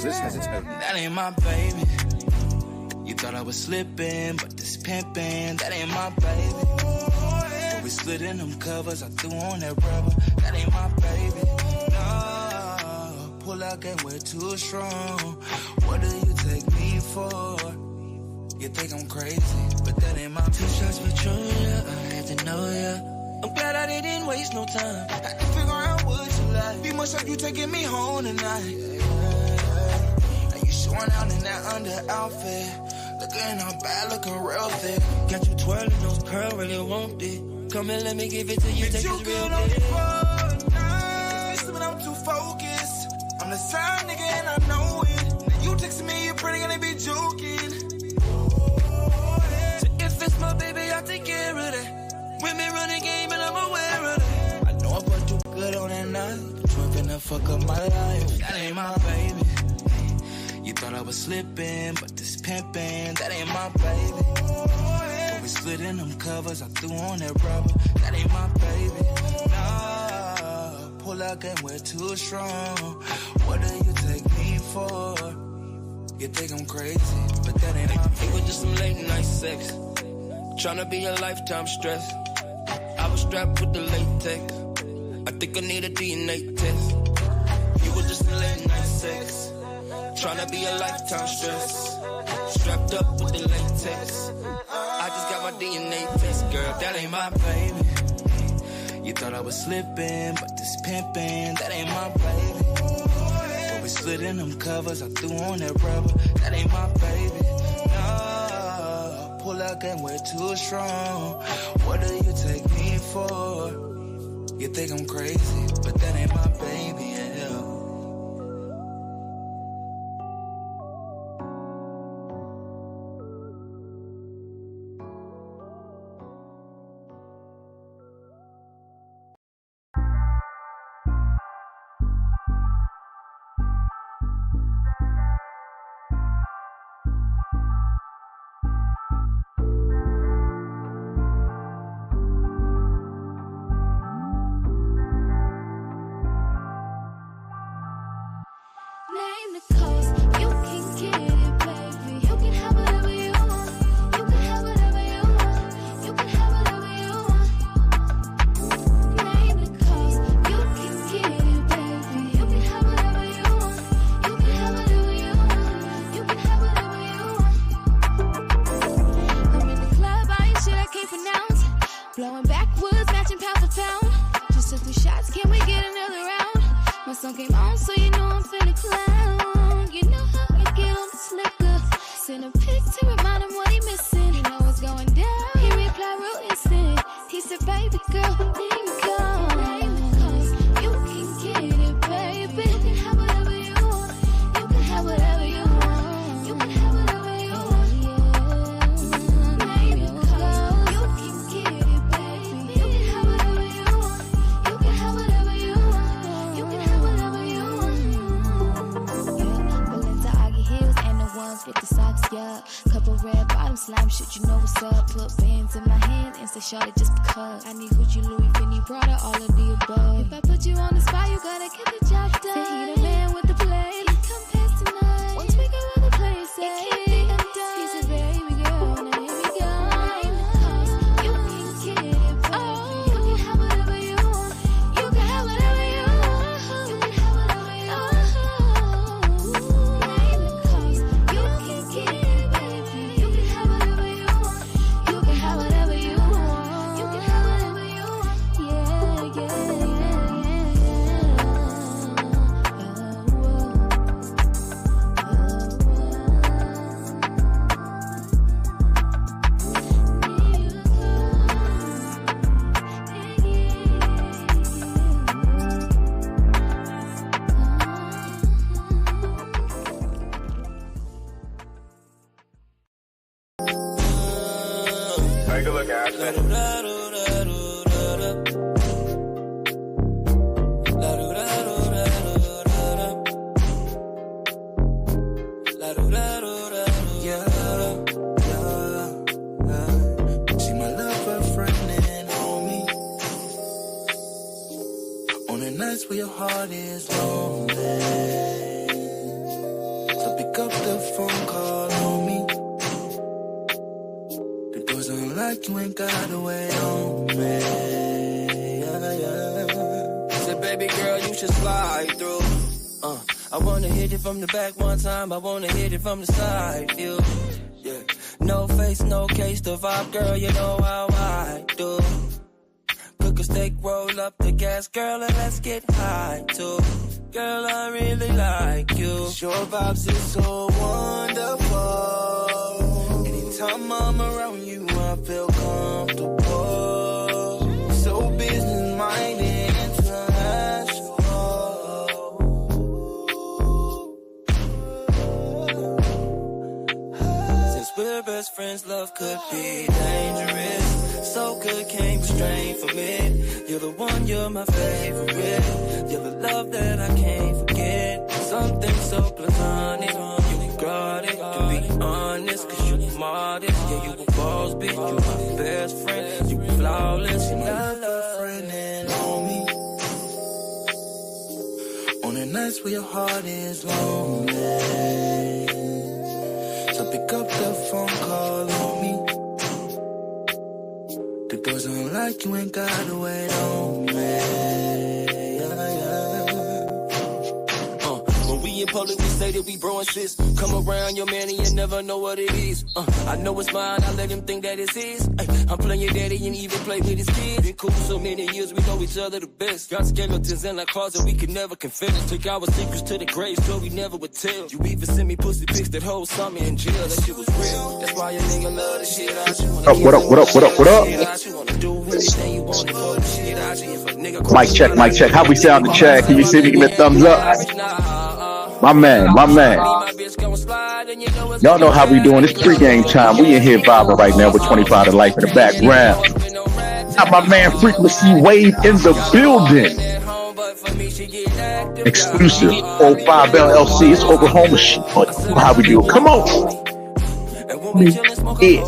is this hesitant? That ain't my baby. You thought I was slipping, but this pimping, that ain't my baby. When we slid in them covers, I threw on that rubber, that ain't my baby. No, pull out and we're too strong. What do you take me for? You think I'm crazy, but that ain't my 2 shots for Julia, I had to know ya. I'm glad I didn't waste no time. I had to figure out what you like. Be much like you taking me home tonight. And you showing out in that under outfit. Looking all bad, looking real thick. Got you twirling those curls, really want it. Come and let me give it to you. Take this real big. Nice, but I'm too focused. I'm the side nigga and I know it. Now you texting me, you're pretty gonna be joking. So if it's my baby, I'll take care of that. Women run the game and I'm aware of that. I know I put too good on that night. You finna fuck up my life. That ain't my baby. You thought I was slipping, but this pimping, that ain't my baby. When we split in them covers, I threw on that rubber, that ain't my baby. Nah, pull out and we're too strong. What do you take me for? You think I'm crazy, but that ain't my baby. It was just some late night sex, tryna be a lifetime stress. I was strapped with the latex, I think I need a DNA test. You was just some late night sex, tryna be a lifetime stress. Strapped up with the latex, I just got my DNA test, girl, that ain't my baby. You thought I was slipping, but this pimping, that ain't my baby. When we slid in them covers, I threw on that rubber, that ain't my baby. No, pull out and we're too strong. What do you take me for? You think I'm crazy, but that ain't my baby, yeah. Shorty just because I need Gucci, Louis, Fendi, Prada, all of the above. If I put you on the spot, you gotta get the job done. Say he the man with the play. Come past tonight. Once we go other places, it can't be undone. He said, baby girl, now here we go. You can get it, baby. Oh, you can have whatever you want. You can have whatever you want. You can have whatever you want. Name the cost. You can get it, baby. You can have whatever you want. You can have whatever you want. Take a look at it. See my lover, friend, and homie. On the nights where your heart is lonely, the phone call on me. The doors unlocked, you ain't gotta wait on me. Said, baby girl, you should slide through. I wanna hit it from the back one time, I wanna hit it from the side, you. Yeah. No face, no case, the vibe, girl, you know how I do. Cook a steak, roll up the gas, girl, and let's get high, too. Girl, I really like you. Your vibes is so wonderful. Anytime I'm around you, I feel comfortable. So business-minded, international. Since we're best friends, love could be dangerous. So good, can't restrain from it. You're the one, you're my favorite. You're the love that I can't forget. Something so platonic, you got it. To be honest, cause you modest. Yeah, you a boss, bitch, you my best friend. You flawless, you not a friend and homie. On the nights where your heart is lonely, so pick up the phone, call on me. The doors unlocked, you ain't gotta wait on me. When we in public, we say that we bro and sis. Come around your man and you never know what it is. I know it's mine, I let him think that it's his. I'm playing your daddy and even play with his kids. Been cool so many years, we know each other the best. Got skeletons in our closet we could never confess. Took our secrets to the grave so we never would tell. You even send me pussy pics that hold something in jail. That shit was real. That's why your nigga love the shit out you. What up? Mic check. How we sound the chat? Can you see me? Give me a thumbs up. My man. Y'all know how we doing. It's pregame time. We in here vibing right now with 25 to life in the background. Got my man Frequency Wave in the building. Exclusive 05 LLC. It's Oklahoma shit. How we do? Come on. Yeah.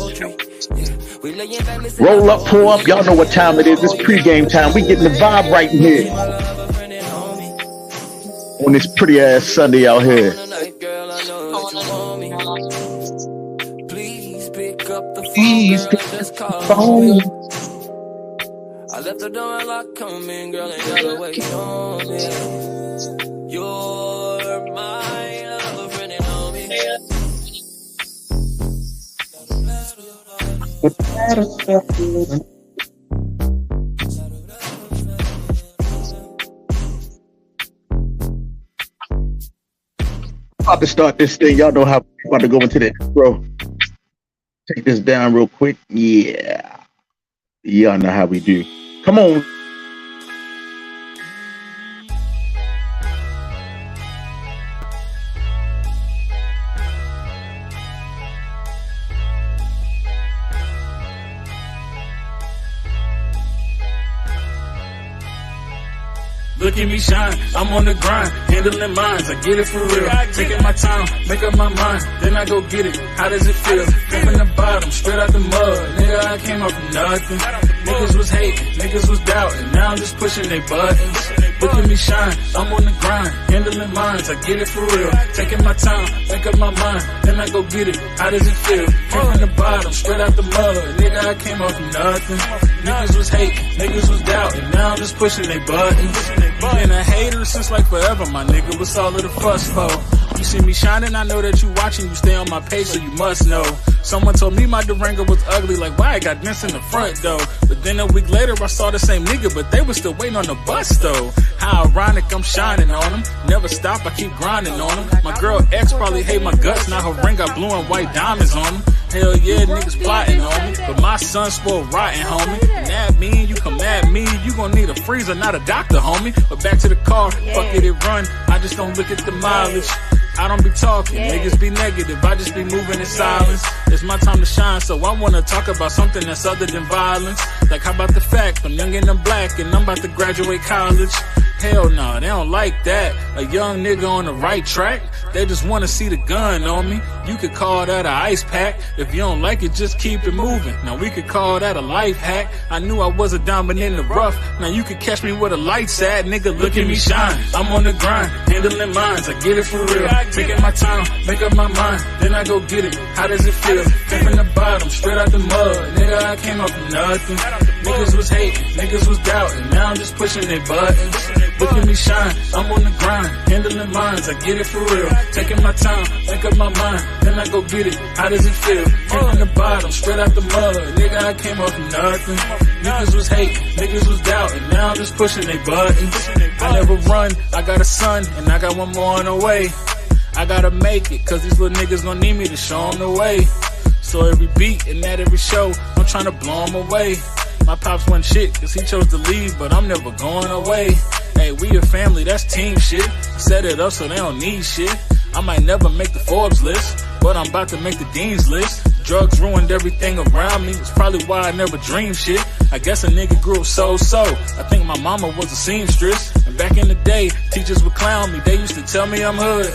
Roll up, pull up. Y'all know what time it is. It's pregame time. We getting the vibe right in here on this pretty ass Sunday out here. Please pick up the phone. I left the door unlocked, come in, girl, and gotta wait on me. You're my lover, friend, and homie. About to start this thing. Y'all know how we're about to go into the intro. Take this down real quick. Yeah. Y'all know how we do. Come on. Look at me shine, I'm on the grind, handling minds, I get it for real. Taking my time, make up my mind, then I go get it. How does it feel? From the bottom, straight out the mud. Nigga, I came up from nothing. Niggas was hating, niggas was doubting, now I'm just pushing their buttons. Look at me shine, I'm on the grind, handling minds, I get it for real. Taking my time, make up my mind, then I go get it. How does it feel? From the bottom, straight out the mud. Nigga, I came up from nothing. Niggas was hating, niggas was doubting, now I'm just pushing their buttons. Been a hater since like forever, my nigga. What's all of the fuss for? You see me shining, I know that you watching. You stay on my page, so you must know. Someone told me my Durango was ugly, like why I got dents in the front though. But then a week later I saw the same nigga, but they was still waiting on the bus though. How ironic, I'm shining on them. Never stop, I keep grinding on them. My girl ex probably hate my guts, now her ring got blue and white diamonds on them. Hell yeah, niggas plotting on me, but my son spoiled rotten, homie. And that mean you come at me, you gon' need a freezer, not a doctor, homie. But back to the car, fuck it run. I just don't look at the mileage. I don't be talking, niggas be negative, I just be moving in silence. It's my time to shine, so I wanna talk about something that's other than violence. Like how about the fact, I'm young and I'm black, and I'm about to graduate college. Hell no, they don't like that. A young nigga on the right track, they just want to see the gun on me. You could call that a ice pack. If you don't like it, just keep it moving. Now we could call that a life hack. I knew I was a diamond in the rough. Now you could catch me where the lights at. Nigga, look at me shine. I'm on the grind, handling mines. I get it for real. Taking my time, make up my mind. Then I go get it. How does it feel? Came from the bottom, straight out the mud. Nigga, I came up from nothing. Niggas was hating, niggas was doubting. Now I'm just pushing their buttons. Look at me shine, I'm on the grind, handling mines, I get it for real. Taking my time, make up my mind, then I go get it. How does it feel? Came from the bottom, straight out the mud. Nigga, I came up from nothing. Niggas was hating, niggas was doubting. Now I'm just pushing their buttons. I never run, I got a son, and I got one more on the way. I gotta make it, cause these little niggas gon' need me to show them the way. So every beat and at every show, I'm trying to blow them away. My pops wasn't shit, cause he chose to leave, but I'm never going away. Hey, we a family, that's team shit. Set it up so they don't need shit. I might never make the Forbes list, but I'm about to make the Dean's list. Drugs ruined everything around me, it's probably why I never dreamed shit. I guess a nigga grew up so. I think my mama was a seamstress. And back in the day, teachers would clown me, they used to tell me I'm hood.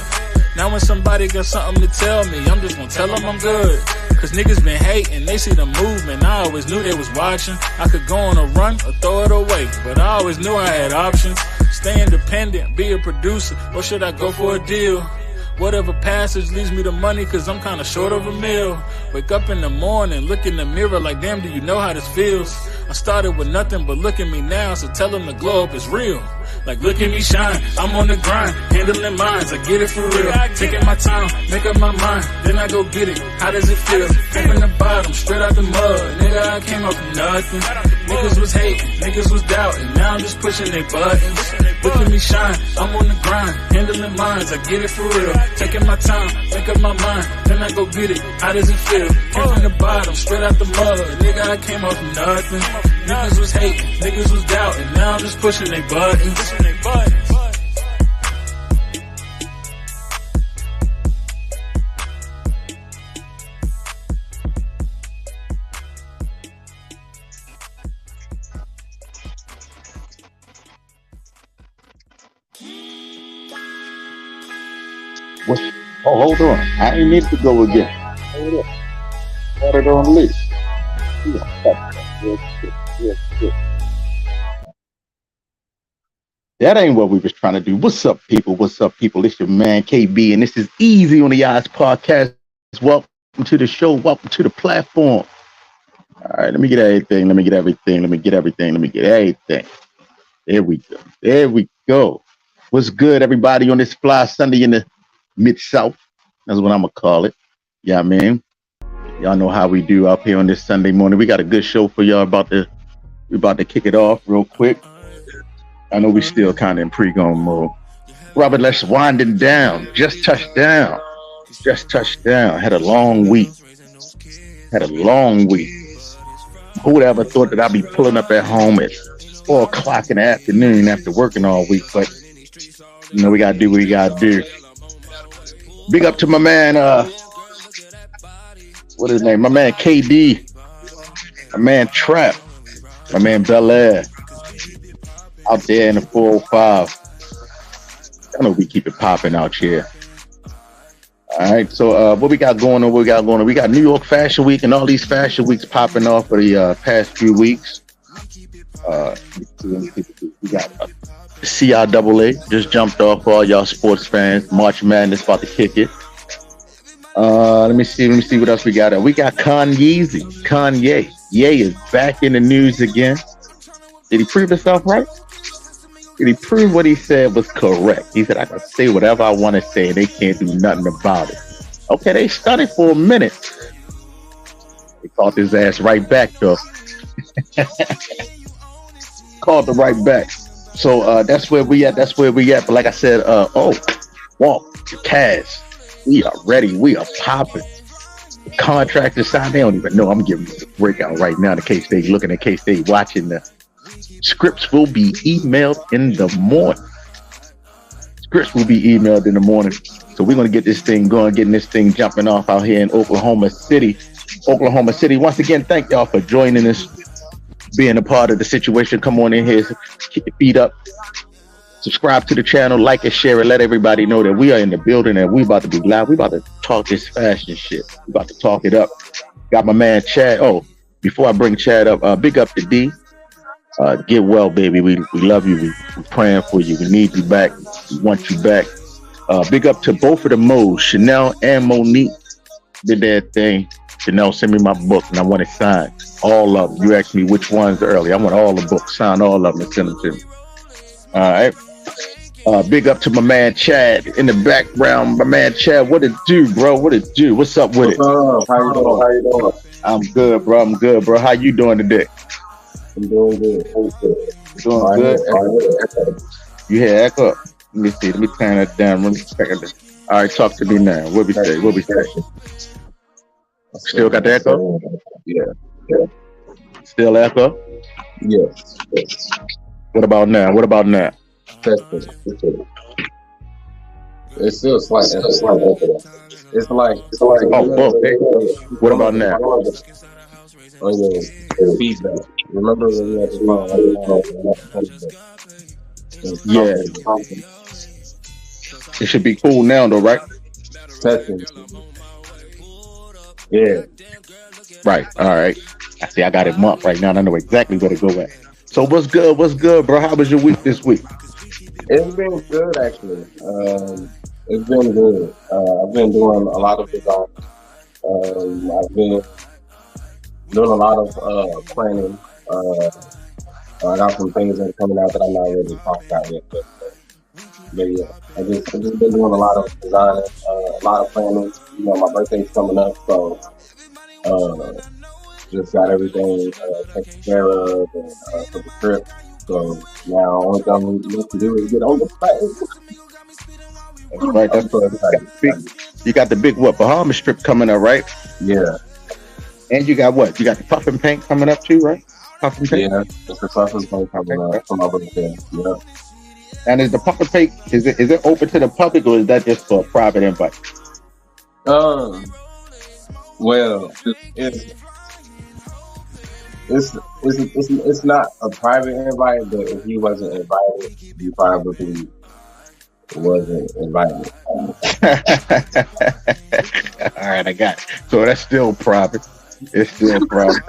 Now when somebody got something to tell me, I'm just gonna tell them I'm good. Cause niggas been hating, they see the movement, I always knew they was watching. I could go on a run or throw it away, but I always knew I had options. Stay independent, be a producer, or should I go for a deal? Whatever passage leads me to money, cause I'm kinda short of a meal. Wake up in the morning, look in the mirror like, damn, do you know how this feels? I started with nothing, but look at me now, so tell them the glow up is real. Like, look at me shine, I'm on the grind, handling mines, I get it for real. Taking my time, make up my mind, then I go get it. How does it feel? Came from the bottom, straight out the mud. Nigga, I came up from nothing. Niggas was hating, niggas was doubting. Now I'm just pushing their buttons. Look at me shine, I'm on the grind, handling mines, I get it for real. Taking my time, make up my mind, then I go get it. How does it feel? Came from the bottom, straight out the mud. Nigga, I came up from nothing. Niggas was hating, niggas was doubting. Now I'm just pushing their buttons. Oh, hold on. I ain't need to go again. Hold on. Got it on list. That ain't what we was trying to do. What's up, people? What's up, people? It's your man, KB, and this is Easy on the Eyes podcast. Welcome to the show. Welcome to the platform. All right, let me get everything. There we go. What's good, everybody, on this fly Sunday in the Mid-South? That's what I'm going to call it. Yeah, man. Y'all know how we do up here on this Sunday morning. We got a good show for y'all. We're about to kick it off real quick. I know we still kind of in pre-game mode. Robert, let's wind it down. Just touched down. Had a long week. Who would ever thought that I'd be pulling up at home at 4 o'clock in the afternoon after working all week? But, you know, we got to do what we got to do. Big up to my man, what is his name? My man KD. My man Trap. My man Bel-Air. Out there in the 405. I know we keep it popping out here. All right, so what we got going on? We got New York Fashion Week and all these fashion weeks popping off for the past few weeks. We got CIAA just jumped off for all y'all sports fans. March Madness about to kick it. Let me see what else we got. We got Kanye. Ye is back in the news again. Did he prove himself right? Did he prove what he said was correct? He said, I can say whatever I want to say and they can't do nothing about it. Okay, they studied for a minute. They called his ass right back, though. Called the right back. So that's where we at. But like I said, Walt, Kaz, we are ready. We are popping. The contractors signed. They don't even know. I'm giving you the breakout right now in case they looking, in case they watching. The scripts will be emailed in the morning. So we're going to get this thing going, getting this thing jumping off out here in Oklahoma City. Once again, thank y'all for joining us, being a part of the situation. Come on in here, keep your feet up. Subscribe to the channel, like and share it. Let everybody know that we are in the building and we about to be live. We about to talk this fashion shit. We about to talk it up. Got my man Chad. Oh, before I bring Chad up, big up to D. Get well, baby. We love you. We praying for you. We need you back. We want you back. Big up to both of the Mo's, Chanel and Monique. Did their thing. Chanel sent me my book and I want it signed. All of them. You asked me which ones earlier. I want all the books. Sign all of them and send them to me. All right. Big up to my man Chad in the background. My man Chad, what it do, bro? What it do? What's up with it? How you doing? How you doing? I'm good, bro. I'm good, bro. How you doing today? I'm doing good. Doing good. You hear echo? Let me see. Let me turn that down. Let me check it. All right, talk to me now. What we say? What we say? Still got the echo? Yeah. Still echo? Yes. What about now? What about now? Testing. It's still slight. It's like. Oh, okay. What about now? Oh yeah, feedback. Remember when we had the phone? Yeah. It should be cool now, though, right? Testing. Yeah. Right. All right. I see. I got it marked right now. And I know exactly where to go at. So what's good? What's good, bro? How was your week this week? It's been good, actually. It's been good. I've been doing a lot of design. I've been doing a lot of planning. I got some things that are coming out that I'm not ready to talk about yet. But yeah, I've just been doing a lot of designing, a lot of planning. You know, my birthday's coming up, so just got everything taken care of and, for the trip. So now only thing we have to do is get on the plane. That's right. That's big. You got the big what? Bahamas trip coming up, right? Yeah. And you got what? You got the puffin paint coming up too, right? Puffin paint. Yeah, it's the puffin paint coming up for my birthday. Yeah. And is the puffin paint is it open to the public or is that just for a private invite? Well, it's not a private invite, but if you wasn't invited, you probably wasn't invited. All right, I got it. So that's still private. It's still private.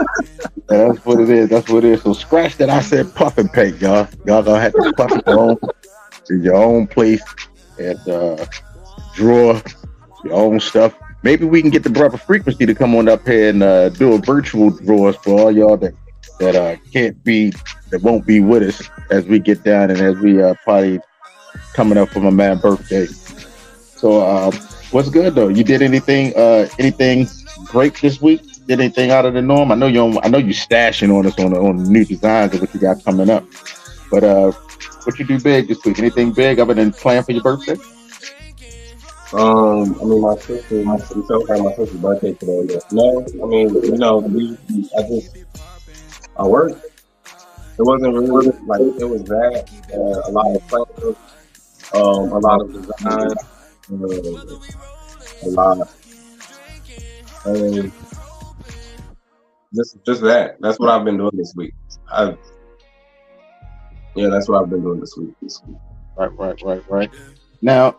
That's what it is. That's what it is. So scratch that. I said puffin paint, y'all. Y'all gonna have to puff it in your own place and draw your own stuff. Maybe we can get the brother FreQuency to come on up here and do a virtual drawers for all y'all that won't be with us as we get down and as we probably coming up for my man's birthday. So what's good though? You did anything great this week? Did anything out of the norm? I know you stashing on us on the new designs of what you got coming up. But what you do big this week? Anything big other than playing for your birthday? I mean, my sister's birthday today. But no, I mean, you know, I worked. It wasn't really like it was that. A lot of planning, a lot of design, a lot. Just that. That's what I've been doing this week. That's what I've been doing this week. Right. Now,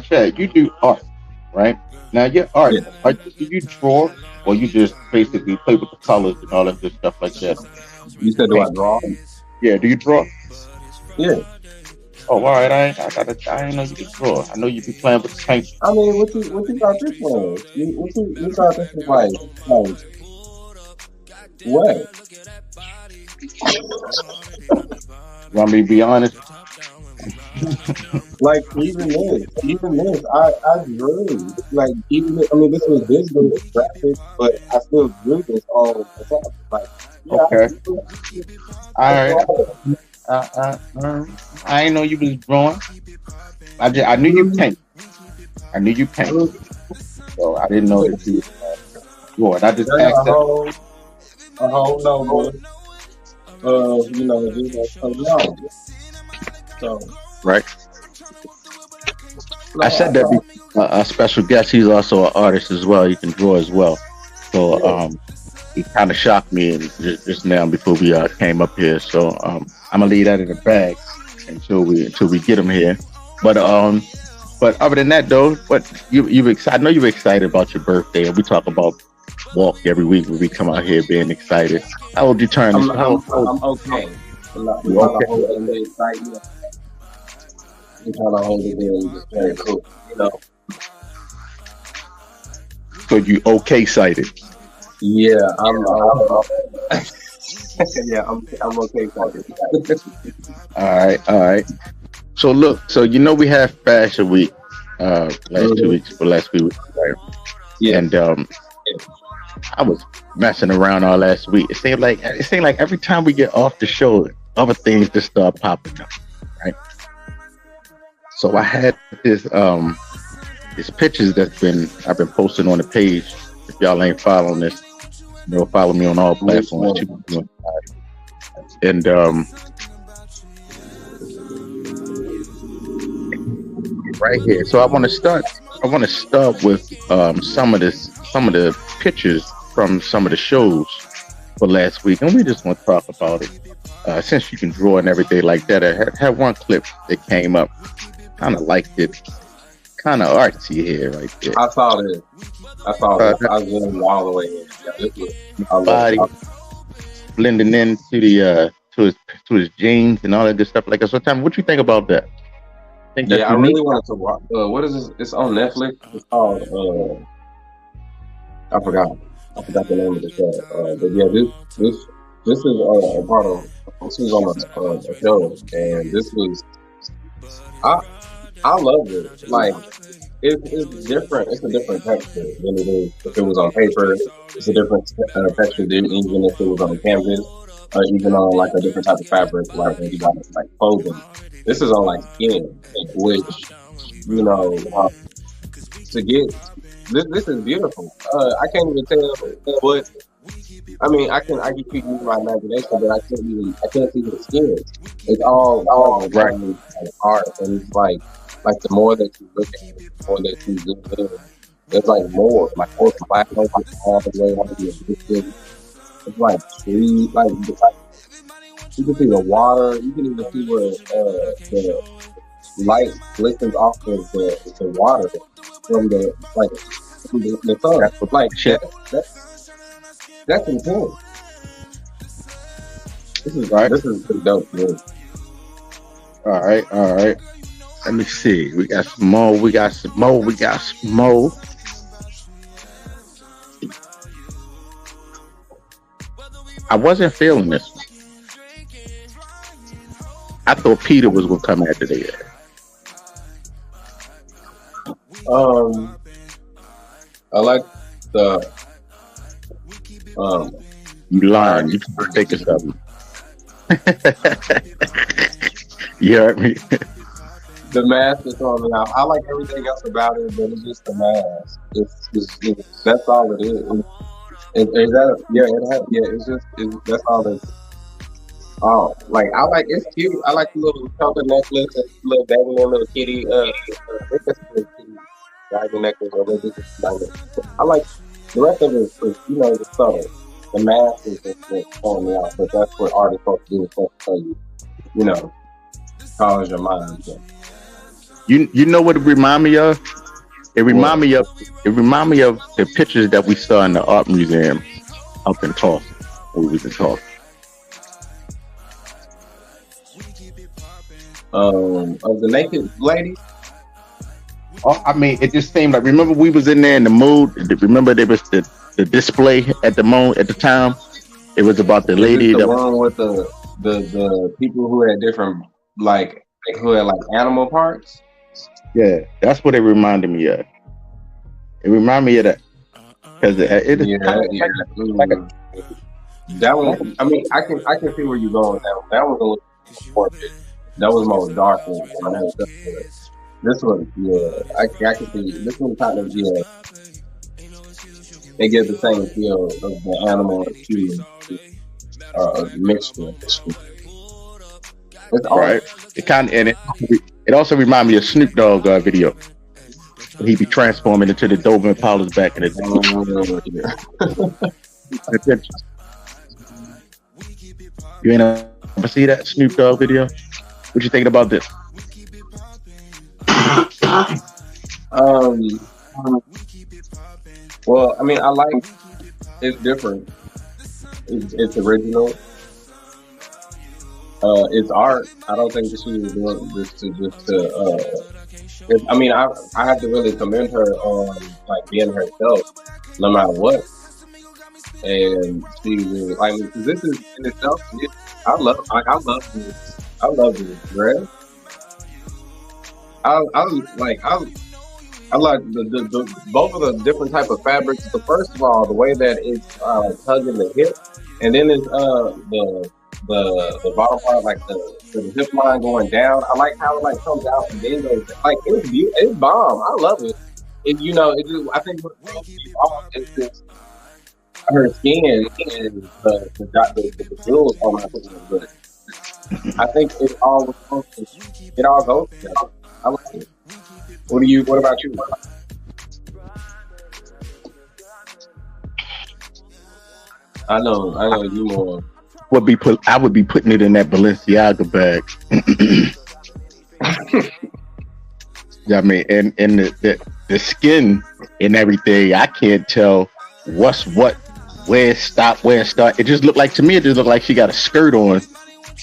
Chad, you do art, right? Now, your art, do you draw, or you just basically play with the colors and all that good stuff like that? You said, do I draw? Yeah, do you draw? Yeah. Oh, all right. I didn't know you could draw. I know you be playing with the paint. I mean, what you thought this was? You thought this was like what? Want me to be honest? Like even this, I drew. Like this was digital graphics, but I still drew this on the top. Like, okay. All right. I didn't know you was drawing. I knew you paint. So I didn't know that you was drawing. I just asked that. A whole notebook of So right. I said that a special guest. He's also an artist as well. He can draw as well. So he kind of shocked me just now before we came up here. So I'm gonna leave that in the bag. until we get them here. But other than that though, I know you're excited about your birthday, and we talk about walk every week when we come out here being excited. How old you turn? I'm okay. I'm not trying to hold it in the excitement. I'm trying to hold it in just very cool, you know. So you okay sighted? Yeah, yeah, I'm okay sighted. All right. So look, we had Fashion Week last 2 weeks, or last few weeks, right? Yeah. And I was messing around all last week. It seemed like every time we get off the show, other things just start popping up, right? So I had this pictures I've been posting on the page. If y'all ain't following this, follow me on all platforms. And right here. So I want to start with some of the pictures from some of the shows for last week, and we just want to talk about it. Since you can draw and everything like that, I had one clip that came up. Kind of liked it. Kind of artsy here, right there. I saw this. I was zoomed all the way in. Yeah, body blending into the to his jeans and all that good stuff like that. So, Tom, what you think about that? I really wanted to watch. What is this? It's on Netflix. It's called. I forgot the name of the show. But yeah, this is a part of. This was on a show, and this was. I love it. Like it's different. It's a different texture than it is if it was on paper. It's a different texture than even if it was on canvas, or even on like a different type of fabric, like when you got like clothing. This is on like skin, which to get this is beautiful. I can't even tell what. I mean, I can keep using my imagination, but I can't see the skin. It's all right like art, and it's like the more that you look at it, the more that you zoom in, there's like more black all the way on the distance. It's like trees, like you can see the water. You can even see where the light glistens off of the water from the sun. That's intense. This is pretty dope, man. All right. Let me see. We got some more. I wasn't feeling this one. I thought Peter was gonna come after the air. I like the you lying. You can take us up. You heard me? The mask is throwing me off. I like everything else about it, but it's just the mask. It's that's all it is. That's all it is. Oh, like I like it's cute. I like the little chocolate necklace and little dangling little kitty. I think that's a little kitty dragon necklace or little diamond. I like the rest of it is the subtle. The mask is just throwing me off, but that's what art is supposed to do. It's supposed to tell you, calms your mind. So. You know what it remind me of? It remind me of the pictures that we saw in the art museum up in Tulsa when we was in Tulsa. Of the naked lady. Oh, I mean, it just seemed like. Remember, we was in there in the mood. Remember, there was the display at the time. It was about the lady that one with the people who had different who had animal parts. Yeah, that's what it reminded me of. It reminded me of that because that one. I mean, I can see where you're going with that one. That was a little more. That was more dark one. This one, I can see. This one kind of they get the same feel of the animal and tree mixture. It's right. It kind of it also reminded me of Snoop Dogg video. He be transforming into the Doberman Impala's back in the day. You ain't ever see that Snoop Dogg video? What you thinking about this? Um, well, I mean, I like it's different. It's original. It's art. I don't think that she was doing this to just to. I mean, I have to really commend her on like being herself, no matter what. And she was like, 'cause this is in itself. I love this dress. I like I like the both of the different type of fabrics. So first of all, the way that it's hugging the hip, and then it's the bottom part, like the hip line going down. I like how it like comes out and then goes. Like it's bomb. I love it. It you know it just, I think what throws me off is this her skin and the jewels on her skin, but I think it all goes together. I like it. What about you? I know you more. I would be putting it in that Balenciaga bag. Yeah, I mean, and the skin and everything, I can't tell what's what, where it stop, where it start. It just looked like to me. It just looked like she got a skirt on,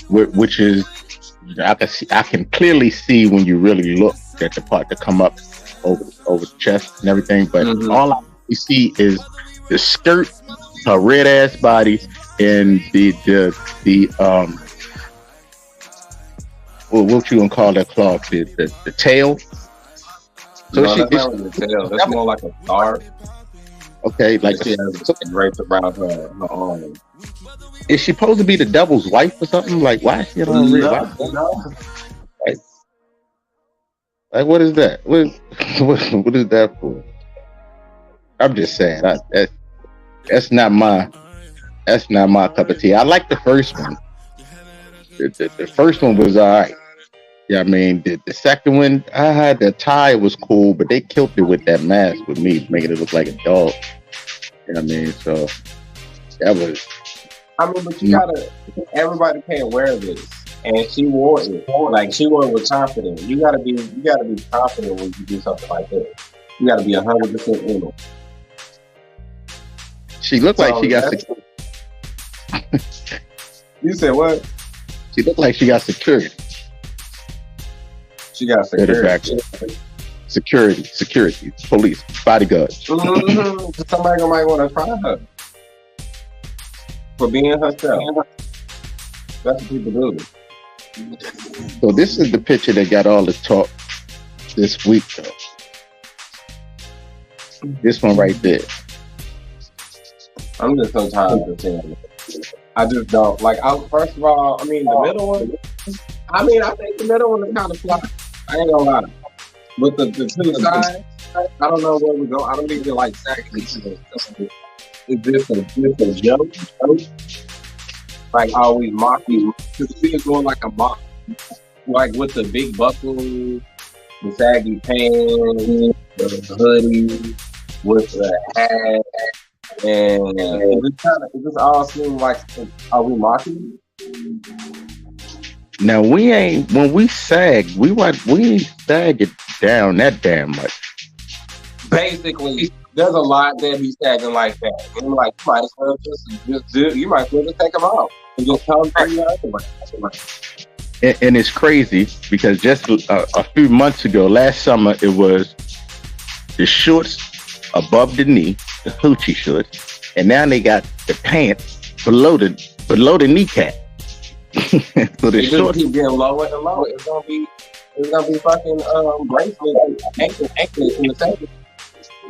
which is I can clearly see when you really look at the part that come up over the chest and everything. But all I see is the skirt, her red ass body, and the what you gonna call that cloth? The tail. So no, that's not really the tail. That's more like a star. Okay, like she has right around her arm. Is she supposed to be the devil's wife or something? Like, why is she on red? No. Like, what is that? What is that for? I'm just saying. That's not my cup of tea. I like the first one. The first one was all right. Yeah, I mean, the second one, the tie was cool, but they killed it with that mask with me, making it look like a dog. You know what I mean? So that was. I mean, but you gotta. Everybody can't wear this, and she wore it. Like she wore it with confidence. You gotta be confident when you do something like that. You gotta be 100% in it. She looked like she got. You said what? She looked like she got security. She got security. Security, police, bodyguards. Somebody might want to try her for being herself. That's what people do. So this is the picture that got all the talk this week, though. This one right there. I'm just so tired of saying it. I just don't like. First of all, I mean the middle one. I mean, I think the middle one is kind of fly. I ain't gonna lie. But the two sides, I don't know where we go. I don't even like exactly. Is this a joke? Like always mocking. Because she is going like a mock, like with the big buckle, the saggy pants, the hoodie, with the hat. And it just all seems like, are we mocking? Now when we sag, we ain't sag it down that damn much. Basically, there's a lot that be sagging like that. And like, you might as well just take them off and just come to you anyway. And it's crazy because just a few months ago, last summer, it was the shorts above the knee, the hoochie shorts, and now they got the pants below the kneecap. So the shorts keep getting lower and lower. It's gonna be fucking bracelets, ankle in the second.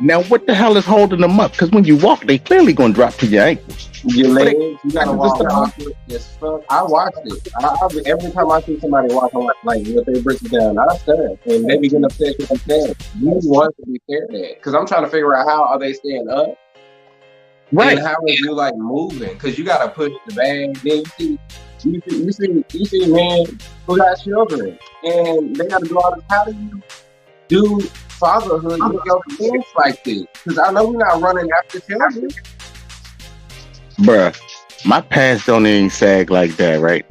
Now what the hell is holding them up? Because when you walk, they clearly gonna drop to your ankles. Your legs, you gotta walk awkward as fuck. I watched it. Every time I see somebody walking like with their britches down, I stare, and they be getting upset because I'm staring. You want to be stared at because I'm trying to figure out how are they staying up, right? And how are you like moving? Because you gotta push the bag. Then you see men who got children, and they gotta do all this. How do you do fatherhood with your kids like this? Because I know we're not running after children. Bruh, my pants don't even sag like that, right?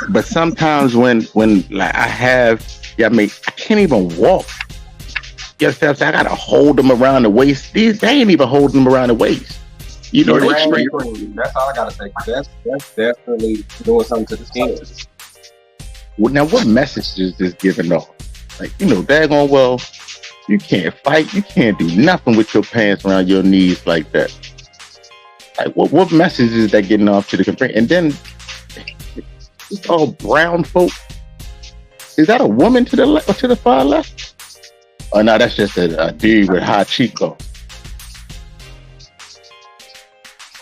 But sometimes when like I have, yeah, I mean, I can't even walk. You understand? So I gotta hold them around the waist. They ain't even holding them around the waist. You know, they straight. That's all I gotta say. That's definitely doing something to the skin. Well, now, what message is this giving off? Like, you know, daggone well, you can't fight. You can't do nothing with your pants around your knees like that. Like, what message is that getting off to the complaint? And then it's all brown folk. Is that a woman to the left or to the far left? Oh no, that's just a dude with high cheekbones.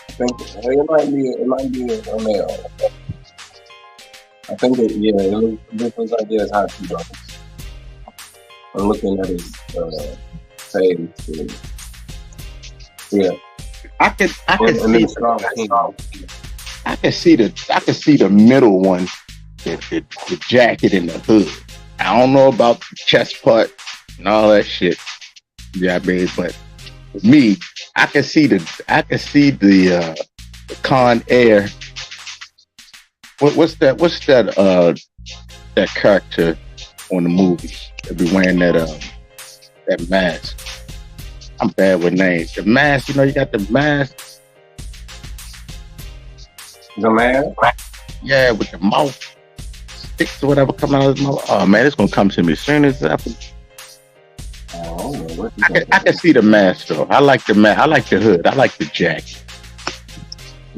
I think it might be a male. I think it looks like he has high cheekbones. I'm looking at his face. Yeah. I can see the middle one, the jacket and the hood. I don't know about the chest part and all that shit. Yeah, I mean, but me, I can see the Con Air. What's that character on the movie that be wearing that mask? I'm bad with names. The mask, you know, you got the mask. The mask? Yeah, with the mouth sticks or whatever coming out of his mouth. Oh man, it's gonna come to me as soon as I can see the mask though. I like the mask. I like the hood. I like the jacket.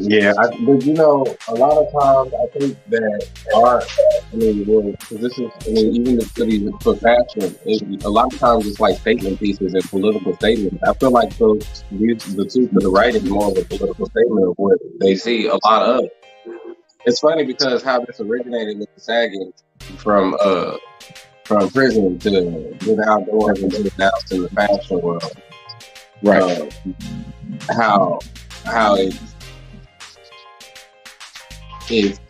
Yeah, but you know, a lot of times I think that art, even the studies for fashion, a lot of times it's like statement pieces and political statements. I feel like the two for the right is more of a political statement of what they see a lot of. It's funny because how this originated with the sagging from prison to the outdoors and to now to the fashion world. Right. How it's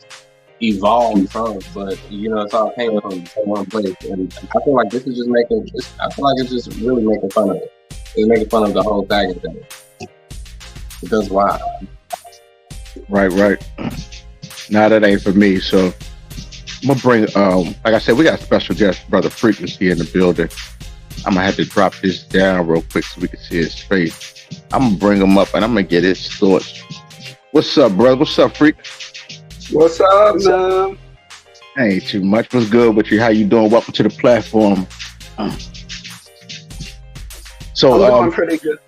evolved from, but you know, it's all came from one place, and I feel like this is just I feel like it's just really making fun of it. It's making fun of the whole sagging thing. Because why? Right. Nah, that ain't for me. So I'm gonna bring, like I said, we got a special guest, Brother FreQuency, in the building. I'm gonna have to drop this down real quick so we can see his face. I'm gonna bring him up and I'm gonna get his thoughts. What's up, brother? What's up, Freak? What's up, man? Ain't too much. What's good with you? How you doing? Welcome to the platform. So, I'm doing pretty good.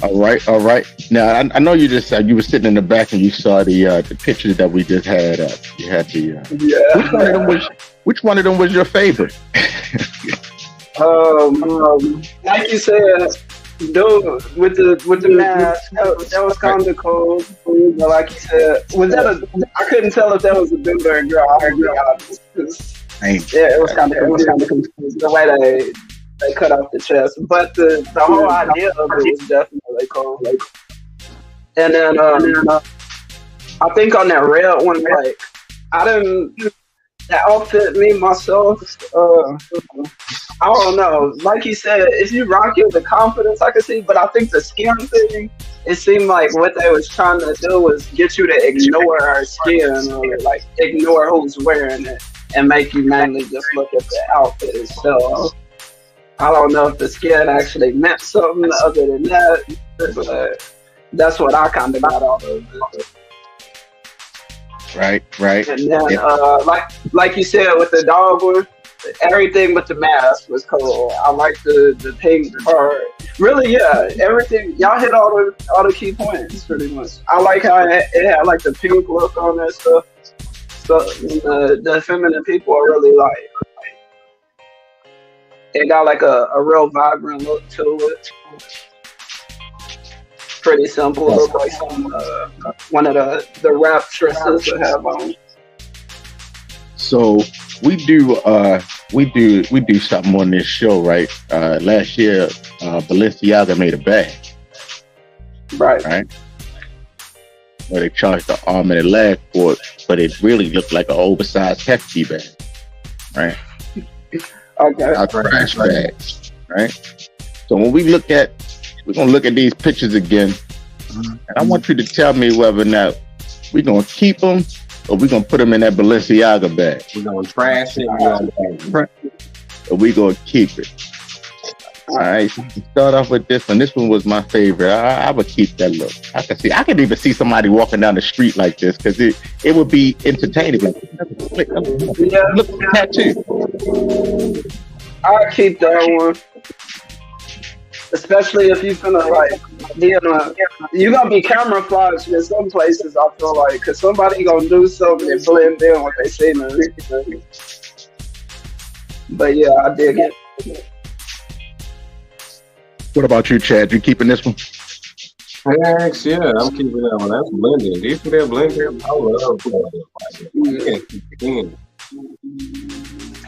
All right. Now, I know you just you were sitting in the back and you saw the pictures that we just had. You had the yeah. Which one of them was your favorite? Like you said, dude, with the mask, that was kind of cool. But like you said, I couldn't tell if that was a dude or a girl. I heard honest, it was kind of confusing the way they cut off the chest. But the whole idea of it was definitely cool. And then I think on that red one, like that outfit me myself. I don't know. Like you said, if you rock it with confidence, I can see. But I think the skin thing, it seemed like what they was trying to do was get you to ignore our skin or like ignore who's wearing it and make you mainly just look at the outfit itself. I don't know if the skin actually meant something other than that, but that's what I kind of got out of it. Right. And then, like you said, with the dog one, everything with the mask was cool. I like the pink part. Really, yeah, everything. Y'all hit all the key points pretty much. I like how it had like the pink look on that stuff. So the feminine people are really like. It got like a real vibrant look to it. Pretty simple. Look like one of the rap dresses to have on. So we do something on this show, right? Last year, Balenciaga made a bag, right? Where they charged the arm and a leg for it, but it really looked like an oversized hefty bag, right? Okay. Our trash bags, right? So when we're gonna look at these pictures again, and I want you to tell me whether or not we're gonna keep them or we gonna put them in that Balenciaga bag? We're gonna trash it. Or we gonna keep it? All right. So start off with this one. This one was my favorite. I would keep that look. I could even see somebody walking down the street like this because it would be entertaining. Look at the tattoo. I'll keep that one. Especially if you finna you're gonna be camouflaged in some places. I feel like because somebody gonna do something and blend in what they say. But yeah, I dig it. What about you, Chad? You keeping this one? Thanks, yeah, I'm keeping that one. That's blending. Do you see that blending? I love blending. You can't keep it in.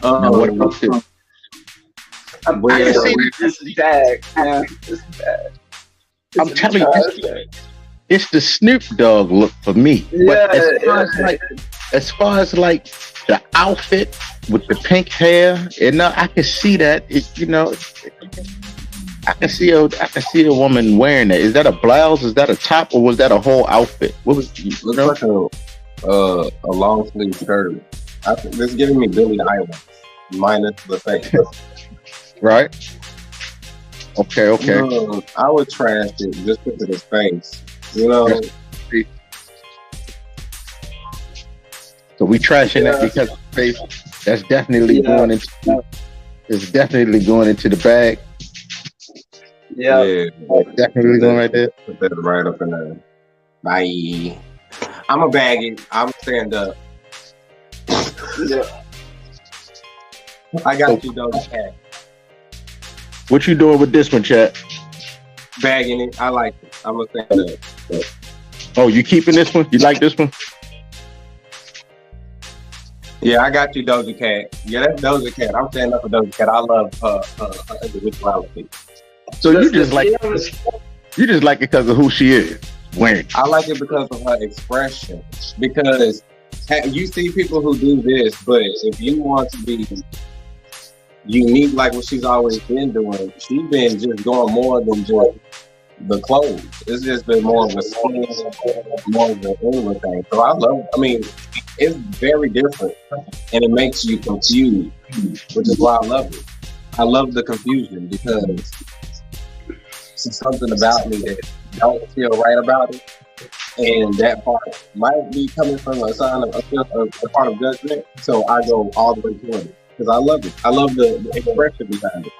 Now, what about this? I can see this is bad. Yeah, this is bad. I'm telling you, it's the Snoop Dogg look for me. Yeah, but as far as the outfit with the pink hair, I can see that. I can see a woman wearing that. Is that a blouse? Is that a top? Or was that a whole outfit? What was? Looks like a long sleeve shirt. I think this is giving me Billie Eilish minus the face. Right. Okay. I would trash it just because of his face. So we trashing that because of the face. That's definitely going into. It's definitely going into the bag. Yeah. Definitely going right there. Put that right up in there. Bye. I'm a bag it. I'm stand up. Yeah. I got you, though. What you doing with this one, Chad? Bagging it. I like it. I'm a stand up. Oh, you keeping this one? You like this one? Yeah, I got you, Doja Cat. Yeah, that's Doja Cat. I'm standing up for Doja Cat. I love her individuality. So you just like it because of who she is. When I like it because of her expression. Because you see people who do this, but if you want to be unique like what she's always been doing, she's been just going more than just the clothes. It's just been more of a skin, more of an inward thing. So it's very different and it makes you confused, which is why I love it. I love the confusion because it's something about me that don't feel right about it. And that part might be coming from a sign of a part of judgment. So I go all the way toward it. Because I love it. I love the expression behind it.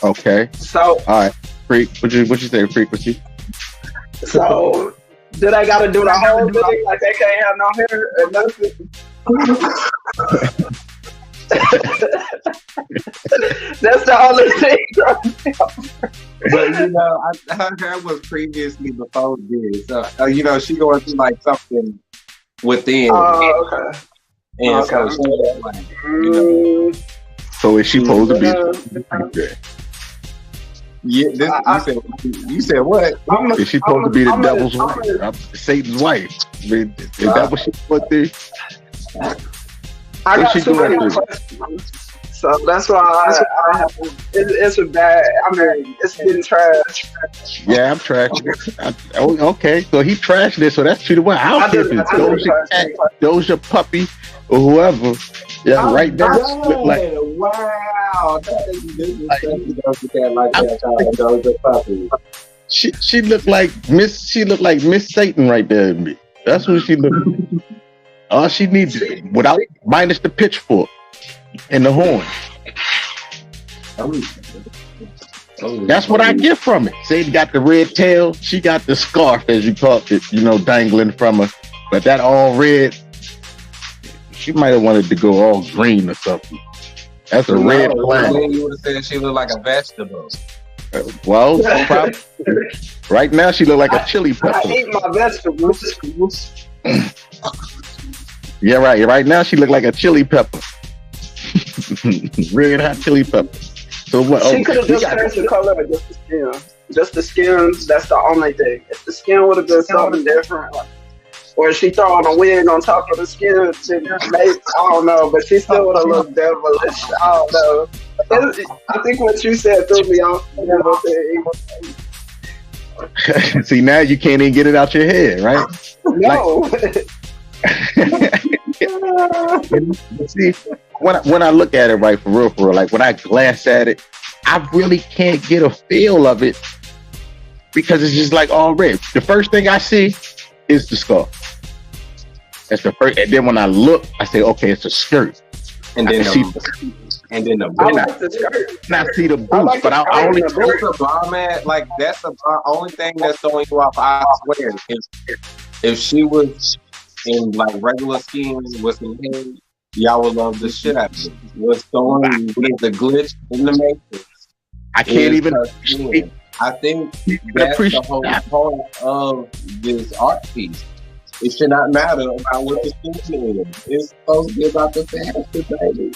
Okay. So all right. Freak. What you say, Frequency? So did I gotta do the whole thing? Like they can't have no hair or nothing? That's the only thing. But her was previously before this. So she going through like something within. Oh, okay. And so she's like, So is she supposed to be? Yeah, you said what? Is she supposed to be the devil's wife? Satan's wife? Is that what she put there? I got too many questions, so that's why I have. It's a bad. It's getting trashed. Yeah, I'm trashing it. Okay, so he trashed it, so that's the one. I'll give it Doja Puppy or whoever. Yeah, right there. Wow, she looked like Miss. She looked like Miss Satan right there. That's what she looked like. All she needs, without minus the pitchfork and the horn. That's what I get from it. Say got the red tail, she got the scarf, as you call it, dangling from her. But that all red, she might have wanted to go all green or something. That's a red flag. You would have said she looked like a vegetable. Well, probably. Right now she look like a chili pepper. I eat my vegetables. Yeah, right. Right now she look like a chili pepper. Red hot chili pepper. So what? She could have just changed the color of just the skin. Just the skin. That's the only thing. If the skin would have been something different, or if she throwing a wig on top of the skin, I don't know. But she still would have looked devilish. I don't know. I think what you said threw me off. See, now you can't even get it out your head, right? No. See, when I look at it, right, for real, like when I glance at it, I really can't get a feel of it because it's just like all red. The first thing I see is the scarf. That's the first, and then when I look, I say, okay, it's a skirt. And then the I like the skirt. I see the boots, like but I only that's the bomb, man. Like that's the only thing that's throwing you off. I swear, if she was in like regular skins with some hair, y'all would love the shit out of it. What's throwing you with the glitch in the matrix? I can't even. I think that's the whole part of this art piece. It should not matter about what the skin is. It's supposed to be about the fashion, baby.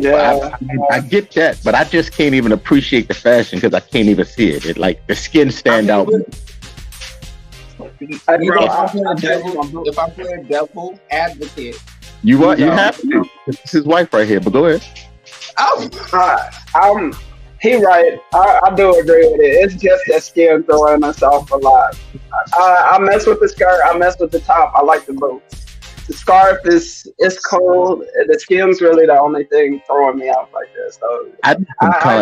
Yeah, I get that, but I just can't even appreciate the fashion because I can't even see it. It like the skin stand out. If I play a devil advocate, you have to. This is his wife right here, but go ahead. He right. I do agree with it. It's just that skin throwing us off a lot. I mess with the skirt. I mess with the top. I like the boots. The scarf it's cold. The skin's really the only thing throwing me off like this. So I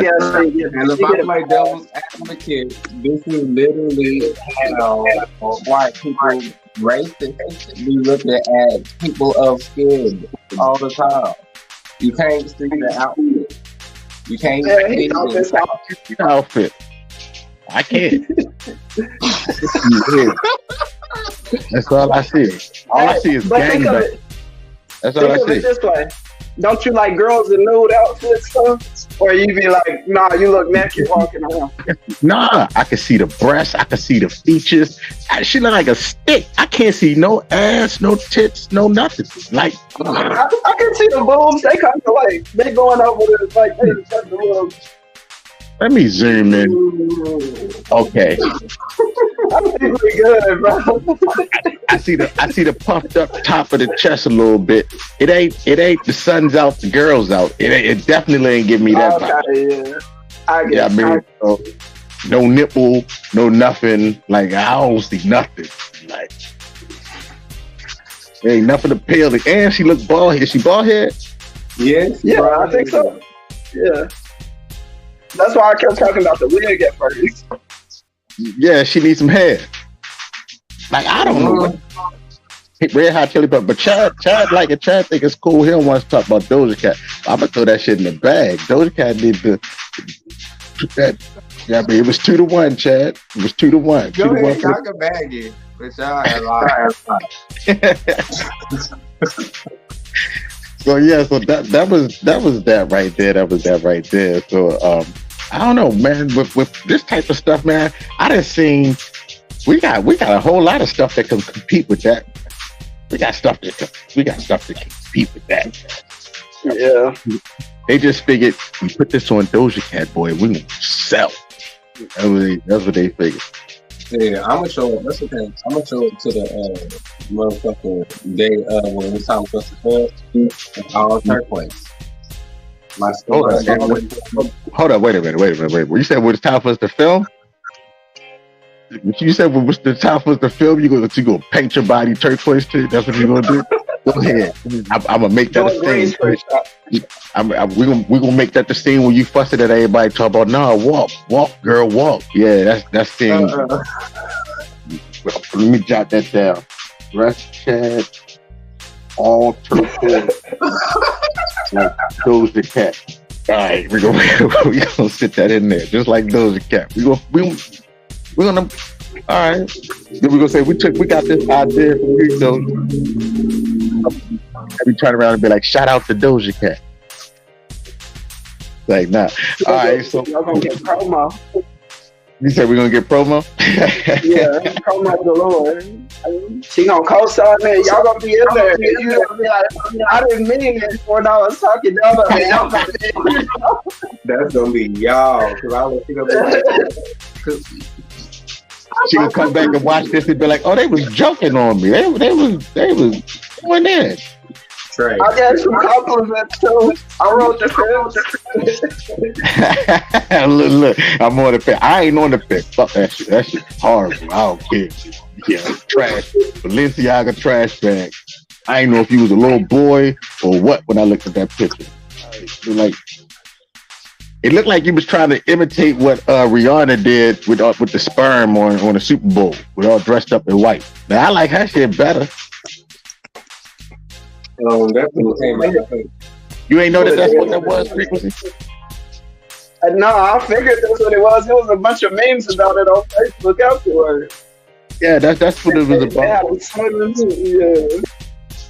guess. And if I play devil's advocate, this is literally how white people racist be looking at people of skin all the time. You can't see the outfit. You can't see the outfit. I can't. That's all I see. All I see is gangbang. That's all I see. It this way. Don't you like girls in nude outfits, though? Or you be like, nah, you look naked walking around. Nah, I can see the breasts. I can see the features. She look like a stick. I can't see no ass, no tits, no nothing. Like I can see the boobs. They kind of like they going over there like they just the little. Let me zoom in. Okay. I'm pretty good, bro. I see the puffed up top of the chest a little bit. It ain't the sun's out, the girl's out. It definitely ain't give me that vibe. Yeah. I guess. Yeah, I mean, no nipple, no nothing. Like I don't see nothing. Like there ain't nothing to pale. And she look bald head. Is she bald head? Yes. Yeah, I think so. Yeah. That's why I kept talking about the wig at first. Yeah, she needs some hair. Like I don't know. Red Hot Chili Pepper, but Chad like it. Chad think it's cool. He don't want to talk about Doja Cat. I'm gonna throw that shit in the bag. Doja Cat need to. Yeah, but it was 2-1, Chad. It was 2-1. Go ahead, y'all can bag it. But y'all had a lot. So yeah, so that was that right there. That was that right there. So I don't know, man. With this type of stuff, man, I done seen. We got a whole lot of stuff that can compete with that. We got stuff that can compete with that. Yeah. They just figured we put this on Doja Cat, boy, we gonna sell. That's what they figured. Yeah, I'm gonna show it. That's the thing. I'm gonna show it to the motherfucking day when it's time for us to film our turquoise. Hold on, wait a minute. You said when it's time for us to film? You said when it's the time for us to film, you gonna paint your body turquoise too? That's what you're gonna do? Go ahead. I'm gonna make that a scene. We're gonna make that the scene where you fussing at everybody, talk about walk, girl, walk. Yeah, that's scene. Let me jot that down. Dress Chad, all turquoise, like Doja Cat. All right, we're gonna sit that in there, just like Doja Cat. We're gonna. All right. Then we're gonna say we got this idea from you, so we turn around and be like, shout out to Doja Cat. Like, nah. All right, so y'all gonna get promo. You said we're gonna get promo? Yeah, promo galore. She gonna co-sign it. Y'all gonna be in there. You gonna be like, I didn't mean it when I was talking down on y'all. That's gonna be y'all, because I was gonna be like, she gonna come back and watch this and be like, "Oh, they was joking on me. They was going in." trash. I got some compliments too. I wrote the film. Look, I'm on the fence. I ain't on the fence. Fuck that shit. That shit's horrible. I don't care. Yeah, trash. Balenciaga trash bag. I ain't know if you was a little boy or what when I looked at that picture. It looked like you was trying to imitate what Rihanna did with the sperm on the Super Bowl, with all dressed up in white. Now I like her shit better. That's what came out. You ain't know that's what that was, Frequency? No, I figured that's what it was. There was a bunch of memes about it on Facebook afterwards. Yeah, that's what it was about.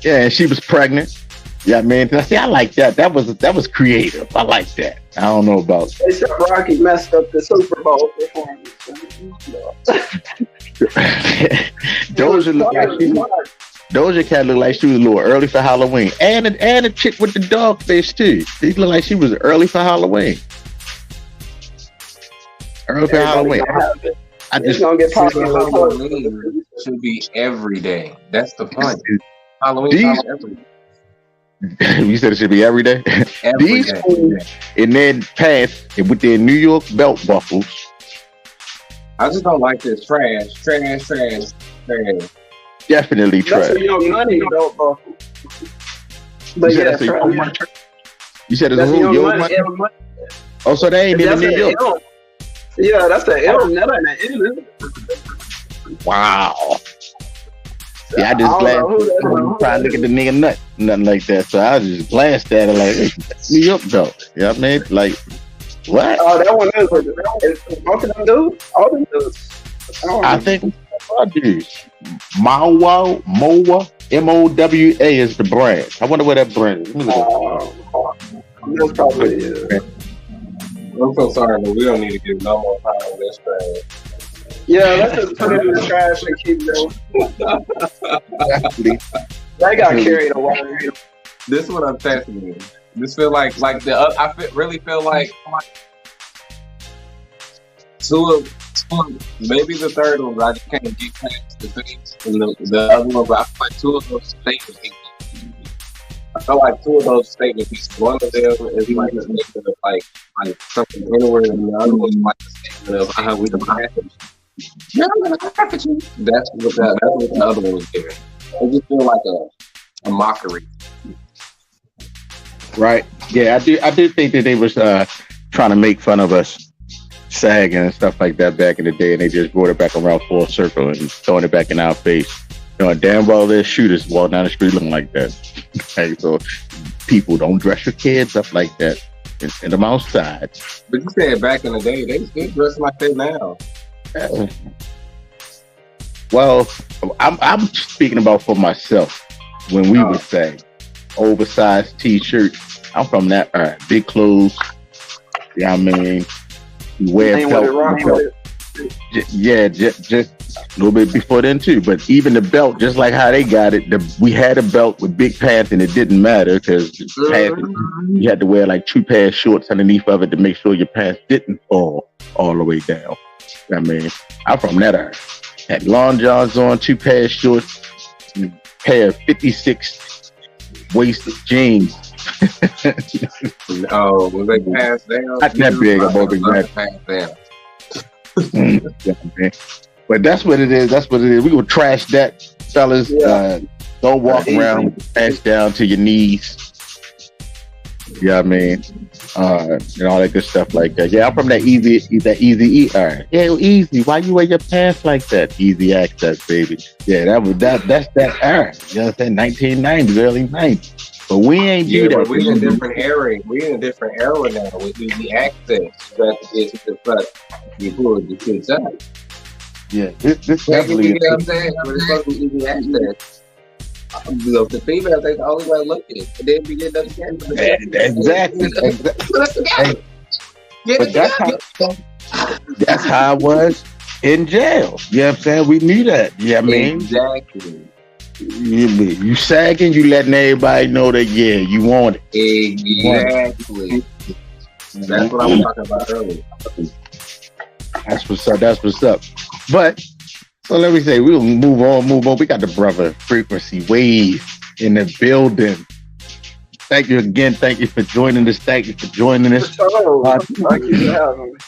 Yeah, and she was pregnant. Yeah, man. See, I like that. That was creative. I like that. I don't know about. Except Rocky messed up the Super Bowl performance. Doja Cat looked like she was a little early for Halloween, and a chick with the dog face too. She looked like she was early for Halloween. Early for Halloween. I just gonna get popular. Halloween should be every day. That's the fun. Halloween every day. You said it should be every day. These fools in their pants and with their New York belt buckles. I just don't like this trash. Definitely trash. That's a Young Money belt buckle. But yeah, trash. You said it's a whole Young Money. Oh, so they ain't in New York. Yeah, that's the L. That ain't an L. Wow. Yeah, I just glanced trying to look at the nigga nut, nothing like that. So I just glanced at it like, hey, New York belt. You know what I mean? Like, what? Oh, that one is both of them dudes? All them dudes. I think all dudes. Mowa, M-O-W-A is the brand. I wonder where that brand is. That's probably it. I'm so sorry, but we don't need to give no more time on this trash. Yeah, let's just put it in the trash and keep going. They got carried away. This is what I'm testing you. This feel like really feel like two of maybe the third one, but I just can't get past the things. And the other one, but I feel like two of those statement pieces. I feel like two of those statement pieces. One of them is like a statement of like something inward, and the other one is like a statement of how we don't have it. Yeah, I'm gonna laugh at you. That's what the other one was giving. It just feel like a mockery. Right. Yeah, I do think that they was trying to make fun of us sagging and stuff like that back in the day, and they just brought it back around full circle and throwing it back in our face. You know, damn well there's shooters walking down the street looking like that. Okay, so people don't dress your kids up like that. Send them outside. But you said back in the day, they still dress like that now. Well, I'm speaking about for myself. When we would say oversized t-shirts, I'm from that era. Big clothes. Yeah, I mean, you wear belt. Just a little bit before then too. But even the belt, just like how they got it, we had a belt with big pants, and it didn't matter because you had to wear like 2 pairs of shorts underneath of it to make sure your pants didn't fall all the way down. I mean, I'm from that era. Had long johns on, 2 pairs of shorts, and a pair of 56 waisted jeans. Oh, was they passed down? Not that big, I'm over that. But that's what it is. That's what it is. We would trash that, fellas. Yeah. Don't walk around with pants down to your knees. You know what I mean? And all that good stuff like that. Yeah, I'm from that easy E era. Yeah, easy. Why you wear your pants like that? Easy access, baby. Yeah, that's that era. You know what I'm saying? 1990s, early 90s. But we ain't do that. We're in a different era. We're in a different era now with easy access. You have to get to the front. You pull the kids out. Yeah, this definitely. You know what I'm saying? It's supposed to be easy access. The females, they always like looking, and then we get another chance. Exactly. But that's how it was in jail. You know what I'm saying? We knew that. Yeah, I mean, exactly. You sagging, you letting everybody know that you want it. Exactly. That's what I was talking about earlier. That's what's up. But so let me say, we'll move on. We got the brother FreQuency Wave in the building. Thank you again. Thank you for joining us. Thank you for joining us. Thank you for having me.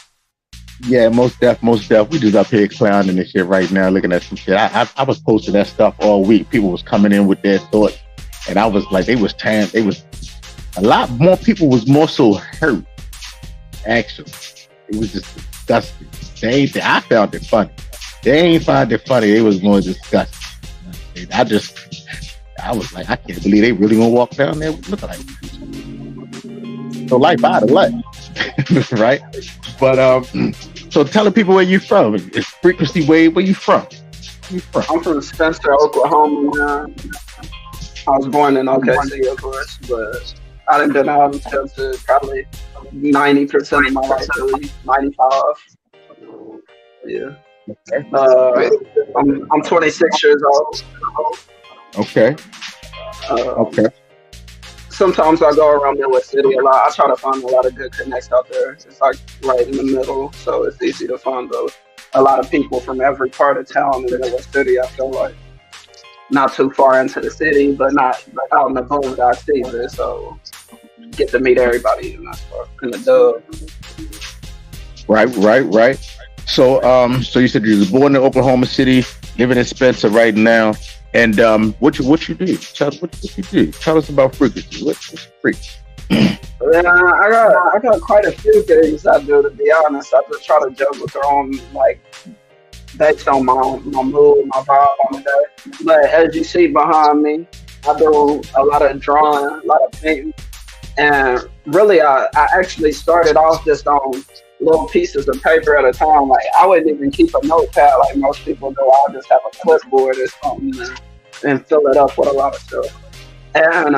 Yeah, most def. We just up here clowning this shit right now, looking at some shit. I was posting that stuff all week. People was coming in with their thoughts, and I was like, they was a lot more people was more so hurt. Actually, it was just disgusting. I found it funny. They ain't find it funny. It was more disgusting. I was like, I can't believe they really gonna walk down there looking like this. So life out of life, right? But so tell the people where you from. It's Frequency Wave. Where you from? I'm from Spencer, Oklahoma. I was born in OKC, of course, but I done been out in Spencer probably 90% of my life, really, 95. Yeah. I'm 26 years old. Okay. Okay. Sometimes I go around Midwest City a lot. I try to find a lot of good connects out there. It's like right in the middle, so it's easy to find a lot of people from every part of town in Midwest City. I feel like not too far into the city, but not out in the boondocks either. So get to meet everybody in the dub. Right. So you said you were born in Oklahoma City, living in Spencer right now. And what you do? What you do? Tell us about Frequency. What's Frequency? I got quite a few things I do, to be honest. I just try to juggle around, like, based on my mood, my vibe on the day. But as you see behind me, I do a lot of drawing, a lot of painting. And really, I actually started off just on little pieces of paper at a time. Like, I wouldn't even keep a notepad like most people do. I'll just have a clipboard or something and fill it up with a lot of stuff. And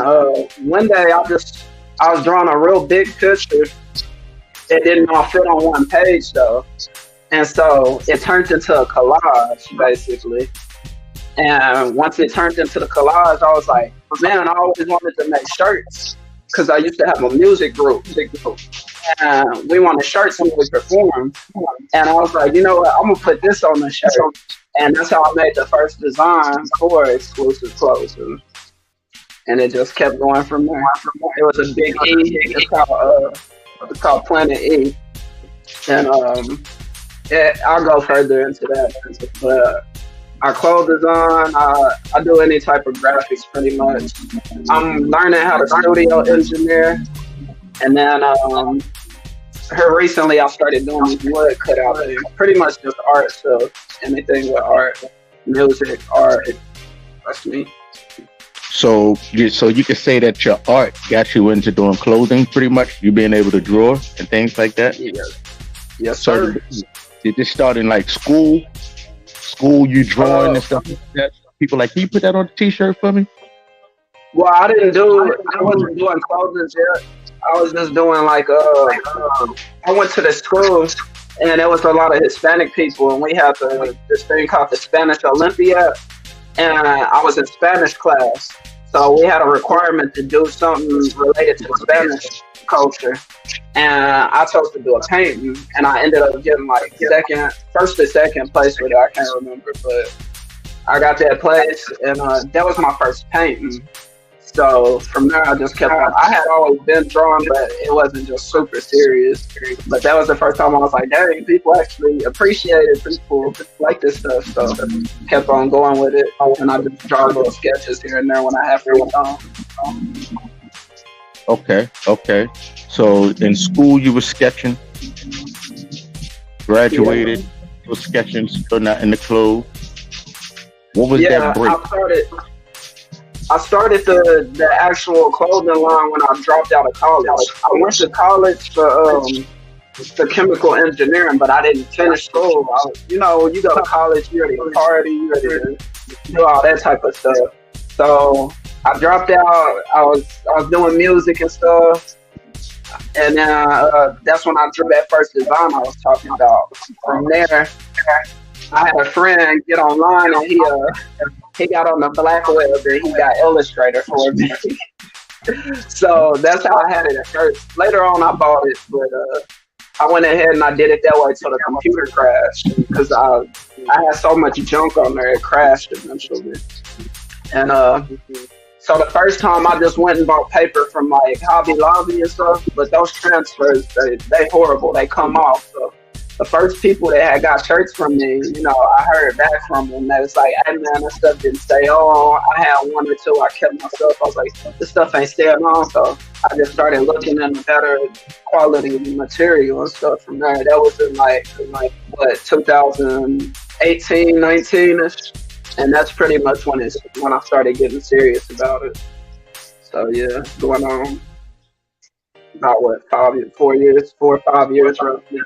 one day I was drawing a real big picture. It didn't all fit on one page though. And so it turned into a collage, basically. And once it turned into the collage, I was like, man, I always wanted to make shirts, because I used to have a music group. And we wanted shirts when we performed. And I was like, you know what, I'm going to put this on the shirt. And that's how I made the first design for exclusive clothes. And it just kept going from there. It was a big E. It's called Planet E. And I'll go further into that. But our clothes design, I do any type of graphics pretty much. I'm learning how to studio engineer. And then here recently I started doing these wood cutout things. Pretty much just art stuff. Anything with art, music, art. That's me. So you can say that your art got you into doing clothing pretty much? You being able to draw and things like that? Yes, sir. Did this start in like school? You drawing and stuff like that? People like, can you put that on a t-shirt for me? Well, I wasn't doing clothing yet. I was just doing like, I went to the school and there was a lot of Hispanic people, and we had this thing called the Spanish Olympiad, and I was in Spanish class. So we had a requirement to do something related to Spanish culture. And I chose to do a painting, and I ended up getting like first or second place with it. I can't remember, but I got that place, and that was my first painting. So from there, I just kept on. I had always been drawing, but it wasn't just super serious. But that was the first time I was like, dang, people actually appreciate it. People like this stuff. So kept on going with it. And I just draw little sketches here and there when I have free time. Okay. So in school, you were sketching, graduated, you were sketching, still not in the clothes. What was that break? I started the actual clothing line when I dropped out of college. I went to college for chemical engineering, but I didn't finish school. You go to college, you're ready to party, you're ready to do all that type of stuff. So I dropped out. I was doing music and stuff, and then that's when I drew that first design I was talking about. From there, I had a friend get online, and he got on the black web and he got Illustrator for me. So that's how I had it at first. Later on, I bought it, but I went ahead and I did it that way till the computer crashed, because I had so much junk on there, it crashed eventually. And So the first time I just went and bought paper from like Hobby Lobby and stuff, but those transfers, they horrible. They come off. So the first people that had got shirts from me, you know, I heard back from them. They was like, hey man, that stuff didn't stay on. I had one or two, I kept myself. I was like, this stuff ain't staying on. So I just started looking at better quality material and stuff from there. That was in like what, 2018, 19-ish. And that's pretty much when I started getting serious about it. So yeah, going on about what, 4 or 5 years roughly.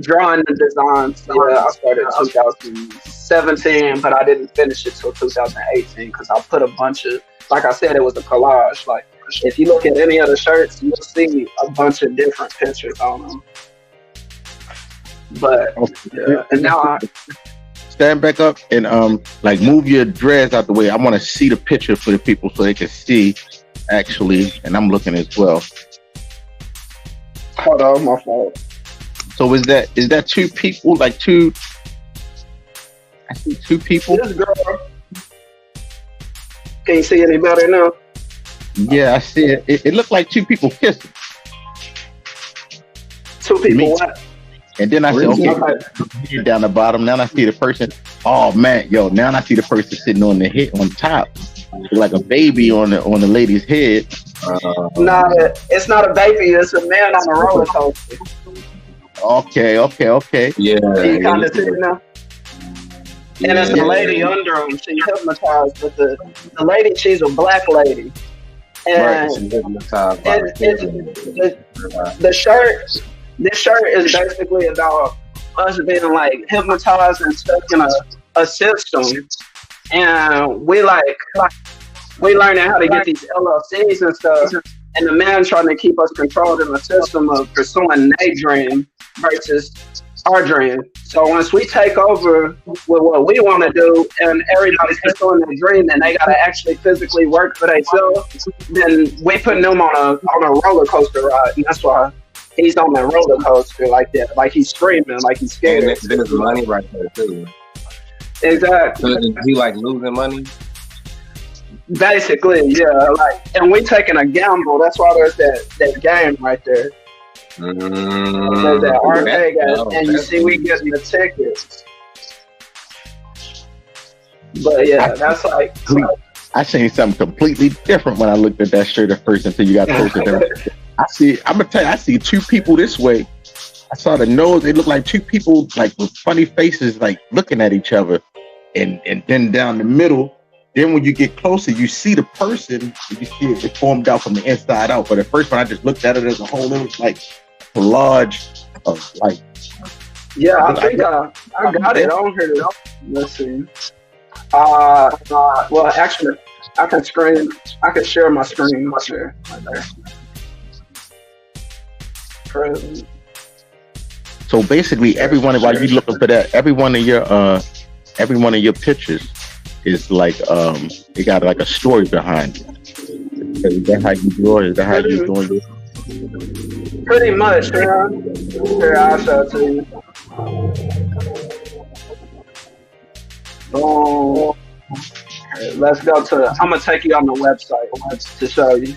Drawing the designs, yeah, I started 2017, but I didn't finish it till 2018 because I put a bunch of, like I said, it was a collage. Like if you look at any of the shirts, you'll see a bunch of different pictures on them. But yeah, and now I stand back up and like move your dreads out the way. I want to see the picture for the people so they can see actually, and I'm looking as well. Hold on, my fault. So is that two people? Like two? I see two people. This girl. Can you see any better now? Yeah, I see it. It looked like two people kissing. Two people what? And then I said, okay, down the bottom. Now I see the person. Oh man, yo! Now I see the person sitting on the head on top, like a baby on the lady's head. Nah, it's not a baby. It's a man on a roller coaster. Okay. Yeah. You kind of see it now? Yeah. And it's a lady under him. She's hypnotized, but the lady, she's a black lady. And the shirt, this shirt is basically about us being like hypnotized and stuck in a system. And we learning how to get these LLCs and stuff. And the man trying to keep us controlled in the system of pursuing their dream versus our dream. So once we take over with what we want to do and everybody's pursuing their dream and they got to actually physically work for themselves, then we putting them on a roller coaster ride. And that's why he's on that roller coaster like that. Like he's screaming, like he's scared. And there's money right there too. Exactly. So is he like losing money? Basically, yeah. Like, and we taking a gamble. That's why there's that game right there. There's that arcade game, and you see we getting the tickets. But yeah, that's like I seen something completely different when I looked at that shirt at first until you got closer to it. I'm gonna tell you, I see two people this way. I saw the nose. They look like two people like with funny faces, like looking at each other, and then down the middle. Then when you get closer, you see the person, you see it formed out from the inside out. But at first, when I just looked at it as a whole, it was like a collage of like. Yeah, I think I got it on here. Let's see. Well, actually, I can share my screen right there. So basically, everyone while you looking for that, every one of your pictures is like it got like a story behind it. Is that how you draw it? Is that how you doing it? Pretty much, yeah. Here, I'll show it to you. Boom. Let's go to. I'm gonna take you on the website to show you.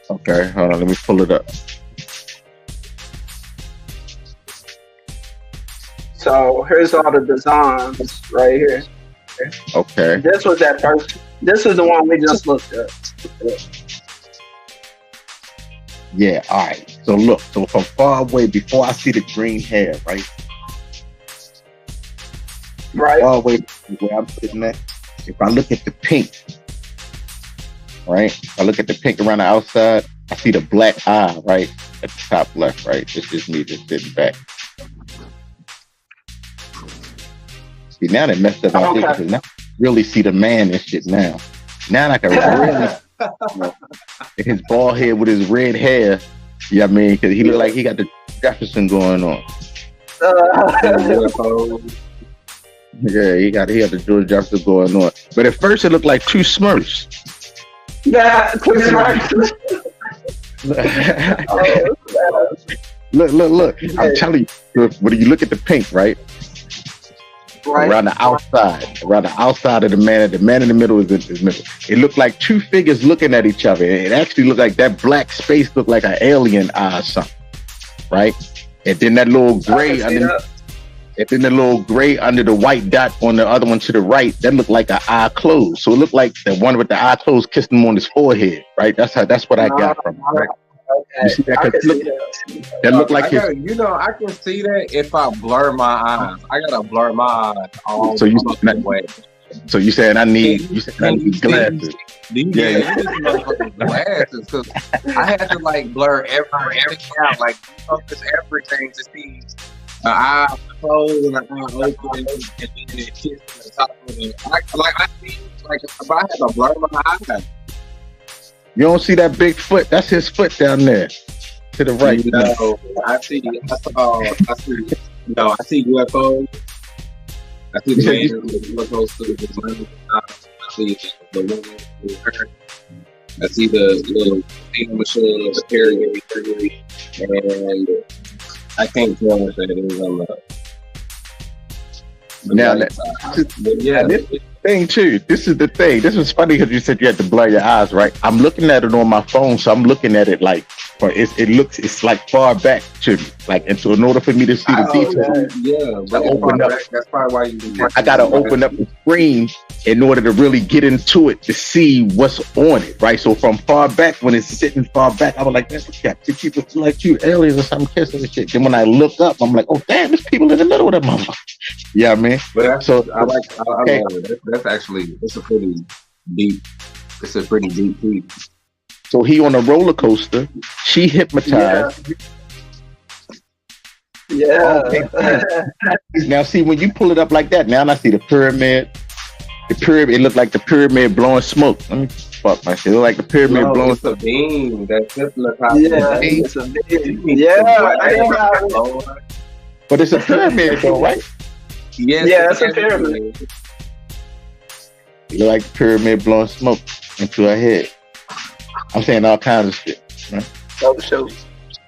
Okay, hold on. Let me pull it up. So here's all the designs right here. Okay. This was that first. This is the one we just looked at. Yeah. All right. So look. So from far away, before I see the green hair, right? Right. Far away where I'm sitting at. If I look at the pink, right? If I look at the pink around the outside, I see the black eye right at the top left, right? It's just me just sitting back. See, now they messed up my thing because now I really see the man and shit now. Now I can really his bald head with his red hair. You know what I mean? Because he look like he got the Jefferson going on. Yeah, he got the George Jefferson going on. But at first it looked like two Smurfs. Yeah, two Smurfs. Look. I'm telling you, when you look at the pink, right? Right. around the outside of the man. And the man in the middle is the middle. It looked like two figures looking at each other. It actually looked like that black space looked like an alien eye or something, right? And then that little gray and then the little gray under the white dot on the other one to the right, that looked like an eye closed. So it looked like the one with the eye closed kissed him on his forehead, right? That's what I got from it, right? Okay. You see that? That looked like his. I can see that if I blur my eyes. I gotta blur my eyes all the way. So you saying I need glasses? You need motherfucking glasses because I had to like blur everything out, like focus everything to see an eye closed and an eye open, and then it kissed the top of it. I see like if I had to blur my eyes. You don't see that big foot? That's his foot down there to the right. No, I see UFOs. I see the man with the UFOs to the money. I see the woman with her. I see the little thing machine, the period, and I can't tell what that is on the now right side. this thing too. This is the thing. This was funny because you said you had to blur your eyes, right? I'm looking at it on my phone, so I'm looking at it like, it's like far back to me, like, and so in order for me to see the details, that's probably why you. I gotta open up the screen in order to really get into it to see what's on it, right? So from far back, when it's sitting far back, I was like, "That's got two people like you, aliens or something kissing and shit." Then when I look up, I'm like, "Oh damn, there's people in the middle of that motherfucker." Yeah, man. But I like it. That's actually it's a pretty deep piece. So he on a roller coaster. She hypnotized. Yeah. Now see, when you pull it up like that, now I see the pyramid. The pyramid, it looked like the pyramid blowing smoke. Let me fuck my shit. It looked like the pyramid blowing. It's a beam that's hypnotized. Yeah, it's a beam. Yeah, but it's a pyramid though, right? Yes, yeah, it's a pyramid. It looked like the pyramid blowing smoke into her head. I'm saying all kinds of shit. Right? So,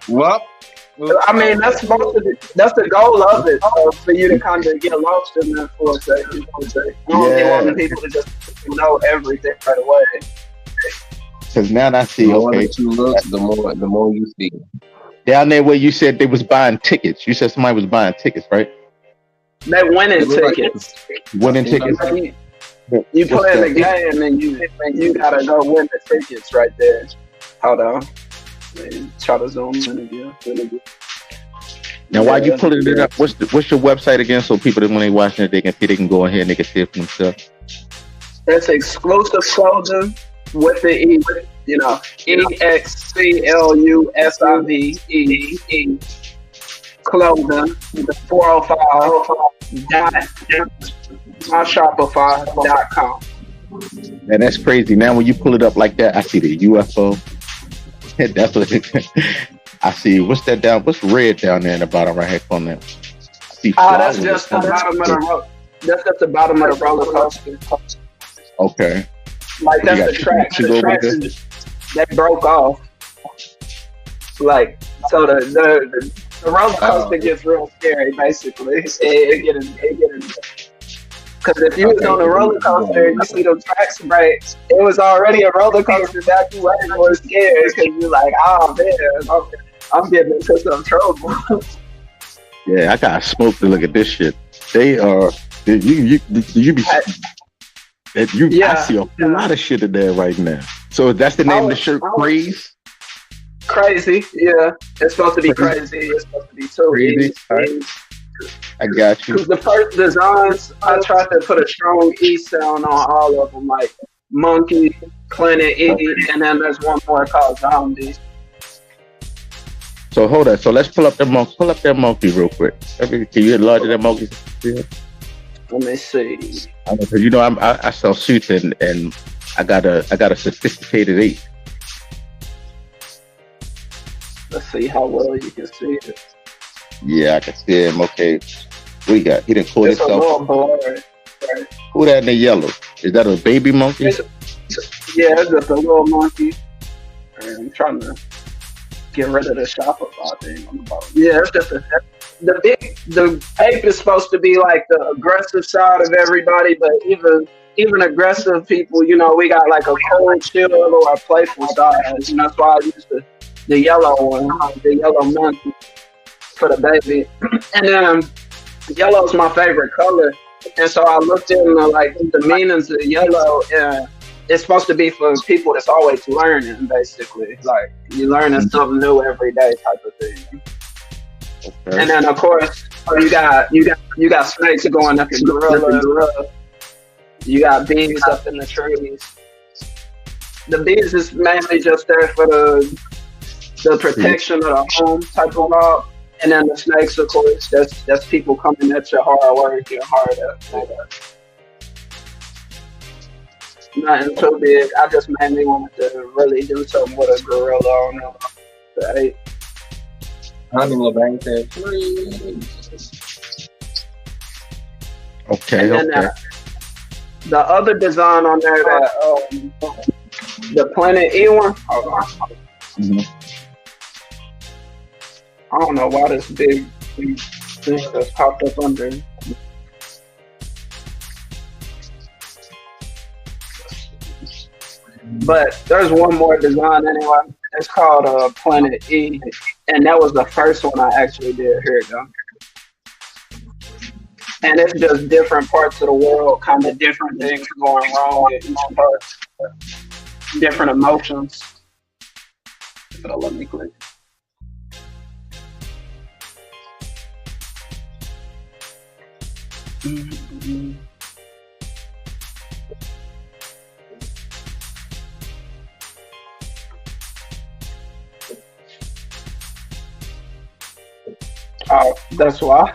well, I mean, that's the goal of it, for you to kind of get lost in that for a second. I don't want people to just know everything right away. Because now I see, the more that you look, the more you see. Down there where you said they was buying tickets. You said somebody was buying tickets, right? They winning tickets. Winning tickets. You play the game and you gotta go win the tickets right there. Hold on. Try to zoom in again. Now, while you pulling it up, what's your website again? So people that when they watching it, they can go ahead and they can see it for themselves. That's exclusive clothing with the E, EXCLUSIVE clothing, the 405.myshopify.com. And that's crazy. Now, when you pull it up like that, I see the UFO. That's what I see. What's that down? What's red down there in the bottom right hand corner? That's just the bottom of the roller. That's just the bottom of the roller coaster. Okay. Like that's the track. The tracks that broke off. Like so, the roller coaster gets real scary. Basically, it getting. Because if you was on a roller coaster and you see those tracks break, it was already a roller coaster that you wasn't more scared because you're like, oh man, I'm getting into some trouble. Yeah, I got smoked to look at this shit. They are I see a whole lot of shit in there right now. So that's the name of the shirt, Craze? Crazy, yeah. It's supposed to be crazy. It's supposed to be so crazy. Right. I got you. Because the first designs, I tried to put a strong E sound on all of them, like Monkey, Planet E, and then there's one more called Zombie. So hold on. So let's pull up that monkey. Pull up that monkey real quick. Can you enlarge that monkey? Let me see. Because I sell suits and I got a sophisticated 8. Let's see how well you can see it. Yeah, I can see him. Okay. What you got? He didn't call it's himself. A little blurry. Who that in the yellow? Is that a baby monkey? It's just a little monkey. I'm trying to get rid of the Shopify thing on the bottom. Yeah, it's just a the ape is supposed to be like the aggressive side of everybody, but even aggressive people, you know, we got like a cold, chill, or a playful side. And that's why I used the yellow one, the yellow monkey for the baby. And then yellow is my favorite color. And so I looked into like the meanings of yellow, and it's supposed to be for people that's always learning, basically. Like you're learning something new every day, type of thing. Okay. And then of course you got snakes going up in gorilla. You got bees up in the trees. The bees is mainly just there for the protection of the home type of mob. And then the snakes, of course, that's people coming at your hard work, your hard effort. Nothing too big. I just mainly wanted to really do something with a gorilla on them. Right? Okay, okay. The other design on there, that the Planet E one. Hold on. Mm-hmm. I don't know why this big thing just popped up under. But there's one more design anyway. It's called Planet E, and that was the first one I actually did. Here it goes. And it's just different parts of the world, kind of different things going wrong with each part, different emotions. So let me click. Mm-hmm. Oh, that's why.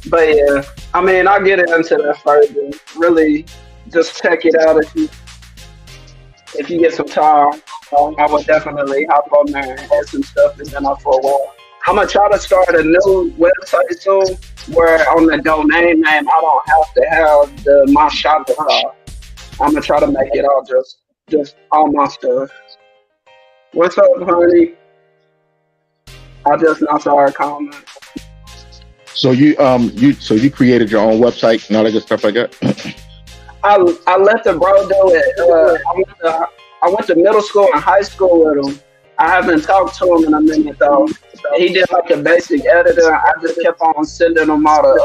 But yeah, I mean, I'll get into that further. Really, just check it out if you get some time. I would definitely hop on there and add some stuff and then for a while. I'm gonna try to start a new website soon, where on the domain name I don't have to have my Shopify. I'm gonna try to make it all just all my stuff. What's up, honey? I just now saw her comment. So you created your own website and all that good stuff like that? I let the bro do it. I went to middle school and high school with him. I haven't talked to him in a minute though. He did like a basic editor. I just kept on sending him all the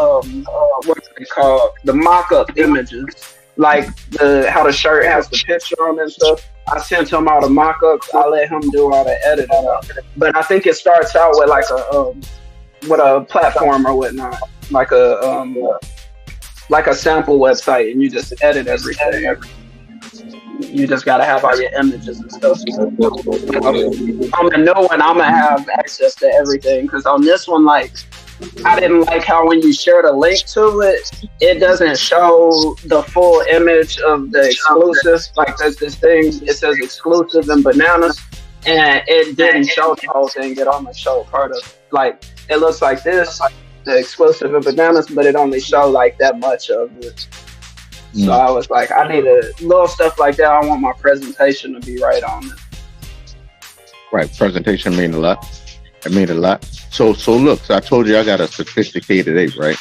what's it called? The mock-up images. Like how the shirt has the picture on it and stuff. I sent him all the mock-ups. I let him do all the editing. But I think it starts out with like a platform or whatnot. Like a sample website, and you just edit everything. You just gotta have all your images and stuff. On the new one, I'm gonna have access to everything, because on this one, like, I didn't like how when you share the link to it, it doesn't show the full image of the exclusive. Like, there's this thing, it says exclusive and bananas, and it didn't show the whole thing. It only showed part of it. Like, it looks like this, the exclusive and bananas, but it only showed like that much of it. So I was like, I need a little stuff like that. I want my presentation to be right on it. Right, presentation mean a lot. It mean a lot. So look, I told you I got a sophisticated ape, right?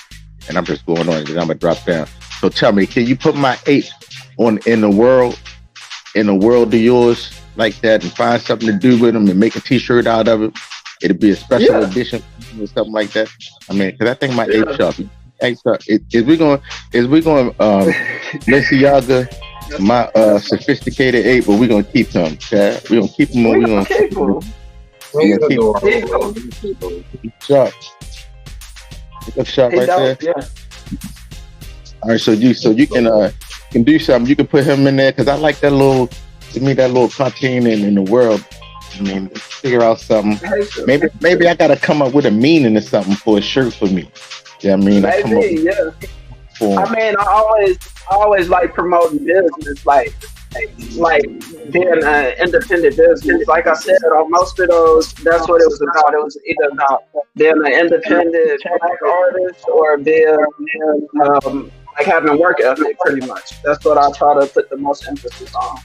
And I'm just going on because I'm gonna drop down. So tell me, can you put my ape in the world of yours like that, and find something to do with them and make a T-shirt out of it? It'd be a special edition or something like that. I mean, because I think my ape shop. Hey, so is we going Balenciaga, my sophisticated ape, but we're gonna keep him. Okay? We're gonna keep him. We're gonna keep him. Sharp. Look sharp right there. Yeah. All right, so you can do something. You can put him in there, because I like that little cartoon in the world. I mean, figure out something. Maybe I gotta come up with a meaning or something for a shirt for me. Yeah, I mean, maybe, yeah. I mean, I always like promoting business, like being an independent business. Like I said, on most of those, that's what it was about. It was either about being an independent black artist or being like having a work ethic, pretty much. That's what I try to put the most emphasis on.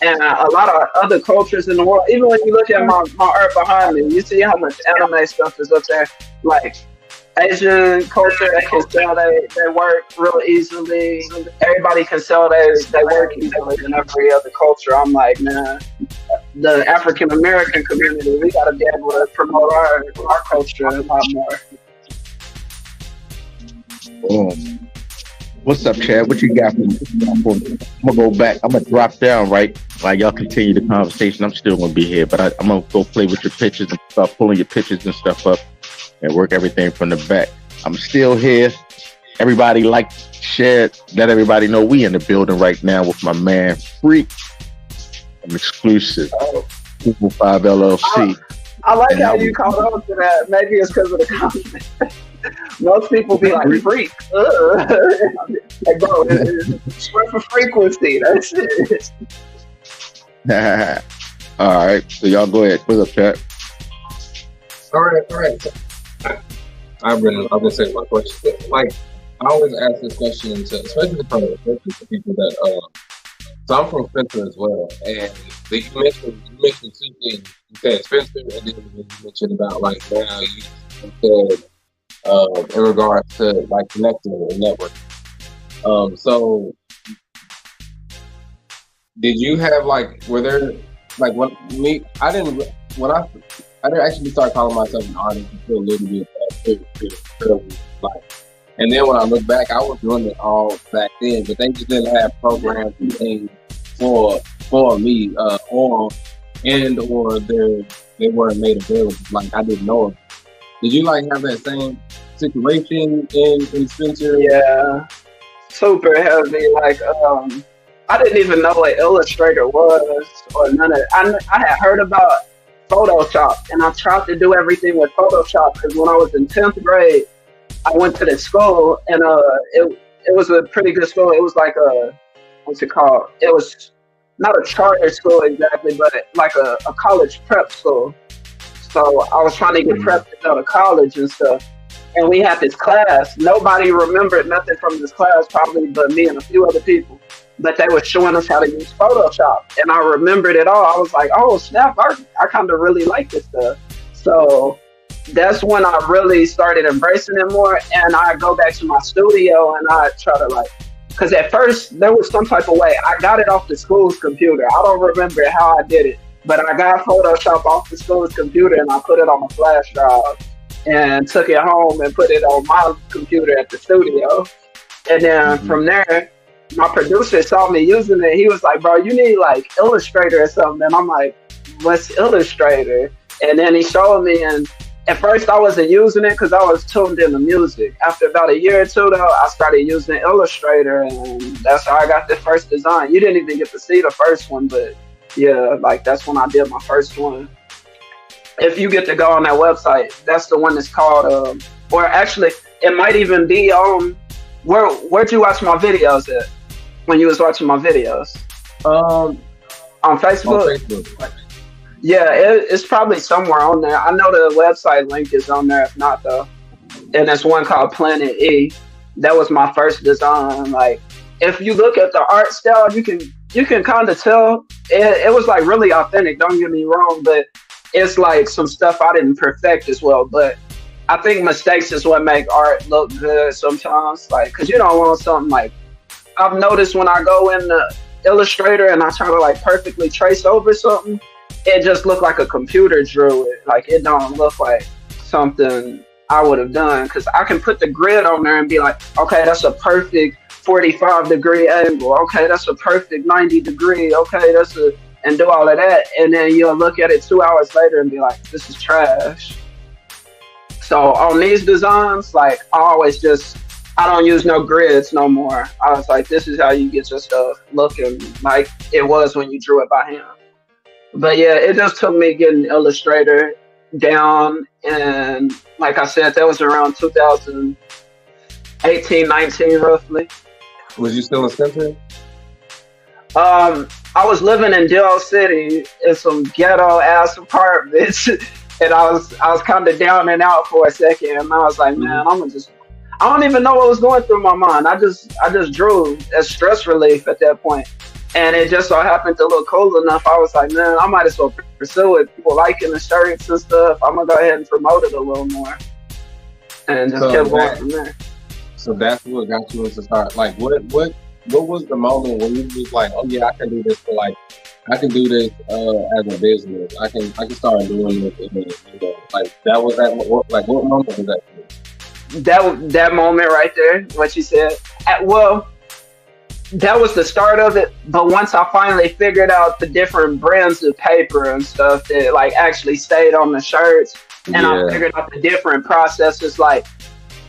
and a lot of other cultures in the world. Even when you look at my art behind me, you see how much anime stuff is up there. Like Asian culture, they can sell their work real easily. Everybody can sell their work easily in every other culture. I'm like, man, the African American community, we gotta be able to promote our culture a lot more. What's up, Chad? What you got for me? I'm gonna go back. I'm gonna drop down right while y'all continue the conversation. I'm still gonna be here, but I'm gonna go play with your pictures and start pulling your pictures and stuff up and work everything from the back. I'm still here. Everybody like, share, let everybody know we in the building right now with my man Freak. I'm exclusive. 5 LLC. I like how you caught on to that. Maybe it's because of the comment. Most people be like, freak. Like, bro, it's for frequency. That's it. All right. So y'all go ahead. What's up, chat? All right. I've been saying my question. Like, I always ask this question, especially for people that. So I'm from Spencer as well, and you mentioned two things. You said Spencer, and then you mentioned about like now you said in regards to like connecting and networking. So did you have like, were there like I didn't actually start calling myself an artist until a little bit like, and then when I look back, I was doing it all back then, but they just didn't have programs and things for me, or they weren't made available. Like I didn't know them. Did you like have that same situation in Spencer? Yeah, super heavy. Like I didn't even know what Illustrator was or none of it. I had heard about Photoshop, and I tried to do everything with Photoshop because when I was in 10th grade, I went to the school, and it was a pretty good school. It was like what's it called? It was not a charter school exactly, but like a college prep school. So I was trying to get prepped to go to college and stuff. And we had this class. Nobody remembered nothing from this class, probably but me and a few other people. But they were showing us how to use Photoshop. And I remembered it all. I was like, oh, snap, I kind of really like this stuff. So that's when I really started embracing it more. And I go back to my studio and I try to like, because at first there was some type of way. I got it off the school's computer. I don't remember how I did it, but I got Photoshop off the school's computer and I put it on a flash drive and took it home and put it on my computer at the studio. And then from there, my producer saw me using it. He was like, bro, you need like Illustrator or something. And I'm like, what's Illustrator? And then he showed me, and at first I wasn't using it because I was tuned into music. After about a year or two though, I started using Illustrator, and that's how I got the first design. You didn't even get to see the first one, but yeah, like that's when I did my first one. If you get to go on that website, that's the one that's called, or actually it might even be on, where'd you watch my videos at? When you was watching my videos? On Facebook? On Facebook. Yeah, it's probably somewhere on there. I know the website link is on there, if not though. And there's one called Planet E. That was my first design. Like, if you look at the art style, you can kind of tell it was like really authentic. Don't get me wrong, but it's like some stuff I didn't perfect as well. But I think mistakes is what make art look good sometimes. Like, cause you don't want something like, I've noticed when I go in the Illustrator and I try to like perfectly trace over something, it just looked like a computer drew it. Like, it don't look like something I would have done, because I can put the grid on there and be like, okay, that's a perfect 45-degree angle. Okay, that's a perfect 90-degree. Okay, and do all of that. And then you'll look at it 2 hours later and be like, this is trash. So on these designs, like, I don't use no grids no more. I was like, this is how you get your stuff looking like it was when you drew it by hand. But yeah, it just took me getting Illustrator down, and like I said, that was around 2018, 19 roughly. Was you still in Spencer? I was living in Dell City in some ghetto ass apartments, and I was kind of down and out for a second, and I was like, man, I don't even know what was going through my mind. I just drew as stress relief at that point. And it just so happened to look cool enough. I was like, man, I might as well pursue it. People liking the shirts and stuff. I'm gonna go ahead and promote it a little more, and just kept going from there. So that's what got you into start. Like, what was the moment when you was like, oh yeah, I can do this I can do this as a business. I can start doing this. You know, like that was that. What moment was that? That moment right there, what you said. That was the start of it. But once I finally figured out the different brands of paper and stuff that like actually stayed on the shirts, and I figured out the different processes, like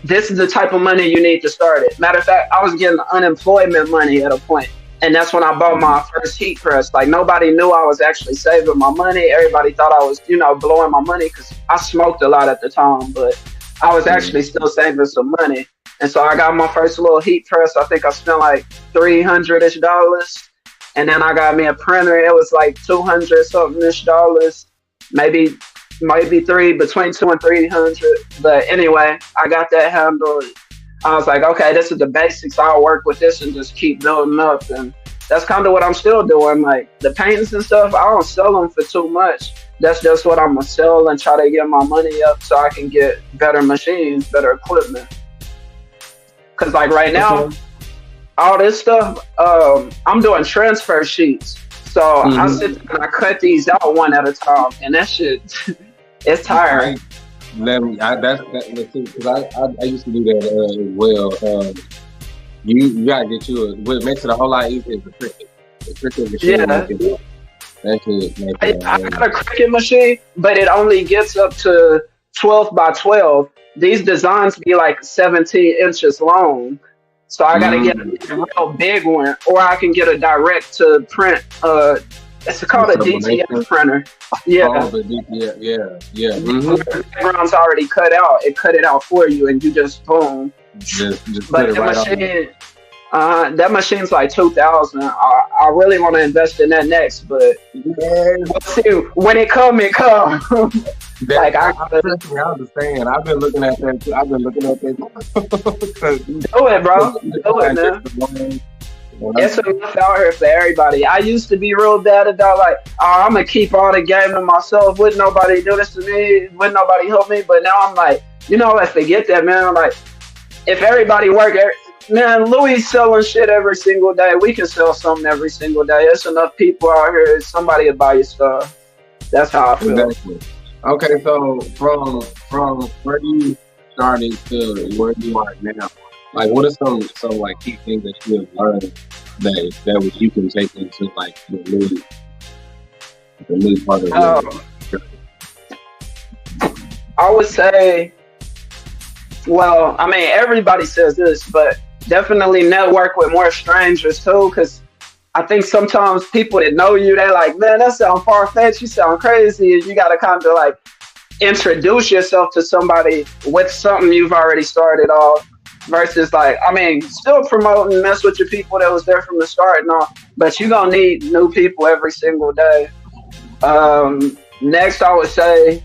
this is the type of money you need to start it. Matter of fact, I was getting unemployment money at a point, and that's when I bought my first heat press. Like nobody knew I was actually saving my money. Everybody thought I was, blowing my money because I smoked a lot at the time, but I was actually still saving some money. And so I got my first little heat press. I think I spent like $300-ish. And then I got me a printer. It was like $200-something-ish. Maybe between $200 and $300. But anyway, I got that handled. I was like, okay, this is the basics. I'll work with this and just keep building up. And that's kind of what I'm still doing. Like the paintings and stuff, I don't sell them for too much. That's just what I'm going to sell and try to get my money up so I can get better machines, better equipment. Because like right now, all this stuff, I'm doing transfer sheets. So I sit and I cut these out one at a time. And that shit, it's tiring. Because I used to do that as well. You got to get you what makes it a whole lot easier is the Cricut. The Cricut machine. Yeah. I got a Cricut machine, but it only gets up to 12 by 12. These designs be like 17 inches long. So I got to get a real big one, or I can get a direct to print. It's called a DTF printer. Yeah. Yeah. The background's already cut out. It cut it out for you, and you just boom. Just but put it right machine, that machine's like $2,000. I really want to invest in that next, but we'll see. When it come, it come. Like I understand. I've been looking at that too. Do it, bro. Do it, man. It's enough out here for everybody. I used to be real bad about like, I'm gonna keep all the game to myself. Wouldn't nobody do this to me? Wouldn't nobody help me? But now I'm like, let's forget that, man. I'm like, if everybody work, man, Louis selling shit every single day. We can sell something every single day. There's enough people out here. Somebody will buy your stuff. That's how I feel. Exactly. Okay, so from where you started to where you are now, like what are some like key things that you have learned that you can take into like the new part of your I would say, well, I mean, everybody says this, but definitely network with more strangers too, because I think sometimes people that know you, they're like, man, that sounds far-fetched, you sound crazy, and you got to kind of like introduce yourself to somebody with something you've already started off versus like, I mean, still promote and mess with your people that was there from the start and all, but you're going to need new people every single day. Next, I would say,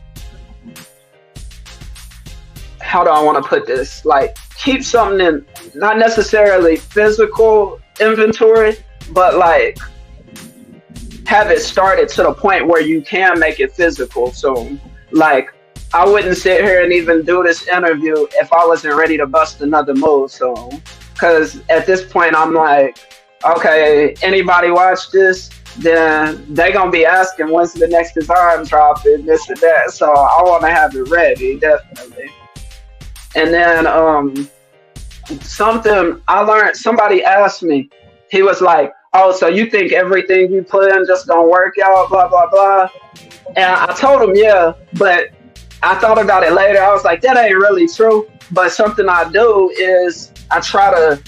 how do I want to put this? Like, keep something in, not necessarily physical inventory, but like have it started to the point where you can make it physical. So like I wouldn't sit here and even do this interview if I wasn't ready to bust another move. So because at this point I'm like, okay, anybody watch this, then they gonna be asking when's the next design dropping, this and that. So I want to have it ready, definitely. And then something I learned, somebody asked me, he was like, oh, so you think everything you put in just don't work out, blah, blah, blah. And I told him, yeah, but I thought about it later. I was like, that ain't really true. But something I do is I try to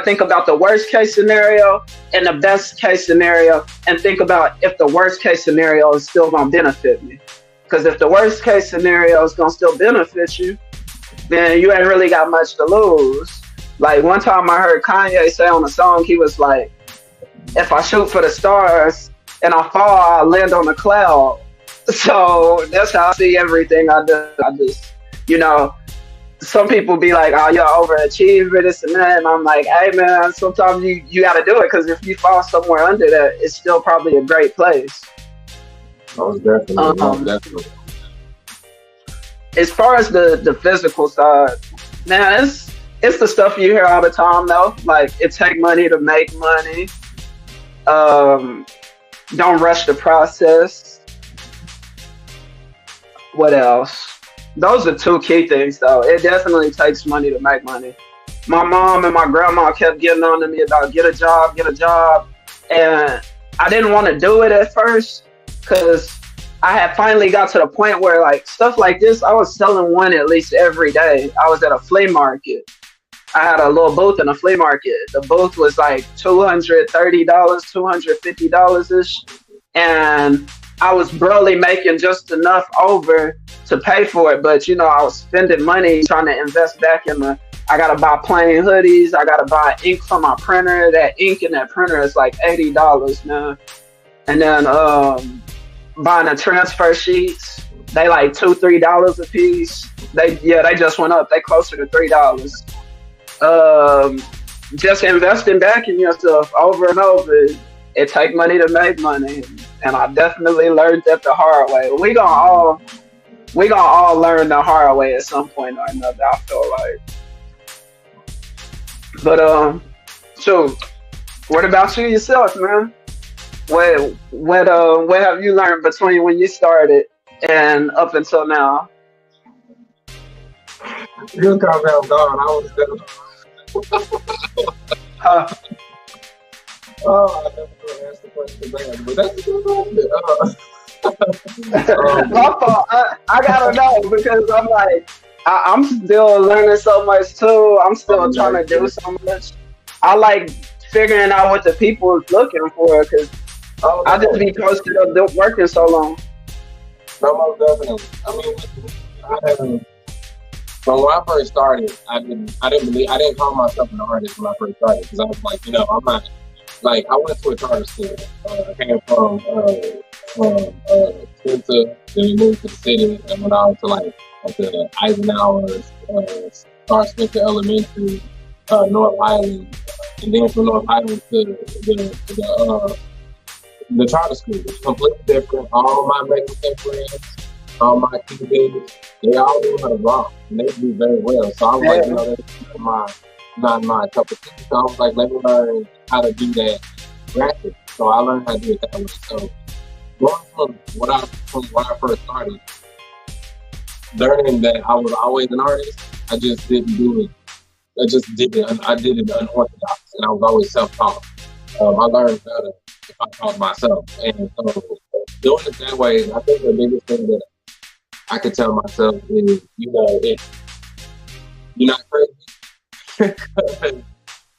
think about the worst case scenario and the best case scenario and think about if the worst case scenario is still going to benefit me. Because if the worst case scenario is going to still benefit you, then you ain't really got much to lose. Like one time I heard Kanye say on a song, he was like, if I shoot for the stars and I fall, I land on the cloud. So that's how I see everything I do. I just, some people be like, "Oh, you're overachiever, this and that," and I'm like, "Hey, man, sometimes you got to do it because if you fall somewhere under that, it's still probably a great place." Most definitely. As far as the physical side, man, it's the stuff you hear all the time though. Like it take money to make money. Don't rush the process. What else? Those are two key things though. It definitely takes money to make money. My mom and my grandma kept getting on to me about get a job, and I didn't want to do it at first because I had finally got to the point where like stuff like this, I was selling one at least every day. I was at a flea market. I had a little booth in a flea market. The booth was like $230, $250 ish, and I was barely making just enough over to pay for it. But you know, I was spending money trying to invest back in I gotta buy plain hoodies. I gotta buy ink for my printer. That ink in that printer is like $80 now. And then buying the transfer sheets, they like $2-3 a piece. They just went up. They closer to $3. Just investing back in yourself over and over. It takes money to make money, and I definitely learned that the hard way. We gonna all learn the hard way at some point or another, I feel like. But so what about you yourself, man? What have you learned between when you started and up until now? You come down, gone. I was Huh? Oh, I never really asked the question back, but that's a good question. My fault. I gotta know because I'm like, I'm still learning so much too. I'm still trying to do so much. I like figuring out what the people is looking for because I just be posted up working so long. No, most definitely. I mean, I haven't. From when I first started, I didn't call myself an artist when I first started because I was like, you know, I'm not. Like, I went to a charter school. I came from Spencer, then we moved to the city, and went on to like the Eisenhower, Star Spencer Elementary, North Highland, and then from North Highland to the charter school. It's completely different. All my Mexican friends, all my Cubans, they all knew how to rock, and they do very well. So I was like, you know, that's not my cup of tea. So I was like, let me learn how to do that graphic. So I learned how to do it that way. So going from when I first started, learning that I was always an artist, I just didn't do it. I did it unorthodox, and I was always self-taught. I learned better if I taught myself. And so doing it that way, I think the biggest thing that I could tell myself is, you know, you're not crazy.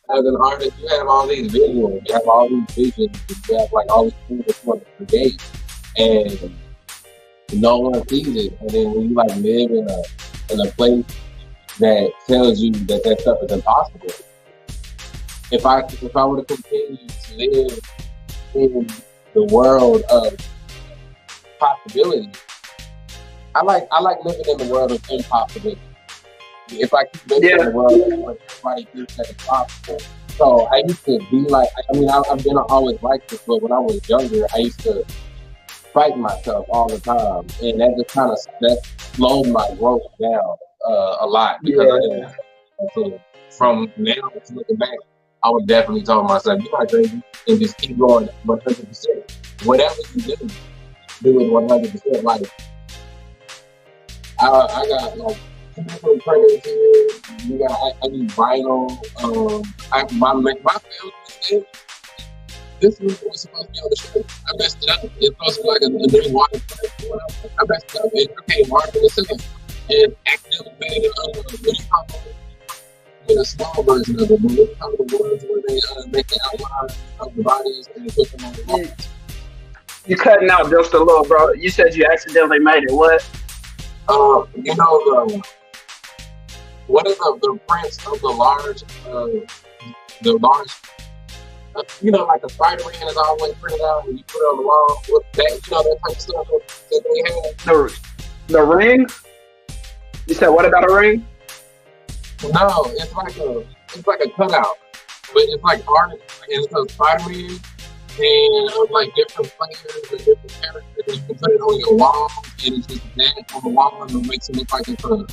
As an artist, you have all these visuals, you have all these visions, you have like all these things that you want to create, and no one sees it. And then when you like live in a place that tells you that stuff is impossible, if I were to continue to live in the world of possibility, I like living in the world of impossibility. If I keep living in the world where everybody thinks that it's possible. So I used to be like, I mean, I've been always like this, but when I was younger, I used to fight myself all the time. And that just kind of, that slowed my growth down a lot. Because I didn't. So from now to looking back, I would definitely tell myself, you're not crazy, and just keep going 100%. Whatever you do it 100%. Like, I got like, different printers here. I do vinyl. My film, this was supposed to be on the show. I messed it up. It's supposed to be like a new water print. I messed it up. And I came marking the system and accidentally made a small version of it. But look how the words where they make the outline of the bodies and put them on the wall. You cutting out just a little, bro. You said you accidentally made it. What? You know, what is the prints of the large, you know, like a Spider-Man is always printed out and you put it on the wall with that, you know, that type of stuff that they have. The ring? You said what about a ring? No, it's like a cutout, but it's like art, and it's a Spider-Man, and of like different players and different characters. And you can put it on your wall, and it's just that on the wall, and it makes it look like it's a.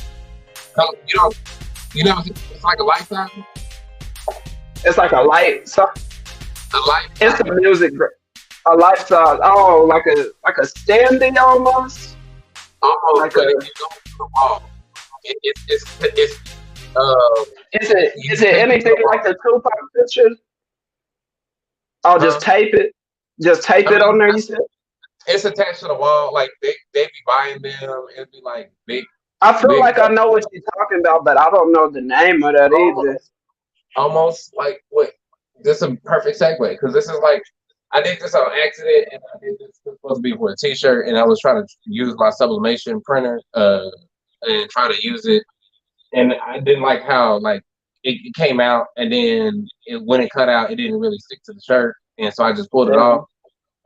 You know, it's like a lifetime. It's like a light. So A it's lifetime, the music. A lifestyle. Oh, like a standing almost. almost, Like but a. if you go to the wall, it's uh, Is you it take it to anything the like wall. the Tupac picture? I'll just Huh? tape it. Just tape I it on mean, there. You said. it's attached to the wall. Like they be buying them. It'd be like I feel big, like I know what you're talking about, but I don't know the name of that either. almost almost like what. This is a perfect segue because this is like I did this on accident, and I did this supposed to be for a T-shirt, and I was trying to use my sublimation printer, and try to use it, and I didn't like how like it came out, and then when it cut out, it didn't really stick to the shirt, and so I just pulled it off,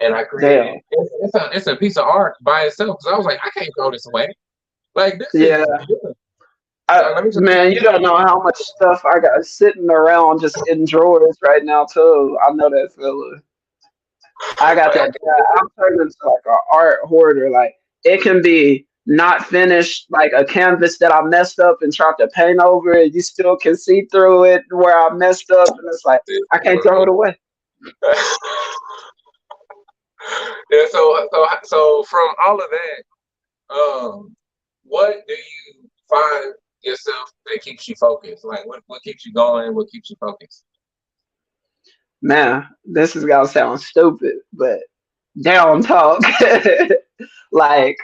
Damn. and I created. Damn. It's a piece of art by itself because I was like, I can't throw this away. Like this is Yeah. good. Let me just put Man, you this don't know how much stuff I got sitting around just in drawers right now too. I know that feeling. I got like I that. I'm turning into like an art hoarder. Like it can be not finished, like a canvas that I messed up and tried to paint over it. You still can see through it where I messed up, and it's like I can't throw it away. yeah, so from all of that, what do you find yourself that keeps you focused? Like what keeps you going? What keeps you focused? Man, this is gonna sound stupid, but down talk. like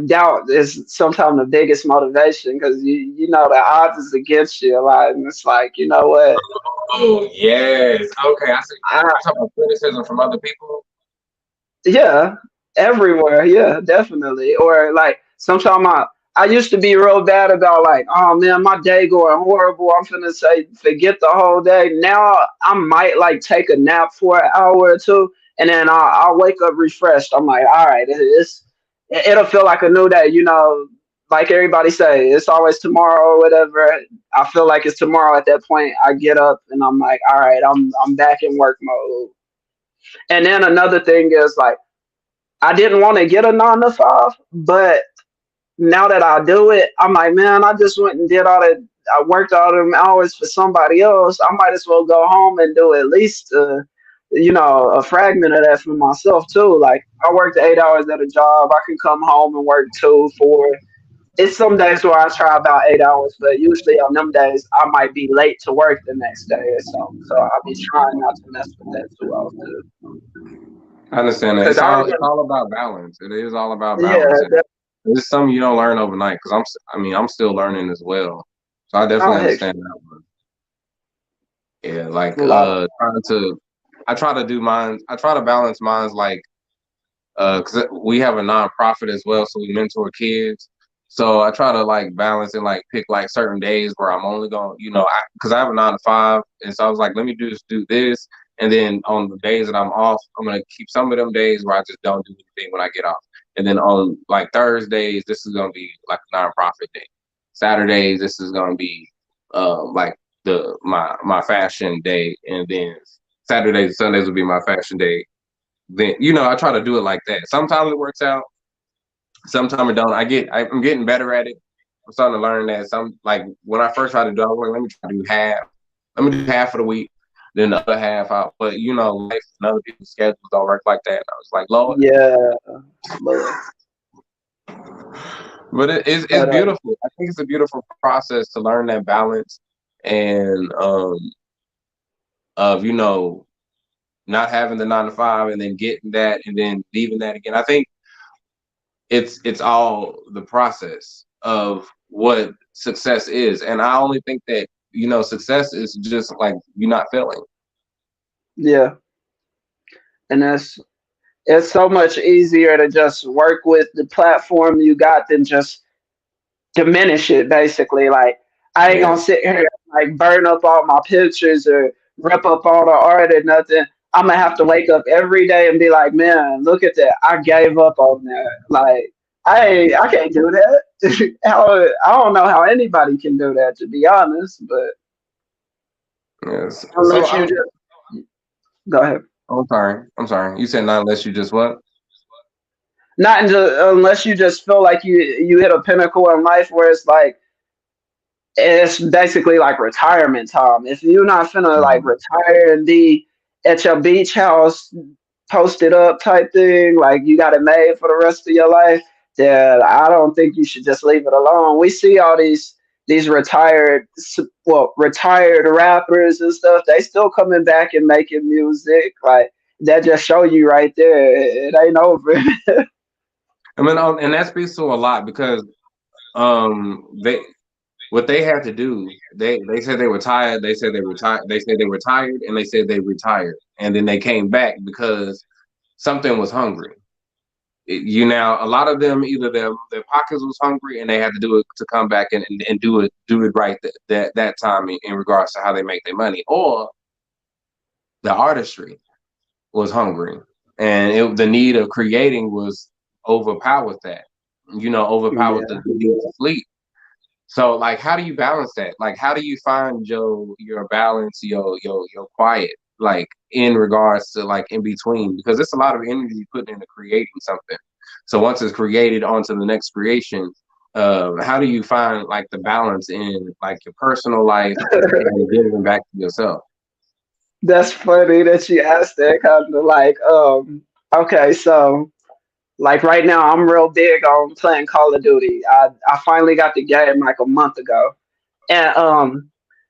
doubt is sometimes the biggest motivation because you know the odds is against you a lot, and it's like you know what Oh yes. Okay, I see. I You talking about criticism from other people? yeah everywhere yeah definitely or like sometimes I used to be real bad about like oh man my day going horrible I'm finna say forget the whole day now I might like take a nap for an hour or two and then I'll wake up refreshed I'm like all right it'll feel like a new day you know like everybody say it's always tomorrow or whatever I feel like it's tomorrow at that point I get up and I'm like all right I'm back in work mode and then another thing is like I didn't want to get a 9 to 5, but now that I do it, I'm like, man, I just went and did all that. I worked all them hours for somebody else. I might as well go home and do at least, a fragment of that for myself too. Like I worked 8 hours at a job. I can come home and work 2, 4. It's some days where I try about 8 hours, but usually on them days I might be late to work the next day or so. So I'll be trying not to mess with that too often. I understand that. Because I It's remember, all about balance. It is all about yeah, balance. And it's something you don't learn overnight because I'm still learning as well. So I oh definitely heck, understand that one. Yeah, like a lot. trying to I try to do mine. I try to balance mines like because we have a nonprofit as well, so we mentor kids. So I try to like balance and like pick like certain days where I'm only going, because I have a 9 to 5, and so I was like, let me do this, and then on the days that I'm off, I'm gonna keep some of them days where I just don't do anything when I get off, and then on like Thursdays, this is gonna be like a nonprofit day. Saturdays, this is gonna be like my fashion day, and then Saturdays and Sundays will be my fashion day then I try to do it like that. Sometimes it works out, sometimes it don't. I'm getting better at it. I'm starting to learn that some like when I first tried to do it, I was like, let me try to do half. Let me do half of the week, then the other half out. But life and other people's schedules don't work like that. And I was like, Lord. Yeah, Lord. But it's But beautiful. I think it's a beautiful process to learn that balance and of not having the 9 to 5 and then getting that and then leaving that again. I think it's all the process of what success is. And I only think that, success is just like you're not failing. yeah, and it's so much easier to just work with the platform you got than just diminish it. Basically, like I ain't gonna Yes. sit here and like burn up all my pictures or rip up all the art or nothing. I'm gonna have to wake up every day and be like, man, look at that. I gave up on that. Like I can't do that. how I don't know how anybody can do that, to be honest. But Yes. So unless you just go ahead. I'm sorry. I'm sorry. You said not unless you just what? Not unless you just feel like you hit a pinnacle in life where it's like it's basically like retirement time. If you're not finna like Mhm. retire and be at your beach house, posted up type thing, like you got it made for the rest of your life, then I don't think you should just leave it alone. We see all these retired rappers and stuff. They still coming back and making music. Like that just show you right there, it ain't over. I mean, and that speaks to a lot because they what they had to do, they said they were tired. They said they retired. They said they were tired, and they said they retired, and then they came back because something was hungry. You now a lot of them either their pockets was hungry and they had to do it to come back and do it right that time in regards to how they make their money, or the artistry was hungry and the need of creating was overpowered that overpowered Yeah. the need to sleep. So like, how do you balance that? Like, how do you find your balance, your quiet, like in regards to like in between? Because it's a lot of energy put into creating something. So once it's created, onto the next creation. How do you find like the balance in like your personal life and giving back to yourself? That's funny that you asked that kind of like, okay, so like right now I'm real big on playing Call of Duty. I finally got the game like a month ago. And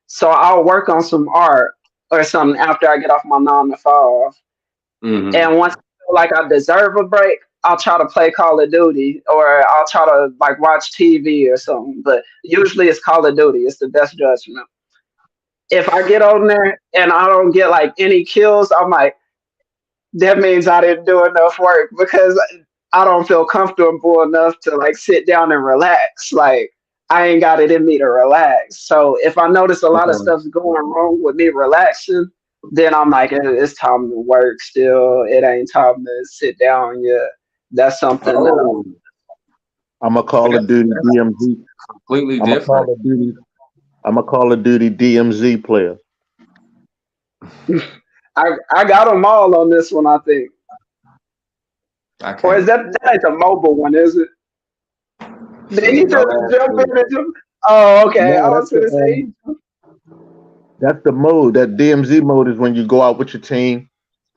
so I'll work on some art or something after I get off my 9 to 5. Hmm. And once I feel like I deserve a break, I'll try to play Call of Duty or I'll try to like watch TV or something. But usually it's Call of Duty. It's the best judgment. If I get on there and I don't get like any kills, I'm like, that means I didn't do enough work because I don't feel comfortable enough to like sit down and relax. Like I ain't got it in me to relax. So if I notice a lot of stuff's going wrong with me relaxing, then I'm like, it's time to work still. It ain't time to sit down yet. That's something that Oh, I'm a Call of Duty that's DMZ. completely I'm a different. Call of Duty. I'm a Call of Duty DMZ player. I got them all on this one, I think. I Or is can't. that ain't the mobile one, is it? Did he Don't just ask jump me. in into? Oh, okay. I No, was gonna say that's the mode. That DMZ mode is when you go out with your team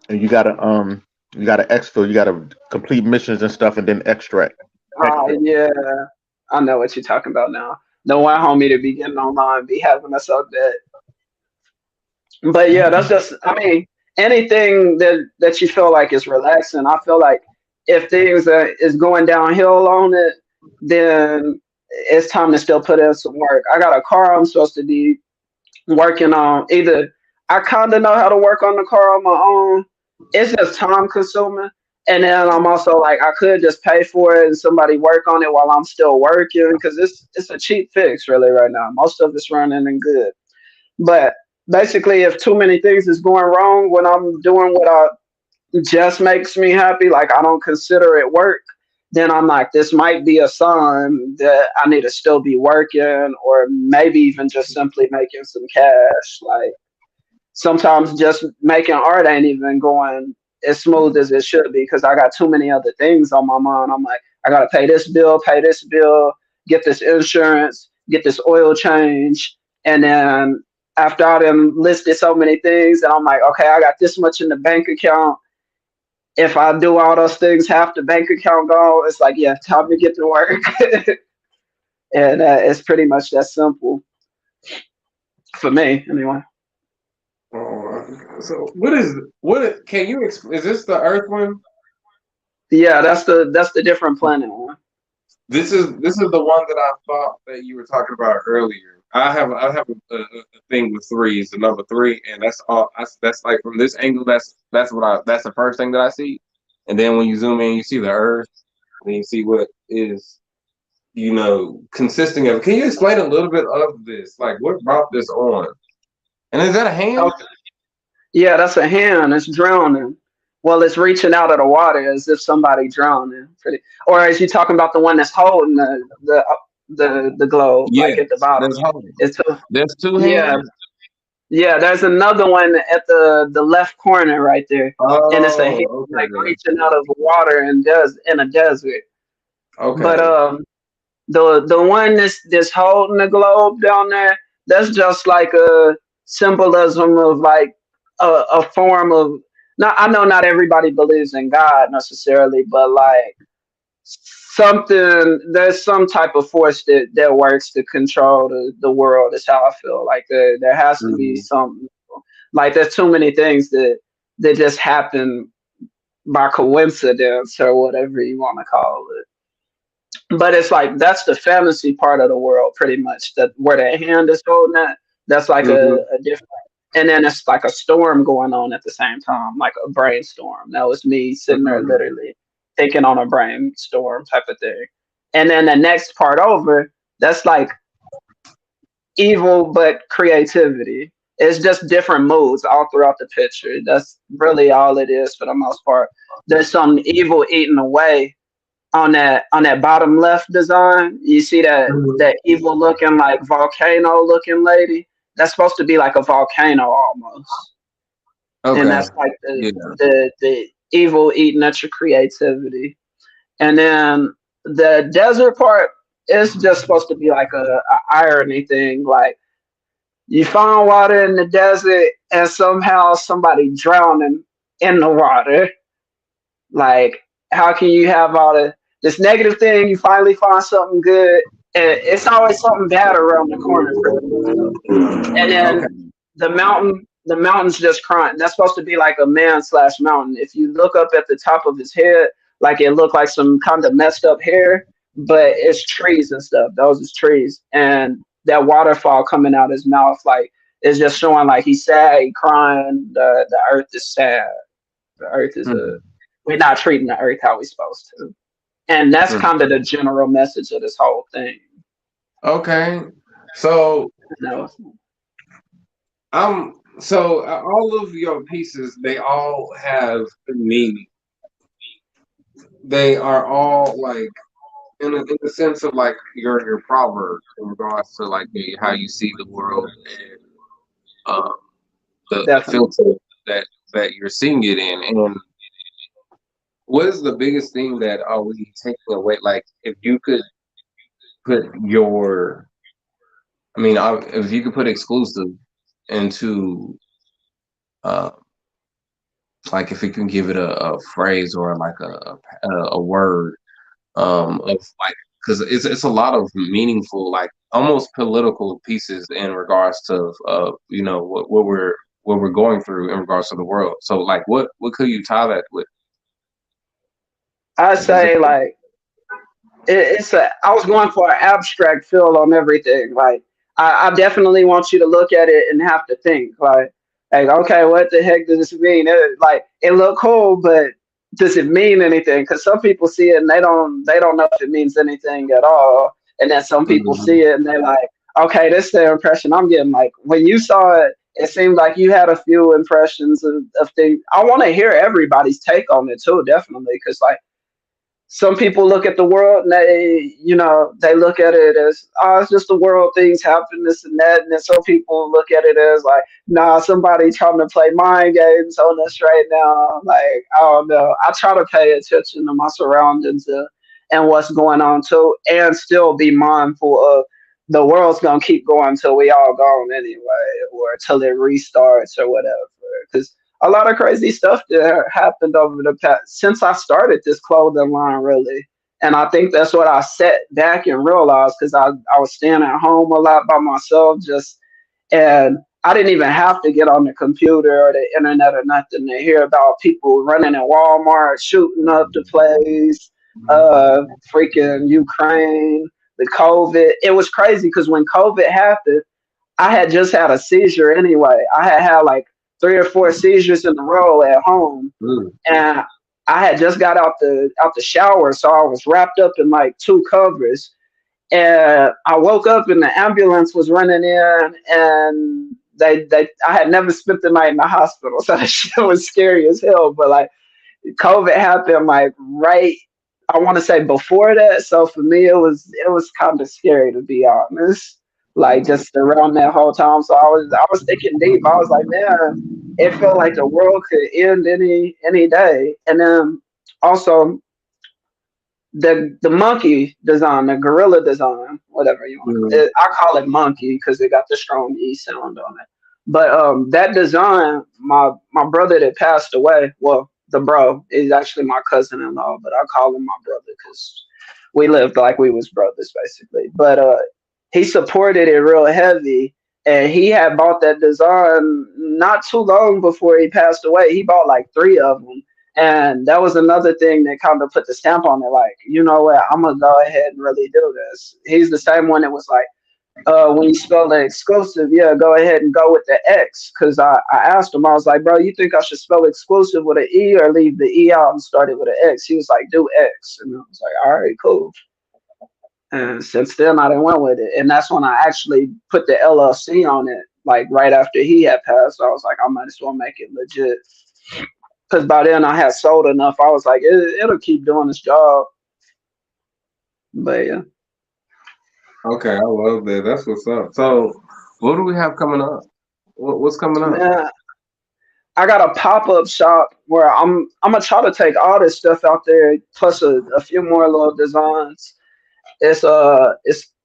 and you gotta exfil, you gotta complete missions and stuff, and then extract. oh yeah, I know what you're talking about now. The one homie to be getting online be having us up that. But yeah, that's just I mean, anything that you feel like is relaxing, I feel like if things is going downhill on it, then it's time to still put in some work. I got a car I'm supposed to be working on. Either I kinda know how to work on the car on my own. It's just time consuming. And then I'm also like I could just pay for it and somebody work on it while I'm still working because it's a cheap fix really right now. Most of it's running and good. But basically if too many things is going wrong when I'm doing what I just makes me happy, like I don't consider it work, then I'm like, this might be a sign that I need to still be working or maybe even just simply making some cash. Like sometimes just making art ain't even going as smooth as it should be because I got too many other things on my mind. I'm like, I gotta pay this bill, get this insurance, get this oil change, and then after I done listed so many things, and I'm like, okay, I got this much in the bank account. If I do all those things, half the bank account gone. It's like, yeah, time to get to work, and it's pretty much that simple for me, anyway. Oh, so can you is this the Earth one? Yeah, that's the different planet one. This is the one that I thought that you were talking about earlier. I have a thing with threes, the number three, and that's all. That's like from this angle. That's the first thing that I see, and then when you zoom in, you see the Earth, and you see what is consisting of. Can you explain a little bit of this? Like what brought this on? And is that a hand? Okay. Yeah, that's a hand. It's drowning. Well, it's reaching out of the water as if somebody drowning. Pretty. Or is you talking about the one that's holding the the globe, like at the Yes, bottom. there's holes. It's a, There's two yeah, hands. yeah. There's another one at the left corner right there, and it's a hand Oh, like okay, reaching out of water and does in a desert. But okay. the one that's holding the globe down there, that's just like a symbolism of like a form of. Not, I know not everybody believes in God necessarily, but like something, there's some type of force that works to control the world. Is how I feel. Like there has to be Mhm. something. Like there's too many things that just happen by coincidence or whatever you want to call it. But it's like that's the fantasy part of the world, pretty much. That where the hand is holding that, that's like Mhm. a different. And then it's like a storm going on at the same time, like a brainstorm. That was me sitting there Mhm. literally thinking on a brainstorm type of thing. And then the next part over, that's like evil but creativity. It's just different moods all throughout the picture. That's really all it is for the most part. There's some evil eating away on that bottom left design. You see Mhm. that evil looking like volcano looking lady. That's supposed to be like a volcano almost, and Okay. that's like Yeah. the evil eating at your creativity. And then the desert part is just supposed to be like a irony thing, like you find water in the desert and somehow somebody drowning in the water. Like, how can you have all this negative thing? You finally find something good, and it's always something bad around the corner, pretty much. And Okay. then the mountain's just crying. That's supposed to be like a man slash mountain. If you look up at the top of his head, like it looked like some kind of messed up hair, but it's trees and stuff. Those is trees, and that waterfall coming out his mouth, like it's just showing like he's sad, he crying. The earth is sad. The earth is a Mhm. we're not treating the earth how we're supposed to. And that's Mhm. kind of the general message of this whole thing. Okay. So You know, all of your pieces, they all have meaning. They are all like in the sense of like your proverbs in regards to like how you see the world and um the definitely. filter that you're seeing it in. And what is the biggest thing that are we taking away? Like if you could put your, I mean, if you could put exclusive into uh, like if you can give it a phrase or like a word of like because it's a lot of meaningful like almost political pieces in regards to what we're going through in regards to the world. So like what could you tie that with? I Like is it say like it's a I was going for an abstract feel on everything. Like I definitely want you to look at it and have to think like okay, what the heck does this mean? Like it look cool, but does it mean anything? Because some people see it and they don't know if it means anything at all. And then some people see Mhm. it and they're like, okay, this is the impression I'm getting. Like when you saw it, it seemed like you had a few impressions of things. I want to hear everybody's take on it too, definitely, because like some people look at the world and they look at it as, oh, it's just the world, things happen, this and that. And then some people look at it as like, nah, somebody trying to play mind games on us right now. Like, I don't know. I try to pay attention to my surroundings and what's going on too, and still be mindful of the world's going to keep going till we all gone anyway, or till it restarts or whatever. Because a lot of crazy stuff that happened over the past since I started this clothing line, really. And I think that's what I sat back and realized because I was staying at home a lot by myself, just and I didn't even have to get on the computer or the internet or nothing to hear about people running in Walmart, shooting up the place, freaking Ukraine, the COVID. It was crazy because when COVID happened, I had just had a seizure anyway. I had like 3 or 4 seizures in a row at home, Mm. and I had just got out the shower, so I was wrapped up in like 2 covers. And I woke up and the ambulance was running in, and they I had never spent the night in the hospital, so that shit was scary as hell. But like COVID happened like right I want to say before that. So for me, it was kind of scary to be honest. Like just around that whole time. So I was thinking deep. I was like, man, it felt like the world could end any day. And then also the monkey design, the gorilla design, whatever you want. Mm. I call it monkey because it got the strong E sound on it. But that design, my brother that passed away, well, the bro is actually my cousin-in-law, but I call him my brother because we lived like we was brothers basically. But he supported it real heavy, and he had bought that design not too long before he passed away. He bought like three of them, and that was another thing that kind of put the stamp on it. Like, you know what? I'm gonna go ahead and really do this. He's the same one that was like, when you spell the exclusive, yeah, go ahead and go with the X. Cause I asked him, I was like, bro, you think I should spell exclusive with an E or leave the E out and start it with an X? He was like, do X. And I was like, all right, cool. And since then, I didn't went with it. And that's when I actually put the LLC on it, like right after he had passed. I was like, I might as well make it legit. Because by then I had sold enough. I was like, it'll keep doing its job. But yeah. Okay, I love that. That's what's up. So, what do we have coming up? What's coming up? Man, I got a pop up shop where I'm gonna try to take all this stuff out there, plus a few more little designs. It's the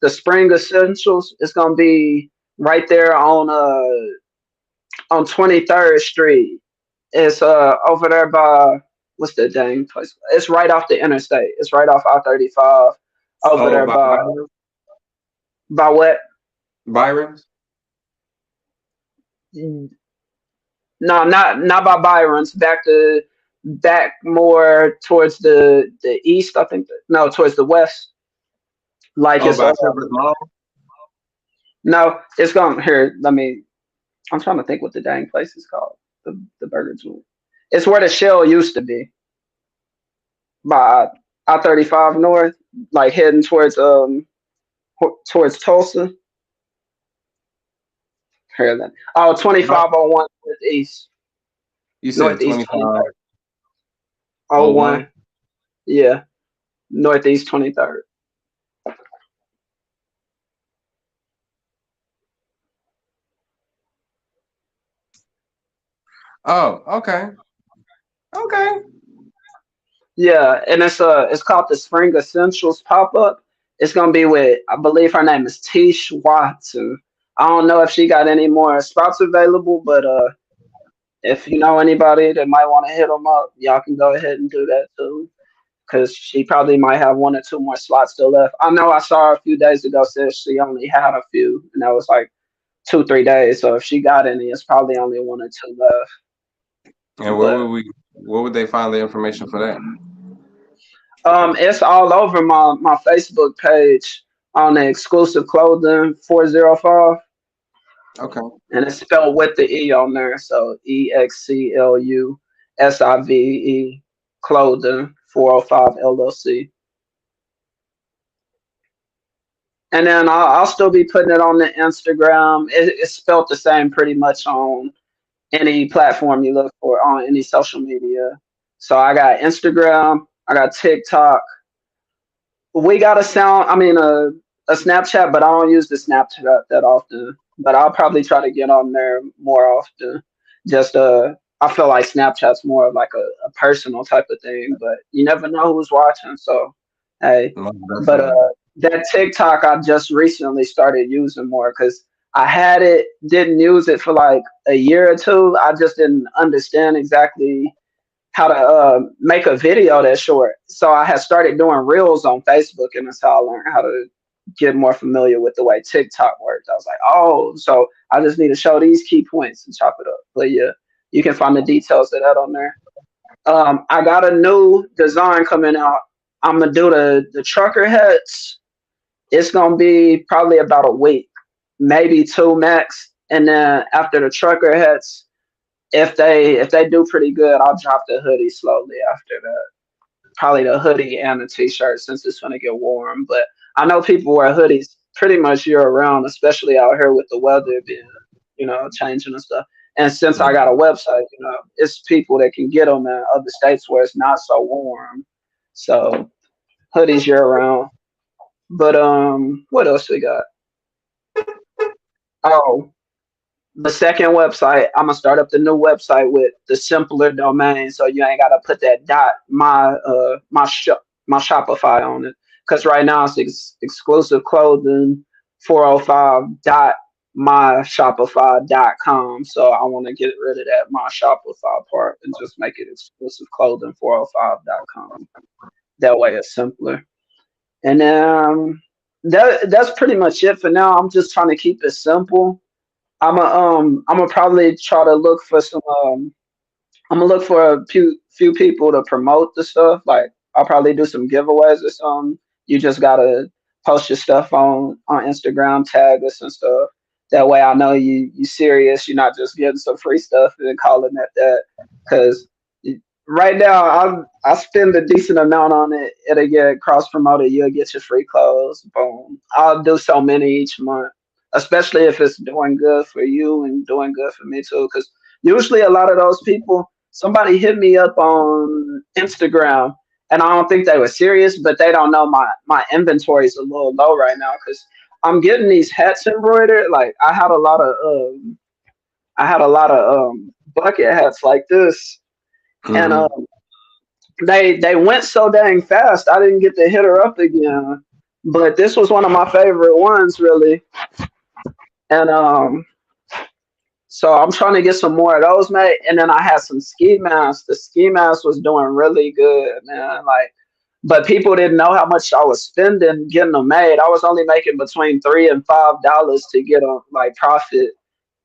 Spring Essentials. It's gonna be right there on 23rd Street. It's over there by what's the dang place? It's right off the interstate. It's right off I-35 over Oh, there by what? Byron's? No, not by Byron's. Back more towards the east. I think. No, towards the west. Like Oh, it's by Shepherd's Mall? no, it's gone here. Let me. I'm trying to think what the dang place is called. The burger joint. It's where the Shell used to be by I-35 north, like heading towards Tulsa. Here then. Oh, No, 2501 northeast. you said Northeast 2501. 23rd. Yeah. Northeast 23rd. Oh, okay. Okay. Yeah, and it's called the Spring Essentials pop up. It's gonna be with, I believe her name is Tish Watson. I don't know if she got any more spots available, but if you know anybody that might want to hit them up, y'all can go ahead and do that too. Because she probably might have one or two more slots still left. I know I saw her a few days ago said she only had a few, and that was like 2 3 days. So if she got any, it's probably only one or two left. And But where would they find the information for that? it's all over my Facebook page on the exclusive clothing 405, Okay. and it's spelled with the E on there. So EXCLUSIVE clothing 405 LLC. And then I'll still be putting it on the Instagram. It's spelled the same pretty much on any platform you look for on any social media. So I got Instagram, I got TikTok. We got a Snapchat, but I don't use the Snapchat that often. But I'll probably try to get on there more often. Just I feel like Snapchat's more of like a personal type of thing, but you never know who's watching. So hey, Most but definitely. that TikTok I just recently started using more because I had it, didn't use it for like a year or two. I just didn't understand exactly how to make a video that short. So I had started doing reels on Facebook, and that's how I learned how to get more familiar with the way TikTok works. I was like, oh, so I just need to show these key points and chop it up. But yeah, you can find the details of that on there. I got a new design coming out. I'm gonna do the trucker hats. It's gonna be probably about a week, maybe two max. And then after the trucker hats, if they do pretty good, I'll drop the hoodie slowly after that. Probably the hoodie and the t-shirt since it's gonna get warm. But I know people wear hoodies pretty much year round, especially out here with the weather being, changing and stuff. And since I got a website, it's people that can get them in other states where it's not so warm. So hoodies year round. But what else we got? Oh, the second website, I'm gonna start up the new website with the simpler domain, so you ain't gotta put that dot my Shopify on it. Cause right now it's exclusive clothing 405 dot myshopify.com. So I want to get rid of that my Shopify part and just make it exclusive clothing 405.com. That way it's simpler. And that's pretty much it for now. I'm just trying to keep it simple. I'm gonna probably try to look for some I'm gonna look for a few people to promote the stuff. Like I'll probably do some giveaways or something. You just gotta post your stuff on Instagram, tag us and stuff. That way I know you serious. You're not just getting some free stuff and calling it that. Because right now I spend a decent amount on it. It'll get cross promoted. You'll get your free clothes. Boom. I'll do so many each month, especially if it's doing good for you and doing good for me too. Because usually a lot of those people, somebody hit me up on Instagram and I don't think they were serious, but they don't know my inventory is a little low right now because I'm getting these hats embroidered. Like I had a lot of bucket hats like this, and Mm-hmm. they went so dang fast. I didn't get to hit her up again, but this was one of my favorite ones, really, and so I'm trying to get some more of those made. And then I had some ski masks. The ski mask was doing really good, man. Like, but people didn't know how much I was spending getting them made. I was only making between $3 and $5 to get a like profit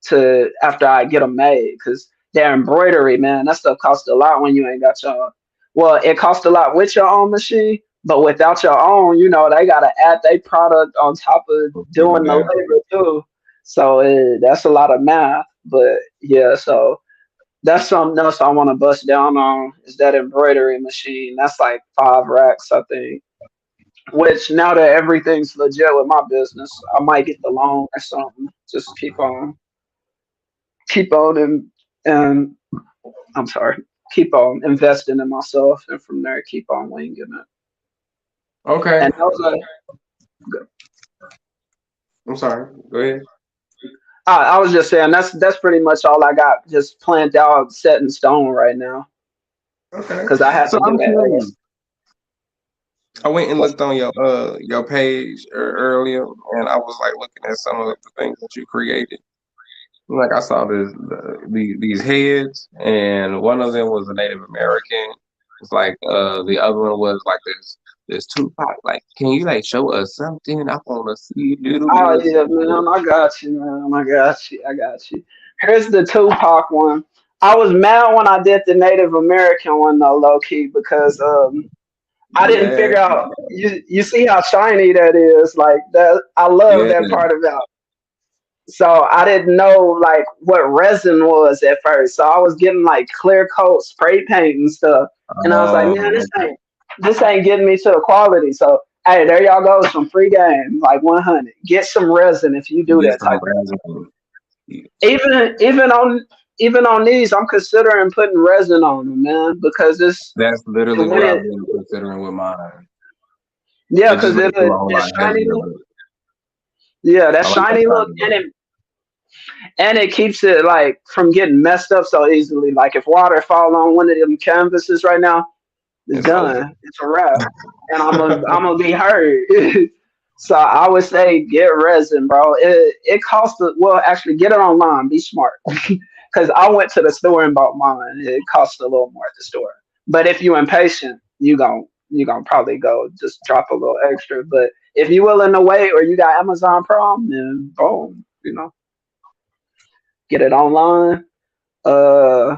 to after I get them made. Cause their embroidery, man, that stuff costs a lot when you ain't got your. Well, it costs a lot with your own machine, but without your own, they gotta add their product on top of doing the labor too. So that's a lot of math. But yeah, so that's something else I want to bust down on is that embroidery machine. That's like 5 racks, I think. Which now that everything's legit with my business, I might get the loan or something. Just keep on and I'm sorry, keep on investing in myself, and from there keep on winging it. Okay. And those are I'm sorry. Go ahead. I was just saying that's pretty much all I got just planned out, set in stone right now. Okay. Because I had So to do I'm that. curious. I went and looked on your page earlier, and I was like looking at some of the things that you created. Like I saw these heads, and one of them was a Native American. It's like the other one was like this Tupac. Like, can you like show us something? I want to see a little bit Oh of yeah, something. man, I got you, man. I got you. I got you. Here's the Tupac one. I was mad when I did the Native American one though, low key, because I didn't Yeah, figure out. You see how shiny that is, like that. I love yeah. that part about. So I didn't know like what resin was at first. So I was getting like clear coat spray paint and stuff, and I was like, man, Okay. this ain't getting me to the quality. So hey, there y'all go, some free game, like 100. Get some resin if you do Get that some type of. resin. Even on these, I'm considering putting resin on them, man, because That's literally when what I've it been considering with mine. yeah, It just because makes them a whole that lot shiny heavier, look, but yeah, that I like that shiny look, shiny and look. it keeps it like from getting messed up so easily. Like if water fall on one of them canvases right now, it's It's over. done. It's a wrap, and I'm gonna be hurt. So I would say get resin, bro. It costs well, actually get it online. Be smart, because I went to the store and bought mine. It costs a little more at the store. But if you're impatient, you gonna probably go just drop a little extra. But if you're willing to wait or you got Amazon Prime, then boom, get it online. Uh,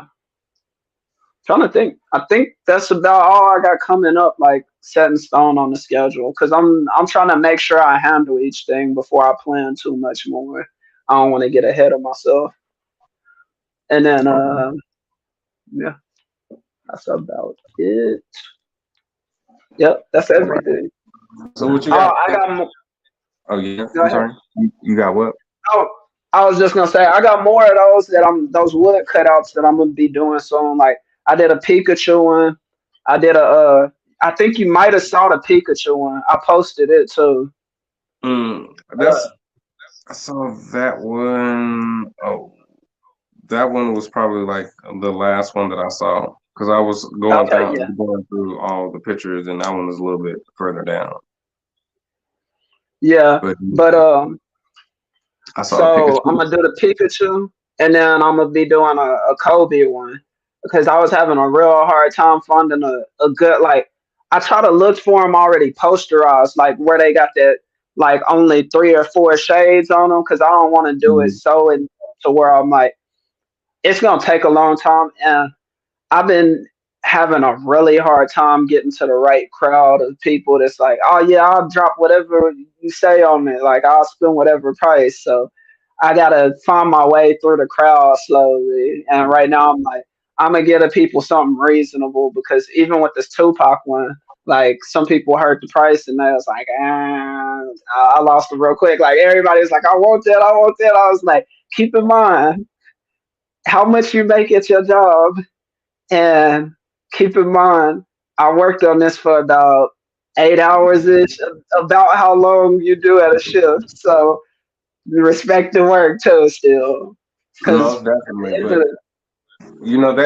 Trying to think. I think that's about all I got coming up, like set in stone on the schedule. Cause I'm trying to make sure I handle each thing before I plan too much more. I don't want to get ahead of myself. And then Okay. yeah, that's about it. Yep, that's All right. everything. So what you Oh, got? I got. Oh yeah. Go I'm ahead. sorry. You got what? Oh, I was just gonna say I got more of those those wood cutouts that I'm gonna be doing soon. Like I did a Pikachu one. I did a I think you might have saw the Pikachu one. I posted it too. Mm, Uh, that's I saw that one. Oh, that one was probably like the last one that I saw because I was okay, yeah, going through all the pictures, and that one was a little bit further down. yeah. But But I saw the so I'm Pikachu. gonna do the Pikachu, and then I'm gonna be doing a Kobe one because I was having a real hard time finding a good like. I try to look for them already posterized, like where they got that like only 3 or 4 shades on them, because I don't want to do it Mm, so in to where I'm like it's gonna take a long time, and I've been having a really hard time getting to the right crowd of people that's like, oh yeah, I'll drop whatever you say on it. Like I'll spend whatever price. So I gotta find my way through the crowd slowly. And right now I'm like, I'm gonna get the people something reasonable because even with this Tupac one, like some people heard the price and they was like, I lost it real quick. Like everybody was like, I want that, I want that. I was like, keep in mind how much you make at your job and keep in mind, I worked on this for about 8 hours ish, about how long you do at a shift. So respect the work too, still, because most definitely, but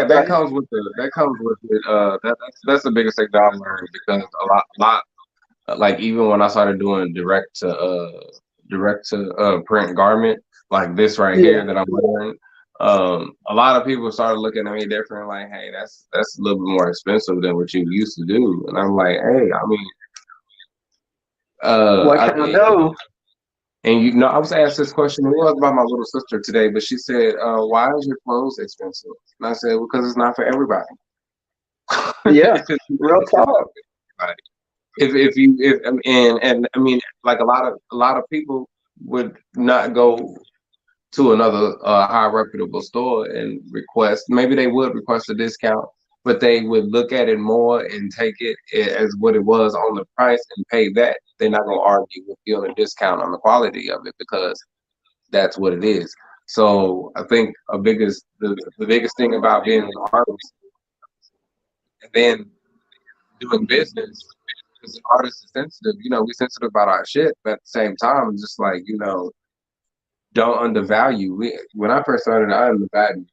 that comes with it. That's the biggest thing that I've learned because a lot like even when I started doing direct to print garment like this right yeah, here that I'm wearing, a lot of people started looking at me different, like, hey, that's a little bit more expensive than what you used to do, and I'm like, hey, I mean, what can I do? and I was asked this question. It was by my little sister today, but she said, "Why is your clothes expensive?" And I said, "Because it's not for everybody." Yeah, real It's not talk. for everybody. If you if and I mean like a lot of people would not go to another high reputable store and request, maybe they would request a discount, but they would look at it more and take it as what it was on the price and pay that. They're not going to argue with you on a discount on the quality of it because that's what it is. So I think the biggest thing about being an artist and then doing business, because artists are sensitive, we're sensitive about our shit, but at the same time, it's just like, don't undervalue. When I first started, I undervalued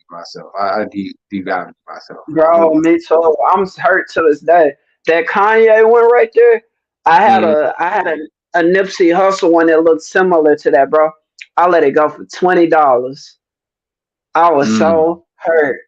myself. I devalued myself. Bro, me too. I'm hurt to this day. That Kanye one right there, Mm, I had a Nipsey Hustle one that looked similar to that, bro. I let it go for $20. I was mm, so hurt.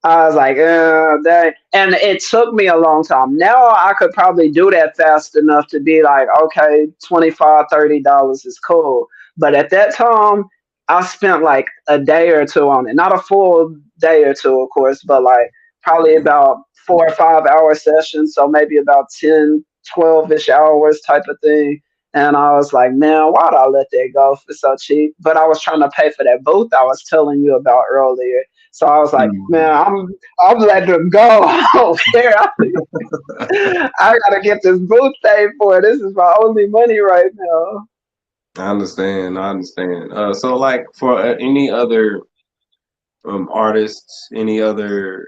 I was like, dang. And it took me a long time. Now I could probably do that fast enough to be like, okay, $25, $30 is cool. But at that time, I spent like a day or two on it. Not a full day or two, of course, but like probably about 4 or 5 hour sessions. So maybe about 10, 12-ish hours type of thing. And I was like, man, why'd I let that go for so cheap? But I was trying to pay for that booth I was telling you about earlier. So I was like, man, mm. I'm letting them go here. I gotta get this booth paid for. This is my only money right now. I understand. I understand. So, like, for any other artists, any other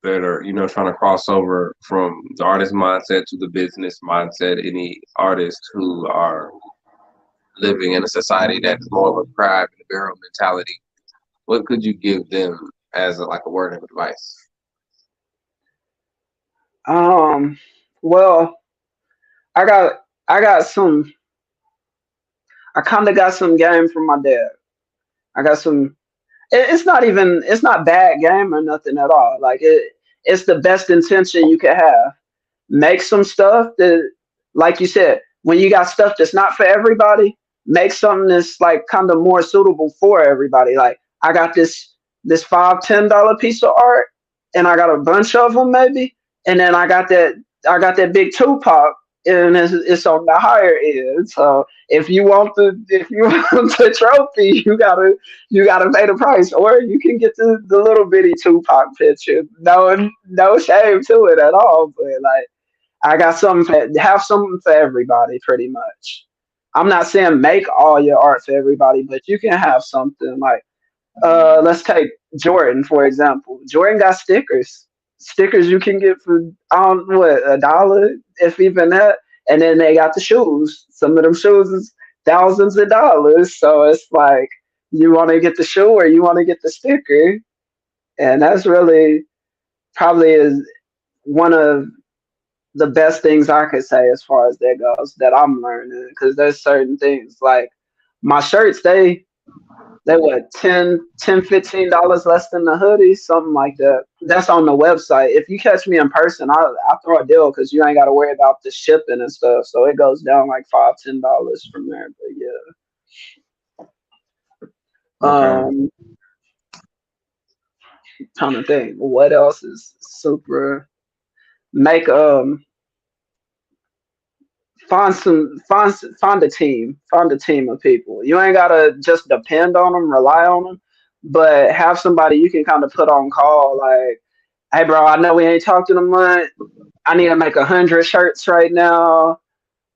that are trying to cross over from the artist mindset to the business mindset, any artists who are living in a society that's more of a crab and a barrel mentality, what could you give them as like a word of advice? Um, well, I got I got some. I kind of got some game from my dad. I got some. It's not bad game or nothing at all. Like it's the best intention you can have. Make some stuff that, like you said, when you got stuff that's not for everybody, make something that's like kind of more suitable for everybody. Like I got this $5, $10 piece of art, and I got a bunch of them maybe, and then I got that big Tupac, and it's on the higher end. So if you want the trophy, you gotta pay the price, or you can get the little bitty Tupac picture. No shame to it at all, but like. I got have something for everybody, pretty much. I'm not saying make all your art for everybody, but you can have something like let's take Jordan for example. Jordan got stickers. stickers you can get for I don't know what $1, if even that. And then they got the shoes. Some of them shoes is thousands of dollars. So it's like you want to get the shoe or you want to get the sticker, and that's really probably is one of the best things I could say as far as that goes that I'm learning, because there's certain things like my shirts, they what, 10 $15 less than the hoodie, something like that. That's on the website. If you catch me in person, I throw a deal because you ain't got to worry about the shipping and stuff. So it goes down like $5 $10 from there. But yeah, Okay. trying to think what else is super. Make find a team of people. You ain't gotta just depend on them, rely on them, but have somebody you can kind of put on call. Like, hey, bro, I know we ain't talked in a month. I need to make 100 shirts right now.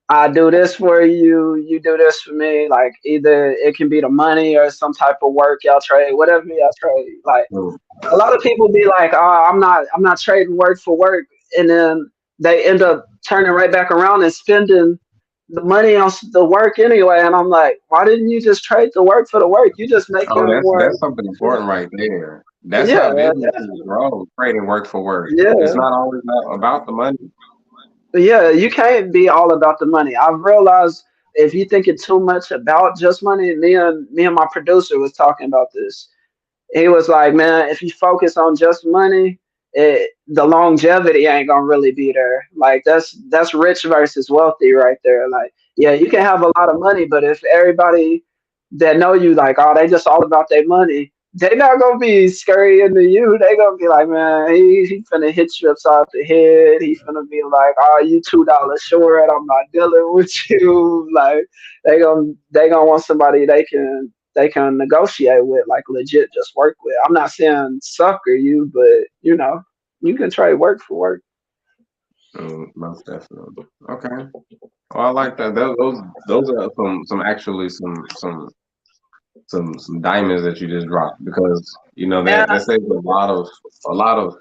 I do this for you. You do this for me. Like, either it can be the money or some type of work y'all trade, whatever y'all trade. Like, a lot of people be like, "Oh, I'm not trading work for work," and then they end up turning right back around and spending the money on the work anyway. And I'm like, why didn't you just trade the work for the work? You just Oh, making more. that's something important right there. That's Yeah, how businesses grow, trading work for work. It's yeah, not always about the money. yeah. You can't be all about the money. I've realized if you thinking too much about just money, me and my producer was talking about this. He was like, man, if you focus on just money, the longevity ain't gonna really be there. Like that's rich versus wealthy right there. Like, yeah, you can have a lot of money, but if everybody that know you like, oh, they just all about their money, they not gonna be scurrying to you. They gonna be like, man, he finna hit you upside the head. He finna be like, oh, you $2 short. I'm not dealing with you. Like, they gonna want somebody they can negotiate with, like legit just work with. I'm not saying sucker you, but you can trade work for work. Most definitely. Okay. Well, I like that. Those are some actually some diamonds that you just dropped, because that And that saves a lot of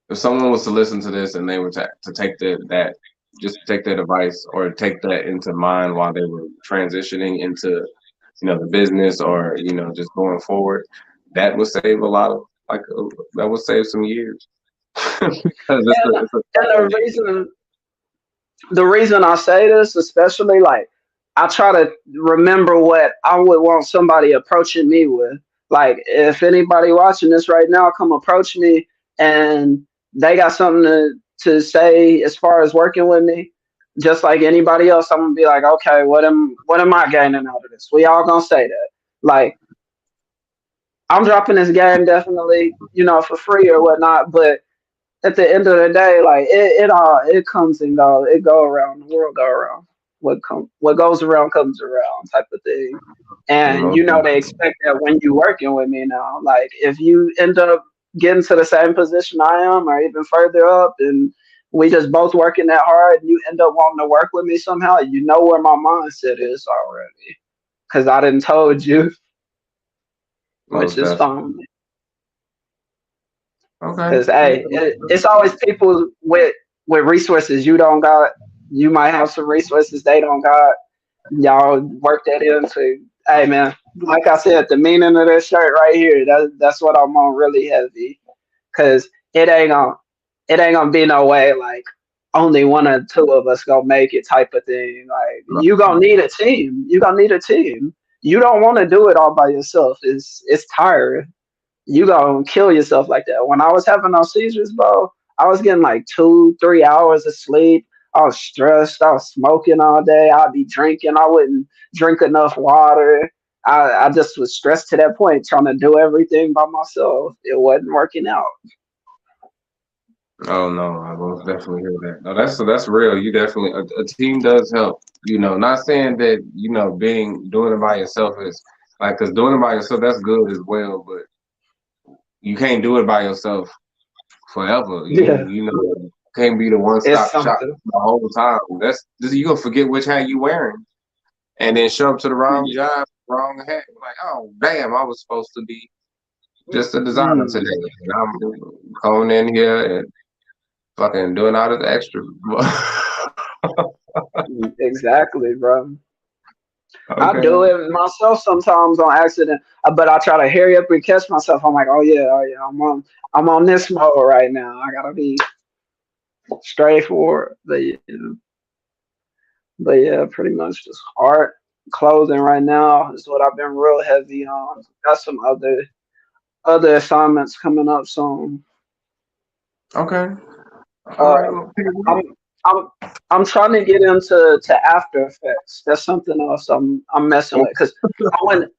if someone was to listen to this and they were to take that just take that advice or take that into mind while they were transitioning into the business, or just going forward, that would save a lot of that would save some years because and, it's a and small game. the reason I say this, especially like I try to remember what I would want somebody approaching me with. Like, if anybody watching this right now come approach me and they got something to say as far as working with me, just like anybody else, I'm gonna be like, okay, what am I gaining out of this? We all gonna say that. Like, I'm dropping this game definitely, for free or whatnot, but at the end of the day, like it comes and goes. It go around. The world go around. What goes around comes around, type of thing. And Most they expect that when you working with me now. Like, if you end up getting to the same position I am, or even further up, and we just both working that hard, and you end up wanting to work with me somehow, you know where my mindset is already, because I didn't told you, which most is definitely. fine. Okay. Because hey, it's always people with resources you don't got. You might have some resources they don't got. Y'all work that into. Hey man, like I said, the meaning of this shirt right here. That's what I'm on really heavy. Cause it ain't gonna be no way like only one or two of us gonna make it type of thing. Like, you gonna need a team. You gonna need a team. You don't want to do it all by yourself. It's tiring. You gonna kill yourself like that. When I was having those seizures, bro, I was getting like 2 3 hours of sleep. I was stressed. I was smoking all day. I'd be drinking. I wouldn't drink enough water. I just was stressed to that point, trying to do everything by myself. It wasn't working out. Oh no, I most definitely hear that. No, that's real. You definitely a team does help. Not saying that being doing it by yourself is like, because doing it by yourself, that's good as well, but you can't do it by yourself forever. Yeah, Can't be the one it's stop shop something. the whole time. You gonna forget which hat you wearing, and then show up to the wrong job, wrong hat. Like, oh damn, I was supposed to be just a designer Mm, today, and I'm coming in here and fucking doing all this extra. exactly, bro. I Okay. do it myself sometimes on accident, but I try to hurry up and catch myself. I'm like, oh yeah, I'm on this mode right now. I gotta be straightforward. But yeah, pretty much just art, clothing right now is what I've been real heavy on. Got some other assignments coming up soon. Okay. All right. Uh, Well, period. I'm I'm I'm trying to get into After Effects. That's something else I'm messing with because I went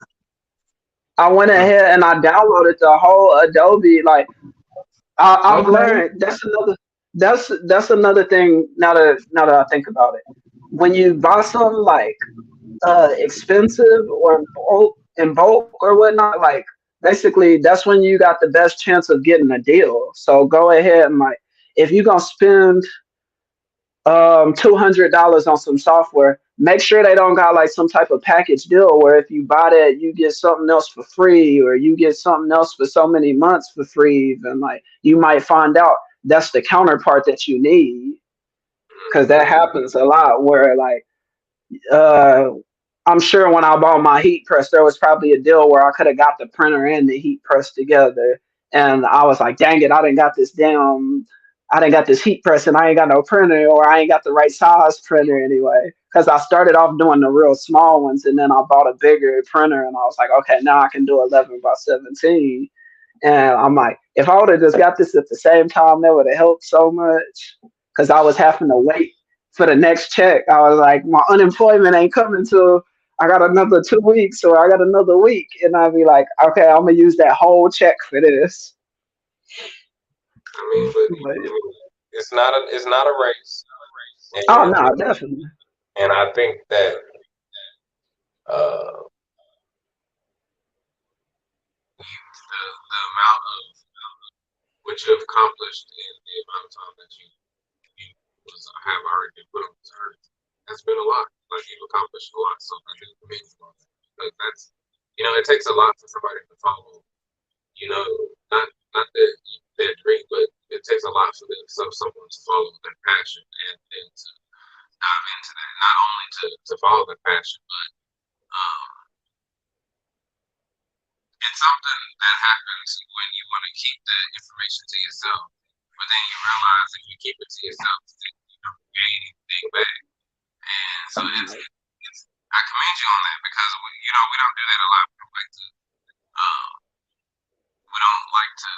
I went ahead and I downloaded the whole Adobe. Like I've Okay. learned that's another thing now that I think about it. When you buy something like expensive or in bulk or whatnot, like basically that's when you got the best chance of getting a deal. So go ahead and like if you're gonna spend $200 on some software, make sure they don't got like some type of package deal where if you buy that you get something else for free or you get something else for so many months for free. And like you might find out that's the counterpart that you need because that happens a lot where like uh I'm sure when I bought my heat press, there was probably a deal where I could have got the printer and the heat press together. And I was like, dang it, I didn't got this heat press and I ain't got no printer or I ain't got the right size printer anyway. Because I started off doing the real small ones and then I bought a bigger printer and I was like, okay, now I can do 11 by 17. And I'm like, if I would have just got this at the same time, that would have helped so much. Because I was having to wait for the next check. I was like, my unemployment ain't coming till I got another 2 weeks or I got another week. And I'd be like, okay, I'm going to use that whole check for this. I mean, but But, it's not a race, oh, and no, definitely. I think that uh, the amount of what you have accomplished and the amount of time that you have already been put on this earth has been a lot. Like you've accomplished a lot, so I think it means a lot. Like that's it takes a lot for somebody to follow. You know, not their dream, but it takes a lot for them, so someone to follow their passion and to dive into that. Not only to follow their passion, but um, it's something that happens when you want to keep the information to yourself, but then you realize if you keep it to yourself, then you don't gain anything back. And so it's I commend you on that because we don't do that a lot. Um, we don't like to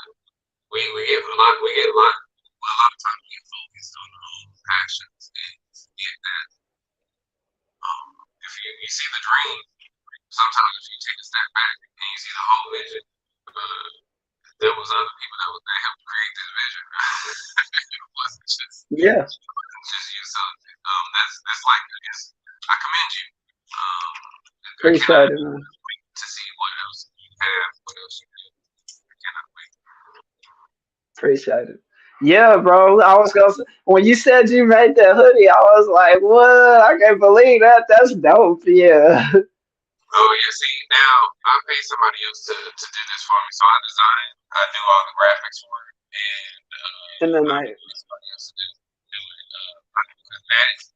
we get a lot of times we get focused on our own passions and forget that if you see the dream, sometimes if you take a step back and you see the whole vision, uh, there was other people that helped create this vision. It wasn't Yeah, just you. So that's like I commend you. I cannot appreciate it, man. wait to see what else you have, what else you do. I cannot wait. Appreciate it. Yeah, bro. I was gonna say, when you said you made that hoodie, I was like, what? I can't believe that. That's dope. Yeah. Oh yeah, see now I pay somebody else to do this for me, so I do all the graphics for it, and And then I like, pay somebody else to do it. I do cosmetics,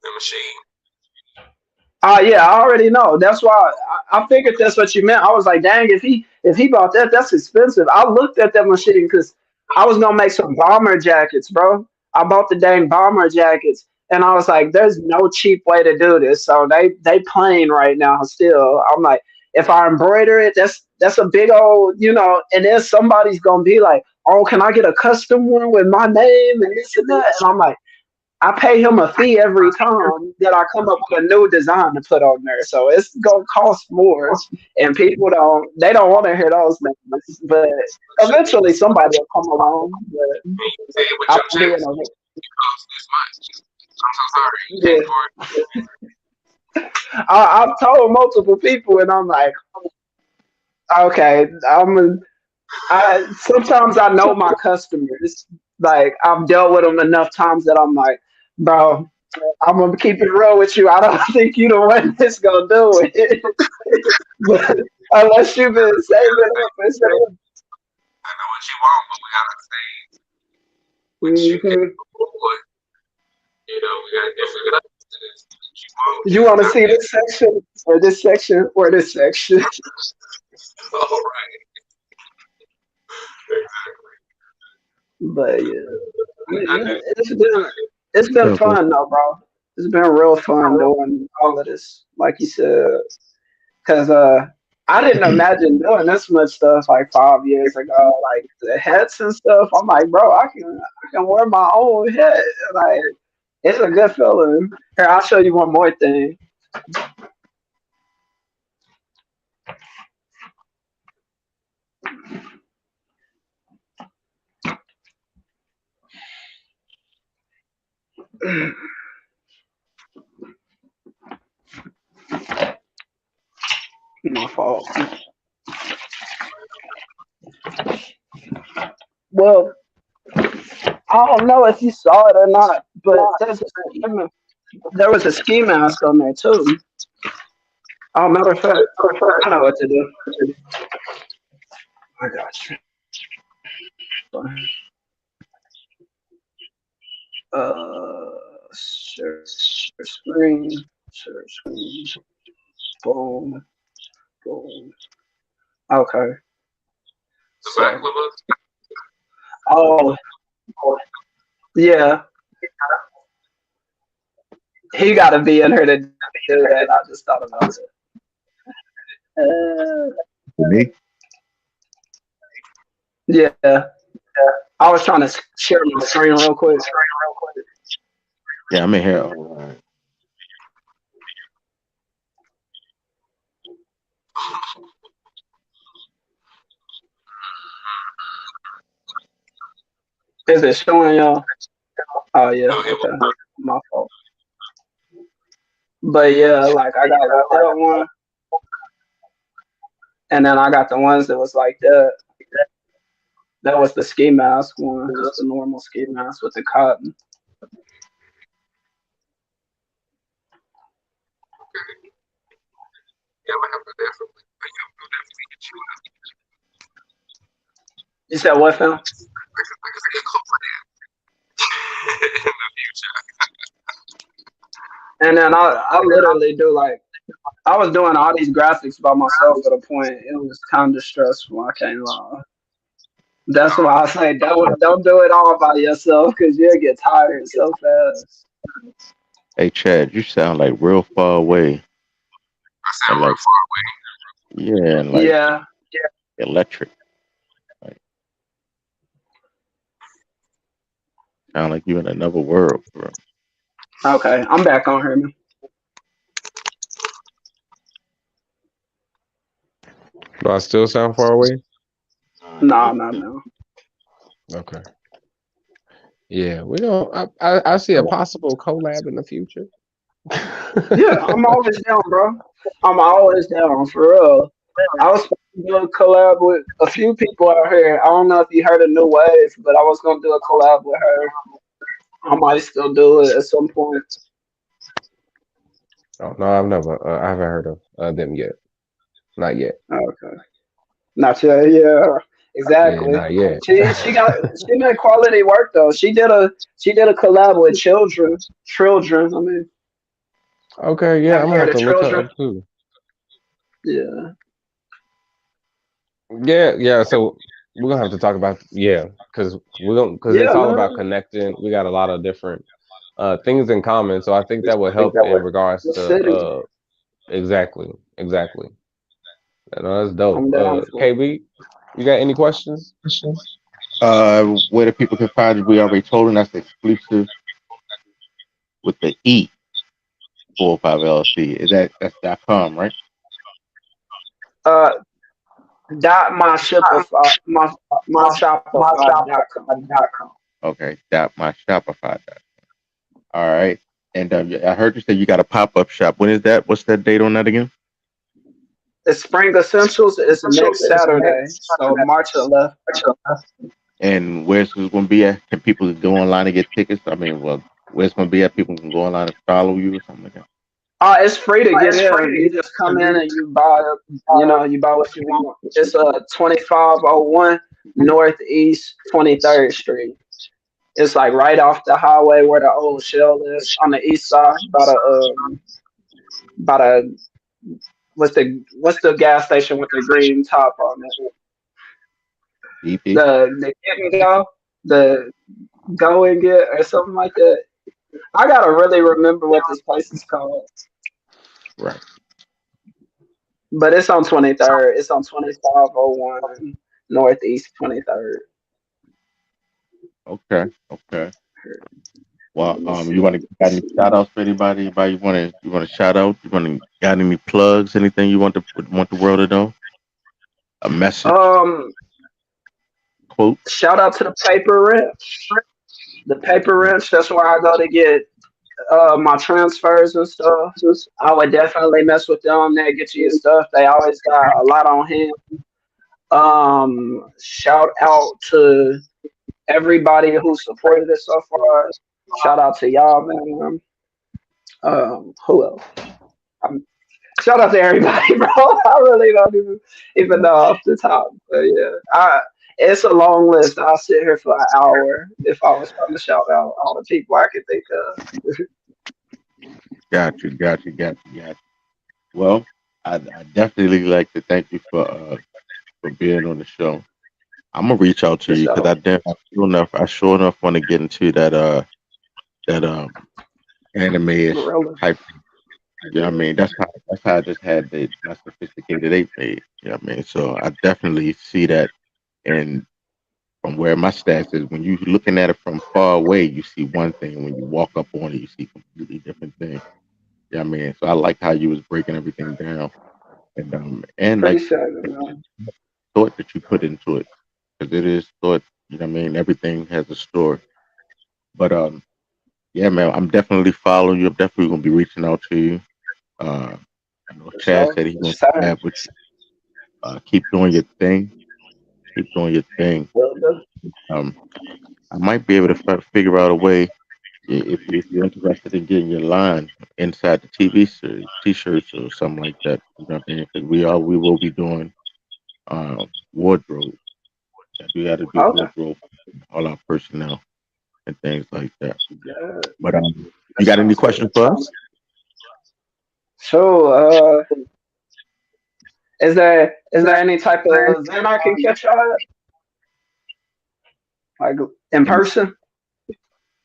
the machine. yeah, I already know. That's why I figured that's what you meant. I was like, dang, if he bought that, that's expensive. I looked at that machine because I was gonna make some bomber jackets, bro. I bought the dang bomber jackets, and I was like, there's no cheap way to do this. So they plain right now still. I'm like, if I embroider it, that's a big old, and then somebody's gonna be like, oh, can I get a custom one with my name and this and that? And I'm like, I pay him a fee every time that I come up with a new design to put on there. So it's gonna cost more. And people don't want to hear those names. But eventually somebody will come along. But Hey, with I'm your being checks, a it costs this much. I'm so sorry, you yeah. paid for it. I've told multiple people and I'm like, okay, sometimes I know my customers. Like I've dealt with them enough times that I'm like, bro, I'm gonna keep it real with you. I don't think you the one that's gonna do it. Unless you've been saving up and stuff. I know what you want, but we gotta say what you can Hmm. afford. You know, we gotta get figured out this. What you want, You want to see this section or this section or this section? all right. But yeah, I knew it's been Okay. fun though, bro. It's been real fun doing all of this, like you said, because I didn't imagine doing this much stuff like 5 years ago, like the hats and stuff. I'm like, bro, I can wear my own hat. Like it's a good feeling. Here, I'll show you one more thing. My fault. Well, I don't know if you saw it or not, but there was a ski mask on there too. Oh, matter of fact, I know what to do. I got you. Share screen, share screen, boom, boom. Okay, the back so, of us. oh, yeah, he got to be in here to do that. I just thought about it. Me? Yeah, I was trying to share my screen real quick. Yeah, I'm in here. All right. Is it showing y'all? Oh yeah, No, it was okay, my fault. But yeah, like I got that one, and then I got the ones that was like that. That was the ski mask one, just the normal ski mask with the cotton. yeah, we have to definitely. Yeah, we'll definitely get you You said what, fam? like I said, close in the future. And then I literally do like I was doing all these graphics by myself at a point. It was kind of stressful. I can't lie. That's why I say don't do it all by yourself because you'll get tired so fast. Hey, Chad, you sound like real far away I and sound real like, far away. yeah, and like Yeah. electric. Like, sound like you in another world, bro. Okay, I'm back on here. Man. Do I still sound far away? Nah, no. Okay. Yeah, we don't. I see a possible collab in the future. Yeah, I'm always down, bro. I'm always down for real. I was supposed to do a collab with a few people out here. I don't know if you heard of New Wave, but I was gonna do a collab with her. I might still do it at some point. Oh no, I've never. I haven't heard of them yet. Not yet. Okay. Not yet, yeah. Yeah, Exactly. not yet. She made quality work though. She did a collab with children. I mean, Okay, yeah, have I'm you gonna heard have of to look her children? up too. Yeah. Yeah, yeah. So we're gonna have to talk about because it's Yeah, all about man. connecting. We got a lot of different things in common, so I think that would help in regards The to city. exactly. No, that's dope. I'm down for it. KB, you got any questions? Where the people can find it, we already told them that's exclusive with the E 45 LLC. That's .com, right? Uh dot my shopify my shopify.com. Okay, dot my Shopify. All right. And I heard you say you got a pop up shop. When is that? What's that date on that again? The Spring Essentials is next Saturday, so March 11th. And where's it going to be at? Can people go online and get tickets? I mean, well, where's it going to be at? People can go online and follow you or something like that. It's free to get in. You just come in and you buy, you buy what you want. It's 2501 Northeast 23rd Street. It's like right off the highway where the old shell is on the east side, about a what's the gas station with the green top on it? EP. The Get and Go, the Go and Get or something like that. I gotta really remember what this place is called, Right. but it's on 23rd. It's on 2501 Northeast 23rd. Okay. Okay. Well, Let me you see. want to got any shout outs for anybody? Anybody you want to shout out? You want to got any plugs? Anything you want the world to know? A message, Um, quote. Shout out to the Paper Wrench. The Paper Wrench. That's where I go to get my transfers and stuff. I would definitely mess with them. They get you your stuff. They always got a lot on hand. Shout out to everybody who supported it so far. Shout out to y'all, man. Who else? Um, Shout out to everybody, bro. I really don't even know off the top. But yeah, it's a long list. I'll sit here for an hour if I was trying to shout out all the people I could think of. Got you. Got you. Got you. Got you. Well, I definitely like to thank you for being on the show. I'm gonna reach out to For you because sure. I sure enough want to get into that anime-ish Gorilla. type. You know what I mean? That's how I just had my sophisticated ape made. You know what I mean? So I definitely see that, and from where my stats is, when you looking at it from far away, you see one thing. When you walk up on it, you see a completely different thing. Yeah, I mean, so I like how you was breaking everything down, and like Appreciate it, man. thought that you put into it, because it is thought. You know what I mean? Everything has a story. But yeah, man, I'm definitely following you. I'm definitely gonna be reaching out to you. Uh, I know For Chad sure. said he's gonna Same. collab with you. Keep doing your thing. Keep doing your thing. Will do. Um, I might be able to figure out a way if you're interested in getting your line inside the TV series, T-shirts or something like that. You know what I mean? Because we will be doing wardrobe. We got to do Okay. wardrobe for all our personnel and things like that. Yeah. But That you got any sounds good. questions for us? So, is there any type of event I can catch y'all at? Like in An, person?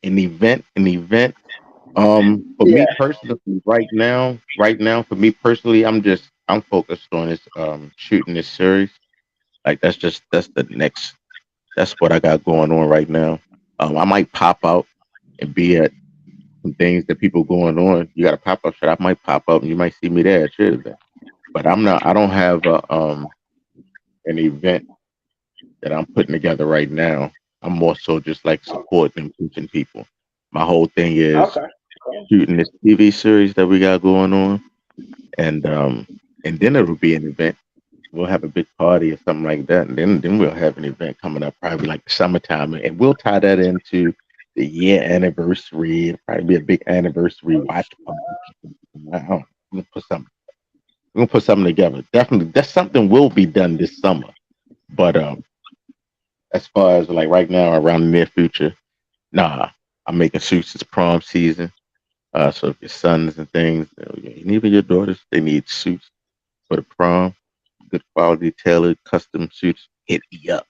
an event. For Yeah. me personally, right now, for me personally, I'm focused on this shooting this series. Like that's the next. That's what I got going on right now. I might pop out and be at some things that people going on. You got a pop up shot. I might pop up and you might see me there at your event. But I'm not. I don't have an event that I'm putting together right now. I'm more so just like supporting and pushing people. My whole thing is Okay. Cool. shooting this TV series that we got going on, and um, and then it'll be an event. We'll have a big party or something like that, and then we'll have an event coming up, probably like the summertime, and we'll tie that into the year anniversary. It'll probably be a big anniversary watch party. I don't know. We're gonna put something together. Definitely, that's something will be done this summer. But as far as like right now, around the near future, nah, I'm making suits. It's prom season. So if your sons and things, and even your daughters, they need suits for the prom. Good quality, tailored, custom suits. Hit me up.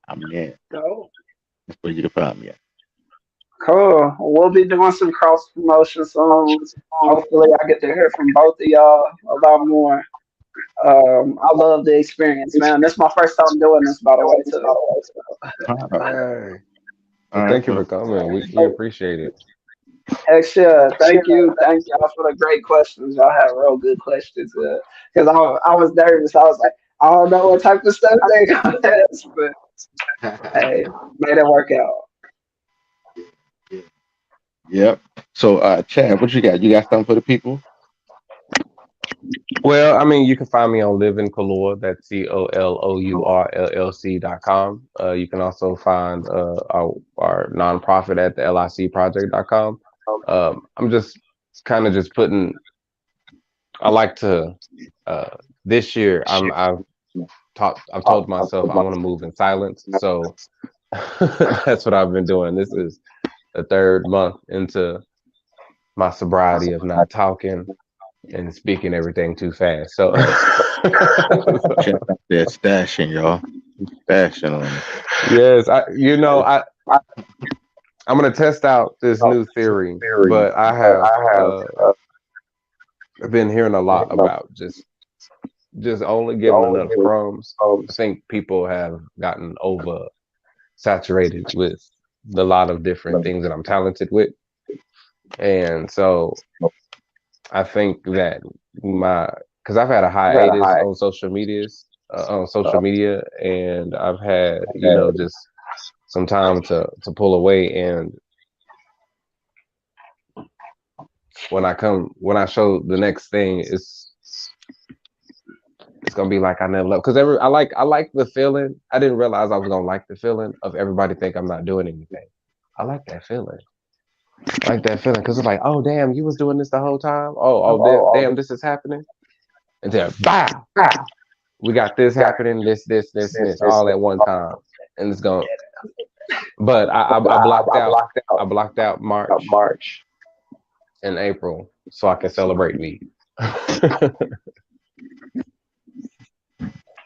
I'm there. Cool. That's where you can find me at. Cool. We'll be doing some cross promotion soon. Hopefully, I get to hear from both of y'all a lot more. I love the experience, man. This is my first time doing this, by the way, too. All right. Hey. All Well, right. thank you for Well, coming. We appreciate it. Heck yeah. Thank you. Thank y'all for the great questions. Y'all had real good questions. Because I was nervous. I was like, I don't know what type of stuff they going to ask, but hey, made it work out. yep. So, Chad, what you got? You got something for the people? Well, I mean, you can find me on Live in Color. That's COLOURLLC.com. You can also find our nonprofit at the LICproject.com. I'm just kind of just putting. I like to. This year, I've told myself I want to move in silence. So that's what I've been doing. This is the third month into my sobriety of not talking and speaking everything too fast. So That's stashing, y'all. Stashing on it. yes, I'm gonna test out this new theory, but I have been hearing a lot about just only giving enough crumbs. I think people have gotten over saturated with a lot of different things that I'm talented with, and so I think that because I've had a hiatus on social media, and I've had just some time to pull away, and when I show the next thing, it's gonna be like I never left, because I like the feeling. I didn't realize I was gonna like the feeling of everybody think I'm not doing anything. I like that feeling. Because it's like, oh damn, you was doing this the whole time. Damn, this is happening, and then bow, we got this happening, this, all at one time, and it's going. But I blocked out. I blocked out March and April so I can celebrate me.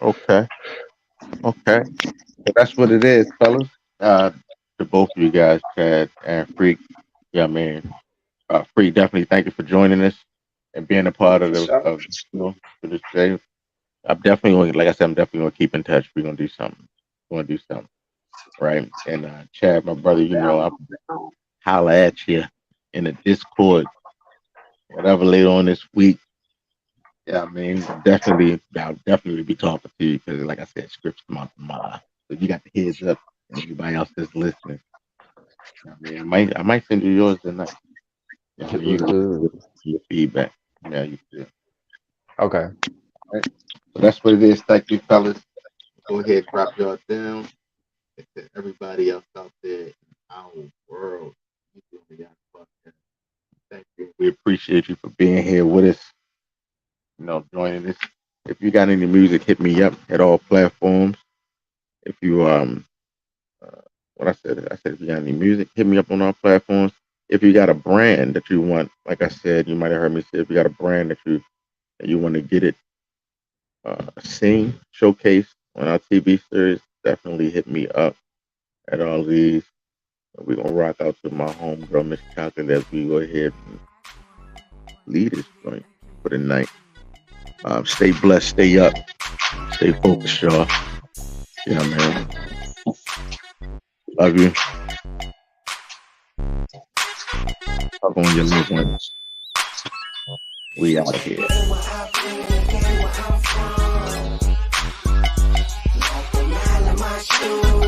Okay. So that's what it is, fellas. To both of you guys, Chad and Freak. Yeah, I mean, Freak, definitely thank you for joining us and being a part of the show for this day. I'm definitely gonna keep in touch. We're gonna do something. Right? And Chad, my brother, I'll holler at you in the Discord, whatever later on this week. Yeah, I mean, I'll definitely be talking to you because, like I said, scripts come out tomorrow. So you got the heads up, and everybody else that's listening. I mean, I might send you yours tonight. You can your feedback. Yeah, you could. Okay. Right. So that's what it is. Thank you, fellas. Go ahead, drop y'all down. And to everybody else out there in our world, thank you. We appreciate you for being here with us. Joining us. If you got any music, hit me up at all platforms. If you what I said if you got any music, hit me up on all platforms. If you got a brand that you want, like I said, you might have heard me say, if you got a brand that you want to get it seen, showcase on our TV series, definitely hit me up at all these. We're gonna rock out to my homegirl, Miss Chocolate, as we go ahead and lead this joint for the night. Stay blessed, stay up, stay focused, y'all. Yeah, man. Love you. Up on your loved ones. We out here. Shoes.